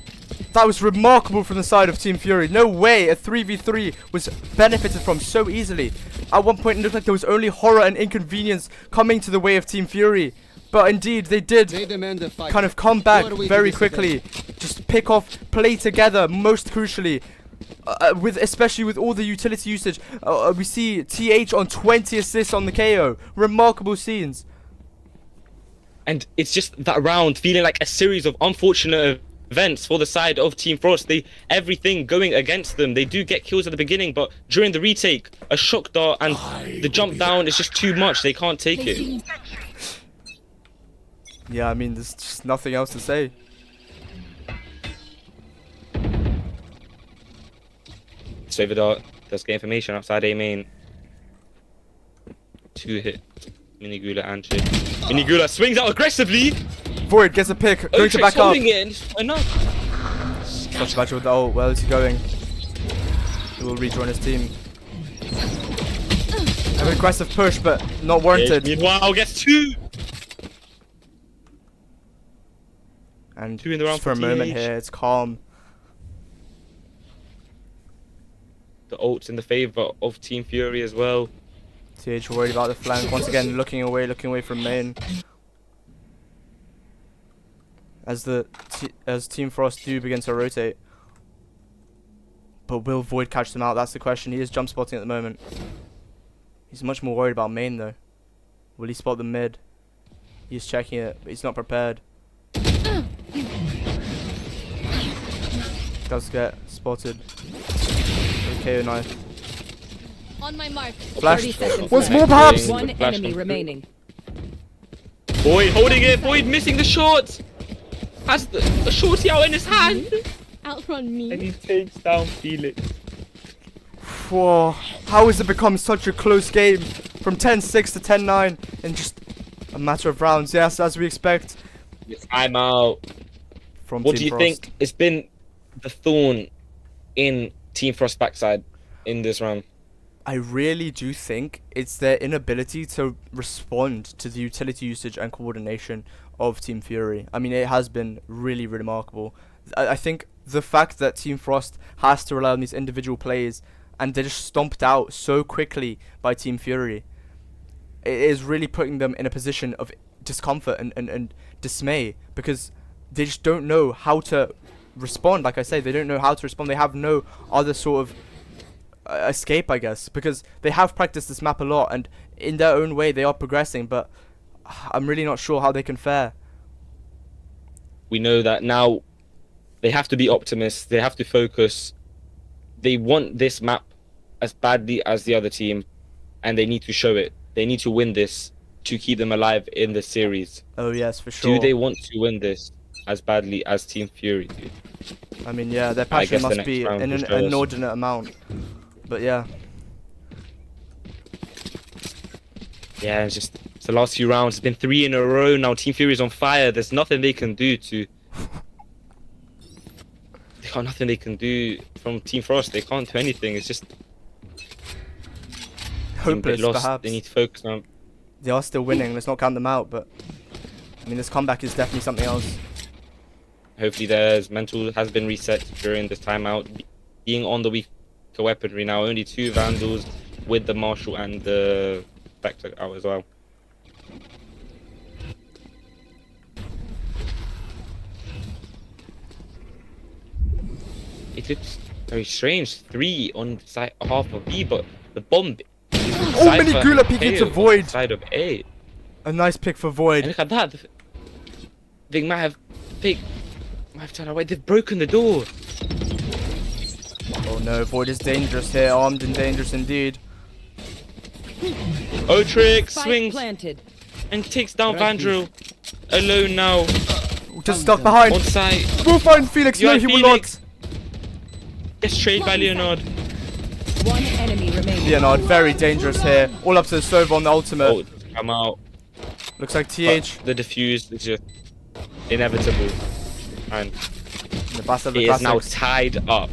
that was remarkable from the side of Team Fury. No way a 3v3 was benefited from so easily. At one point, it looked like there was only horror and inconvenience coming to the way of Team Fury. But indeed, they did They demand a fight. kind of come back What are we to very disagree? quickly. Just pick off, play together, most crucially. Especially with all the utility usage. We see TH on 20 assists on the KO. Remarkable scenes. And it's just that round feeling like a series of unfortunate events for the side of Team Frost. Everything going against them. They do get kills at the beginning, but during the retake, a shock dart and the jump down is just too much. They can't take it. Yeah, I mean, there's just nothing else to say. Save dart does get information outside A main. 2 hit. Minigula and shit. Minigula swings out aggressively. Void gets a pick, going to Otrix back up. holding it and just enough. Such a match with the ult. Where is he going? He will rejoin his team. An aggressive push, but not warranted. Meanwhile, gets 2. And 2 in the round just for a for moment TH. here, it's calm. The ult's in the favor of Team Fury as well. TH worried about the flank. Once again, looking away from main. As Team Frost do begin to rotate. But will Void catch them out? That's the question. He is jump spotting at the moment. He's much more worried about main though. Will he spot the mid? He's checking it, but he's not prepared. Does get spotted. KO knife. On my mark. Flash. 30 seconds Once left. more perhaps! Doing One the flash enemy on- remaining. Boyd holding it. Boyd missing the shot. Has the shorty out in his hand. Outrun And me. he takes down Felix. Whoa, how has it become such a close game? From 10-6 to 10-9 in just a matter of rounds. Yes, as we expect I'm out. from What Team do you Frost. think has been the thorn in Team Frost backside in this round? I really do think it's their inability to respond to the utility usage and coordination of Team Fury. I mean, it has been really remarkable. I think the fact that Team Frost has to rely on these individual plays and they're just stomped out so quickly by Team Fury, it is really putting them in a position of discomfort and dismay, because they just don't know how to respond. Like I say, they don't know how to respond. They have no other sort of escape, I guess, because they have practiced this map a lot and in their own way they are progressing, but I'm really not sure how they can fare. We know that now they have to be optimists. They have to focus. They want this map as badly as the other team, and they need to show it. They need to win this to keep them alive in the series. Oh yes, for sure. Do they want to win this as badly as Team Fury do? I mean, yeah, their I passion guess the must next be round in will an show us. inordinate amount. But yeah, Yeah, it's the last few rounds. It's been 3 in a row now. Team Fury is on fire. There's nothing they can do to. They got nothing they can do from Team Frost. They can't do anything. It's just hopeless lost. perhaps. They need to focus now. They are still winning. Let's not count them out. But I mean, this comeback is definitely something else. Hopefully, their mental has been reset during this timeout. Being on the weaker weaponry now, only 2 Vandals with the Marshall and the Spectre out as well. It looks very strange. 3 on the side half of B, but the bomb. Oh, Minigula peeking to Void. Side of A. A nice pick for And Void. look at that. They might have turned away. They've broken the door. Oh no, Void is dangerous here. Armed and dangerous indeed. O-Trick Spike swings planted. and takes down Vandrel. Alone now. Just stuck behind. On site. We'll find Felix. You No, are he will Felix. not. Gets traded by Leonard. One enemy remaining. Leonard, very dangerous here. All up to the Sova on the ultimate. Oh, come out. Looks like But TH. the defuse is just inevitable. And The Battle of the it is now Classics. tied up.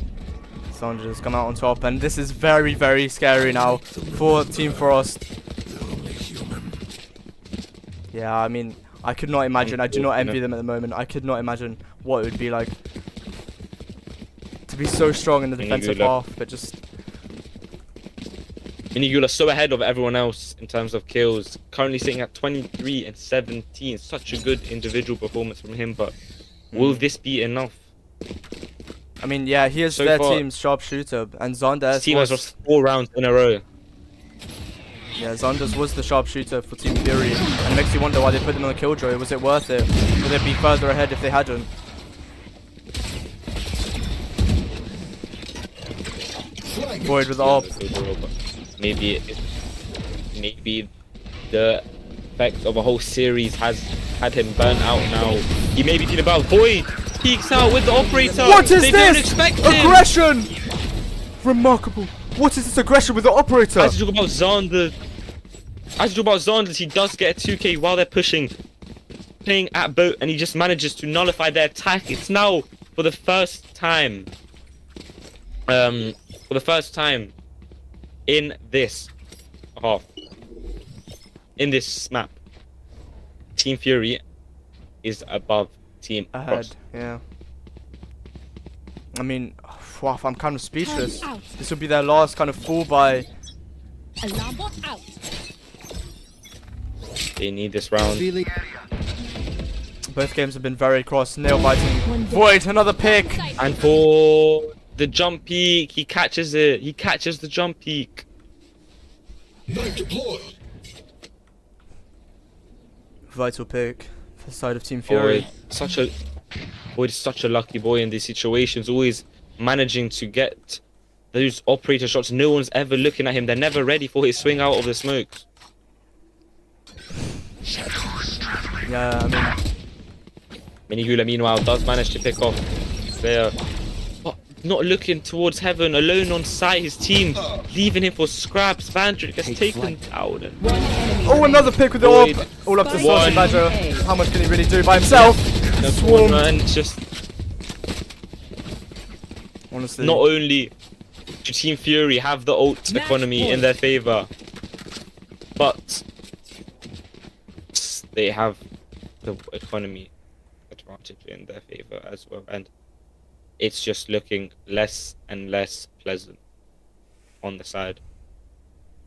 Sandra's come out on top, and this is very, very scary now for Team Frost. Yeah, I mean, I could not imagine. I do not envy them at the moment. I could not imagine what it would be like to be so strong in the defensive half, but just Minigula so ahead of everyone else in terms of kills. Currently sitting at 23 and 17. Such a good individual performance from him, but will this be enough? I mean, yeah, he is So their far- team's sharpshooter, and Zondas His team has lost 4 rounds in a row. yeah, Zondas was the sharpshooter for Team Fury, and it makes you wonder why they put him on the Killjoy. Was it worth it? Would they be further ahead if they hadn't? Void with the AWP. Overall, but maybe the effect of a whole series has had him burnt out now. He may be feeling about Void. Peeks out with the operator. What is they this? Don't expect him. Aggression! Remarkable. What is this aggression with the operator? As you talk about Zonders, he does get a 2k while they're pushing, playing at boat, and he just manages to nullify their attack. It's now for the first time. For the first time in this half, in this map, Team Fury is above Team Ahead, Frost. yeah. I mean, wow, I'm kind of speechless. Turret out. This would be their last kind of fall by. Alarm bot out. They need this round. Feeling Both games have been very cross, nail biting. Void, another pick. And for the jump peak, he catches it. He catches the jump peak. Knife deployed. Vital pick for the side of Team Fury. Void is such a lucky boy in these situations, always managing to get those operator shots. No one's ever looking at him. They're never ready for his swing out of the smokes. Yeah, I mean, Minigula, meanwhile, does manage to pick off there. But not looking towards heaven, alone on site, his team leaving him for scraps. Vandrick gets taken down. One enemy oh, another pick with the Void. AWP. All up to One. Sausage Badger. How much can he really do by himself? The Swarm. corner, and just Honestly. not only do Team Fury have the ult Match economy in point. their favor, but they have the economy advantage in their favor as well, and it's just looking less and less pleasant on the side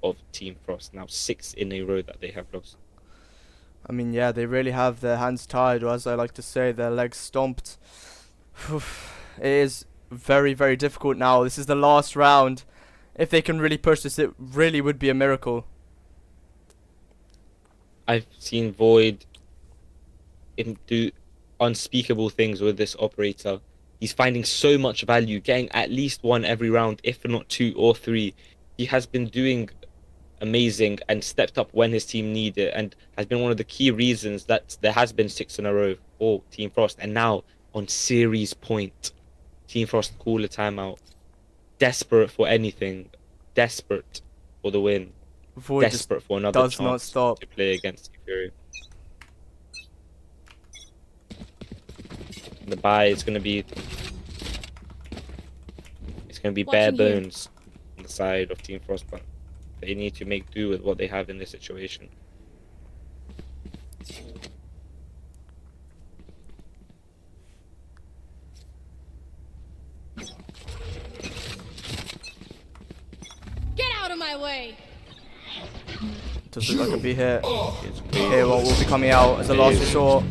of Team Frost. Now 6 in a row that they have lost. I mean, yeah, they really have their hands tied, or as I like to say, their legs stomped. It is very, very difficult now. This is the last round. If they can really push this, it really would be a miracle. I've seen Void do unspeakable things with this operator. He's finding so much value, getting at least 1 every round, if not 2 or 3. He has been doing amazing and stepped up when his team needed it, and has been one of the key reasons that there has been 6 in a row for Team Frost. And now on series point, Team Frost call a timeout, desperate for anything, desperate for the win, Void just desperate for another does not chance stop. to play against Team Fury. The buy is going to be bare Watching here. bones on the side of Team Frost, but they need to make do with what they have in this situation. Get out of my way. Does look like a B hit. Here, what will be coming out as a last resort.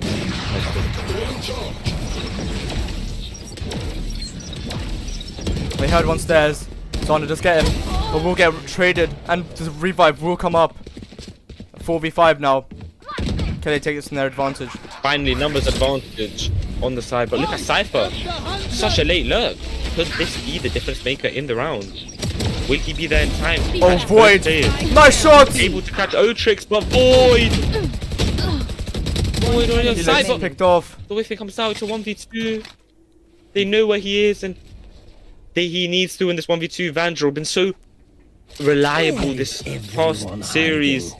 They heard one stairs. Zana just get him, but we'll get traded, and the revive will come up. 4v5 now. Can they take this in their advantage? Finally, numbers advantage on the side, but look at Cypher. Such a late lurk. Could this be the difference maker in the round? Will he be there in time? to Oh, catch both Void! players? Nice shot! Able to catch Otrix, but Void! Void on your He side, looks but picked off. so if it comes out, it's a 1v2. They know where he is, and he needs to win this 1v2. Vandal been so reliable this past series.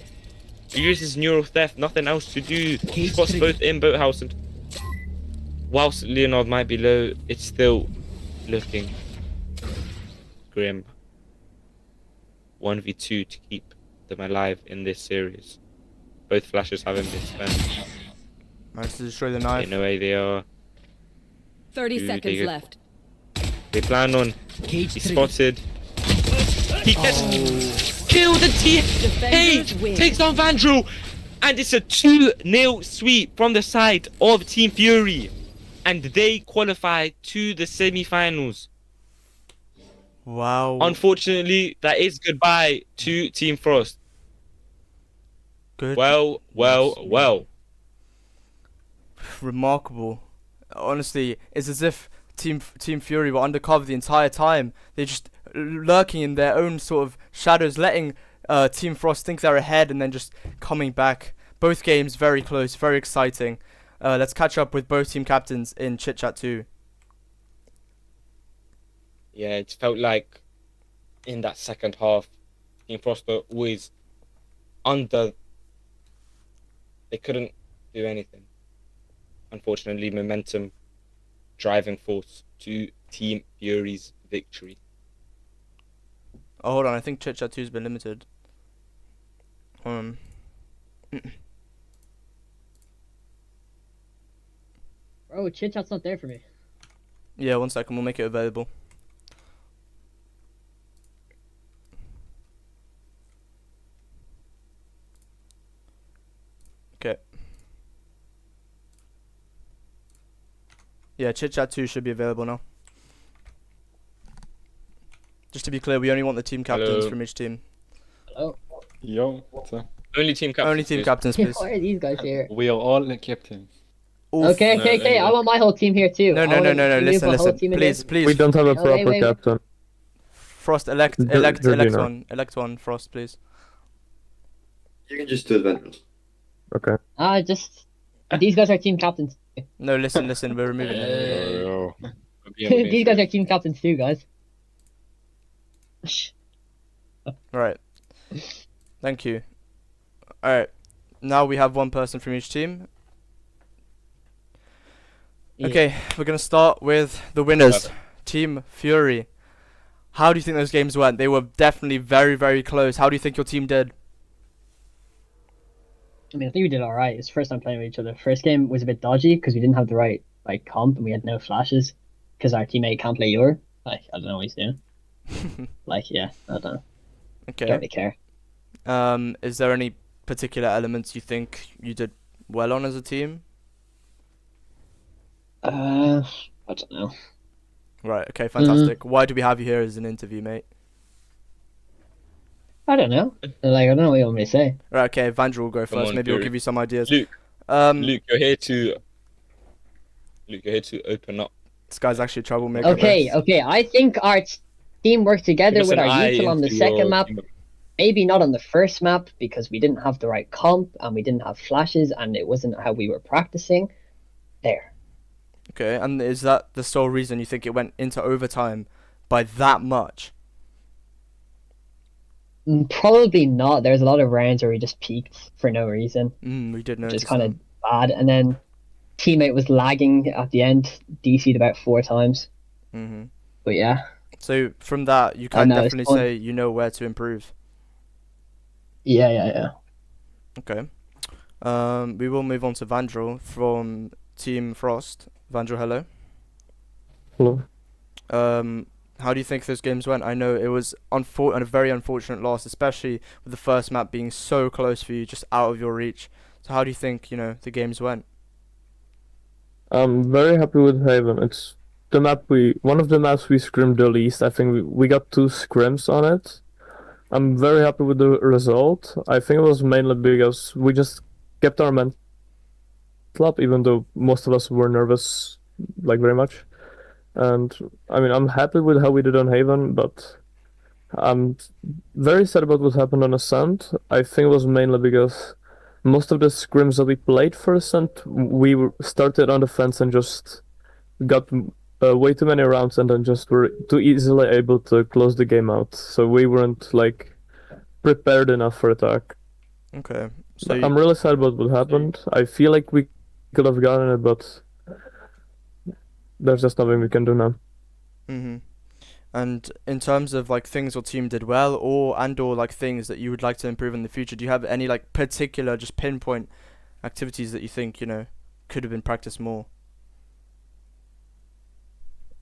He uses neural theft, nothing else to do. He spots both in boathouse, and whilst Leonard might be low, it's still looking grim. 1v2 to keep them alive in this series. Both flashes haven't been spent. Managed to destroy the They knife. know where they are. 30 Dude, seconds they- left. They plan on. He's spotted. He gets killed, and Defenders THV win. takes on Vandal, and it's a 2-0 sweep from the side of Team Fury, and they qualify to the semi-finals. Wow. Unfortunately, that is goodbye to Team Frost. Good. Well. Remarkable. Honestly, it's as if Team Fury were undercover the entire time. They're just lurking in their own sort of shadows, letting Team Frost think they're ahead and then just coming back. Both games very close, very exciting. Let's catch up with both team captains in Chit Chat 2. Yeah, it felt like in that second half, Team Frost were always under. They couldn't do anything. Unfortunately, momentum driving force to Team Fury's victory. Oh, hold on. I think Chit Chat 2's been limited. Bro, chit chat's not there for me. Yeah, 1 second. We'll make it available. Okay. Yeah, Chit Chat 2 should be available now. Just to be clear, we only want the team captains Hello. from each team. Hello? Yo, what's up? Only team captains. Only team please. captains, please. Why are these guys here? We are all captains. Oof. Okay, No, I no. want my whole team here too. No, I no, wanna- no. can we have Listen, a whole listen. team in Please, here? please. We don't have a No, wait, proper wait. captain. Frost, elect Georgina. one. Elect one, Frost, please. You can just do adventures. Okay. Just these guys are team captains. No, listen. We're removing them. Yo. These guys are team captains too, guys. Right. Thank you. Alright. Now we have one person from each team. Yeah. Okay, we're going to start with the winners. Team Fury. How do you think those games went? They were definitely very, very close. How do you think your team did? I mean, I think we did all right. It's the first time playing with each other. First game was a bit dodgy because we didn't have the right comp and we had no flashes because our teammate can't play Euro. I don't know what he's doing. Yeah, I don't know. Don't Okay. really care. Is there any particular elements you think you did well on as a team? I don't know. Right, okay, fantastic. Why do we have you here as an interview, mate? I don't know. I don't know what you want me to say. Right, okay, Vandal will go Come first. on, Maybe he'll Fury. give you some ideas. Luke, Luke, you're here to. Luke, you're here to open up. this guy's actually a troublemaker. Okay. I think our team worked together Give us with an our eye util on the into second your map. team. Maybe not on the first map because we didn't have the right comp and we didn't have flashes and it wasn't how we were practicing. There. Okay, and is that the sole reason you think it went into overtime by that much? Probably not. There's a lot of rounds where we just peaked for no reason, We did which notice is kind that. of bad. And then teammate was lagging at the end, DC'd about 4 times. But yeah. So from that, you can know, it's definitely fun. say you know where to improve. Yeah. Okay. We will move on to Vandal from Team Frost. Vandal, hello. Hello. How do you think those games went? I know it was a very unfortunate loss, especially with the first map being so close for you, just out of your reach. So how do you think, the games went? I'm very happy with Haven. It's the map one of the maps we scrimmed the least. I think we got 2 scrims on it. I'm very happy with the result. I think it was mainly because we just kept our mental up, even though most of us were nervous, very much. And I mean, I'm happy with how we did on Haven, but I'm very sad about what happened on Ascent. I think it was mainly because most of the scrims that we played for Ascent, started on the fence and just got way too many rounds and then just were too easily able to close the game out. So we weren't like prepared enough for attack. Okay. So I'm really sad about what happened. I feel like we could have gotten it, but there's just nothing we can do now. Mhm. And in terms of like things your team did well, or like things that you would like to improve in the future, do you have any like particular just pinpoint activities that you think could have been practiced more?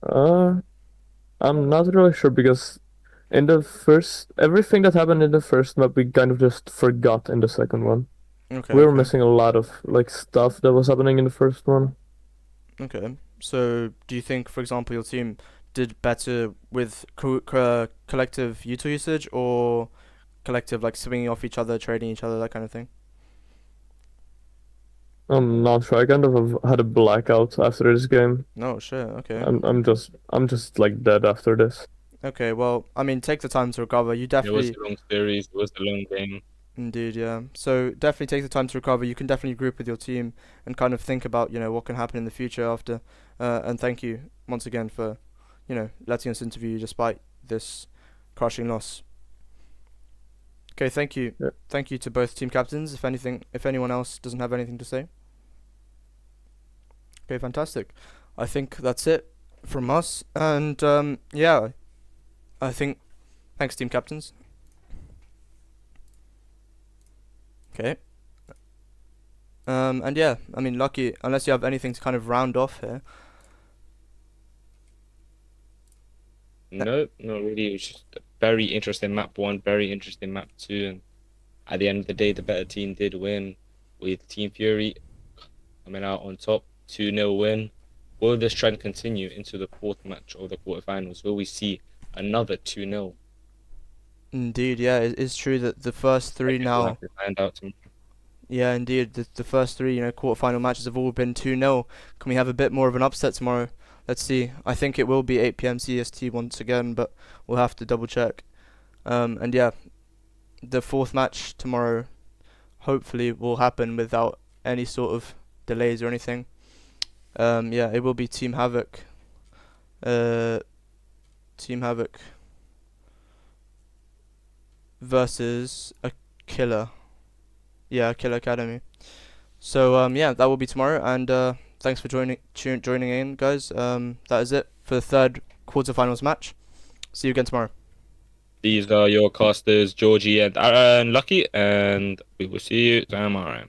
I'm not really sure because in the everything that happened in the first map, we kind of just forgot in the second one. Okay. We were missing a lot of like stuff that was happening in the first one. Okay. So do you think, for example, your team did better with collective util usage or collective like swinging off each other, trading each other, that kind of thing? I'm not sure. I kind of have had a blackout after this game. No, sure. Okay. I'm just like dead after this. Okay. Well, I mean, take the time to recover. You It was definitely. a long series. It was a long game. Indeed, yeah. So definitely take the time to recover. You can definitely group with your team and kind of think about, what can happen in the future after. And thank you once again for, letting us interview you despite this crushing loss. Okay, thank you. Yeah. Thank you to both team captains. If anyone else doesn't have anything to say. Okay, fantastic. I think that's it from us. And yeah, I think thanks team captains. Okay. And yeah, I mean, Lucky, unless you have anything to kind of round off here. No, not really. It was just a very interesting map 1, very interesting map 2, and at the end of the day, the better team did win with Team Fury coming out on top, 2-0 win. Will this trend continue into the fourth match of the quarterfinals? Will we see another 2-0? Indeed, yeah, it is true that the first three We'll now. have to find out tomorrow. Yeah, indeed, the first three, quarterfinal matches have all been 2-0. Can we have a bit more of an upset tomorrow? Let's see. I think it will be 8 p.m. CST once again, but we'll have to double check. And yeah, the fourth match tomorrow hopefully will happen without any sort of delays or anything. Yeah, it will be Team Havoc. Team Havoc versus a killer. Yeah, Killer Academy. So yeah, that will be tomorrow, and thanks for joining in, guys. That is it for the third quarterfinals match. See you again tomorrow. These are your casters, Georgie and Aaron Lucky, and we will see you tomorrow.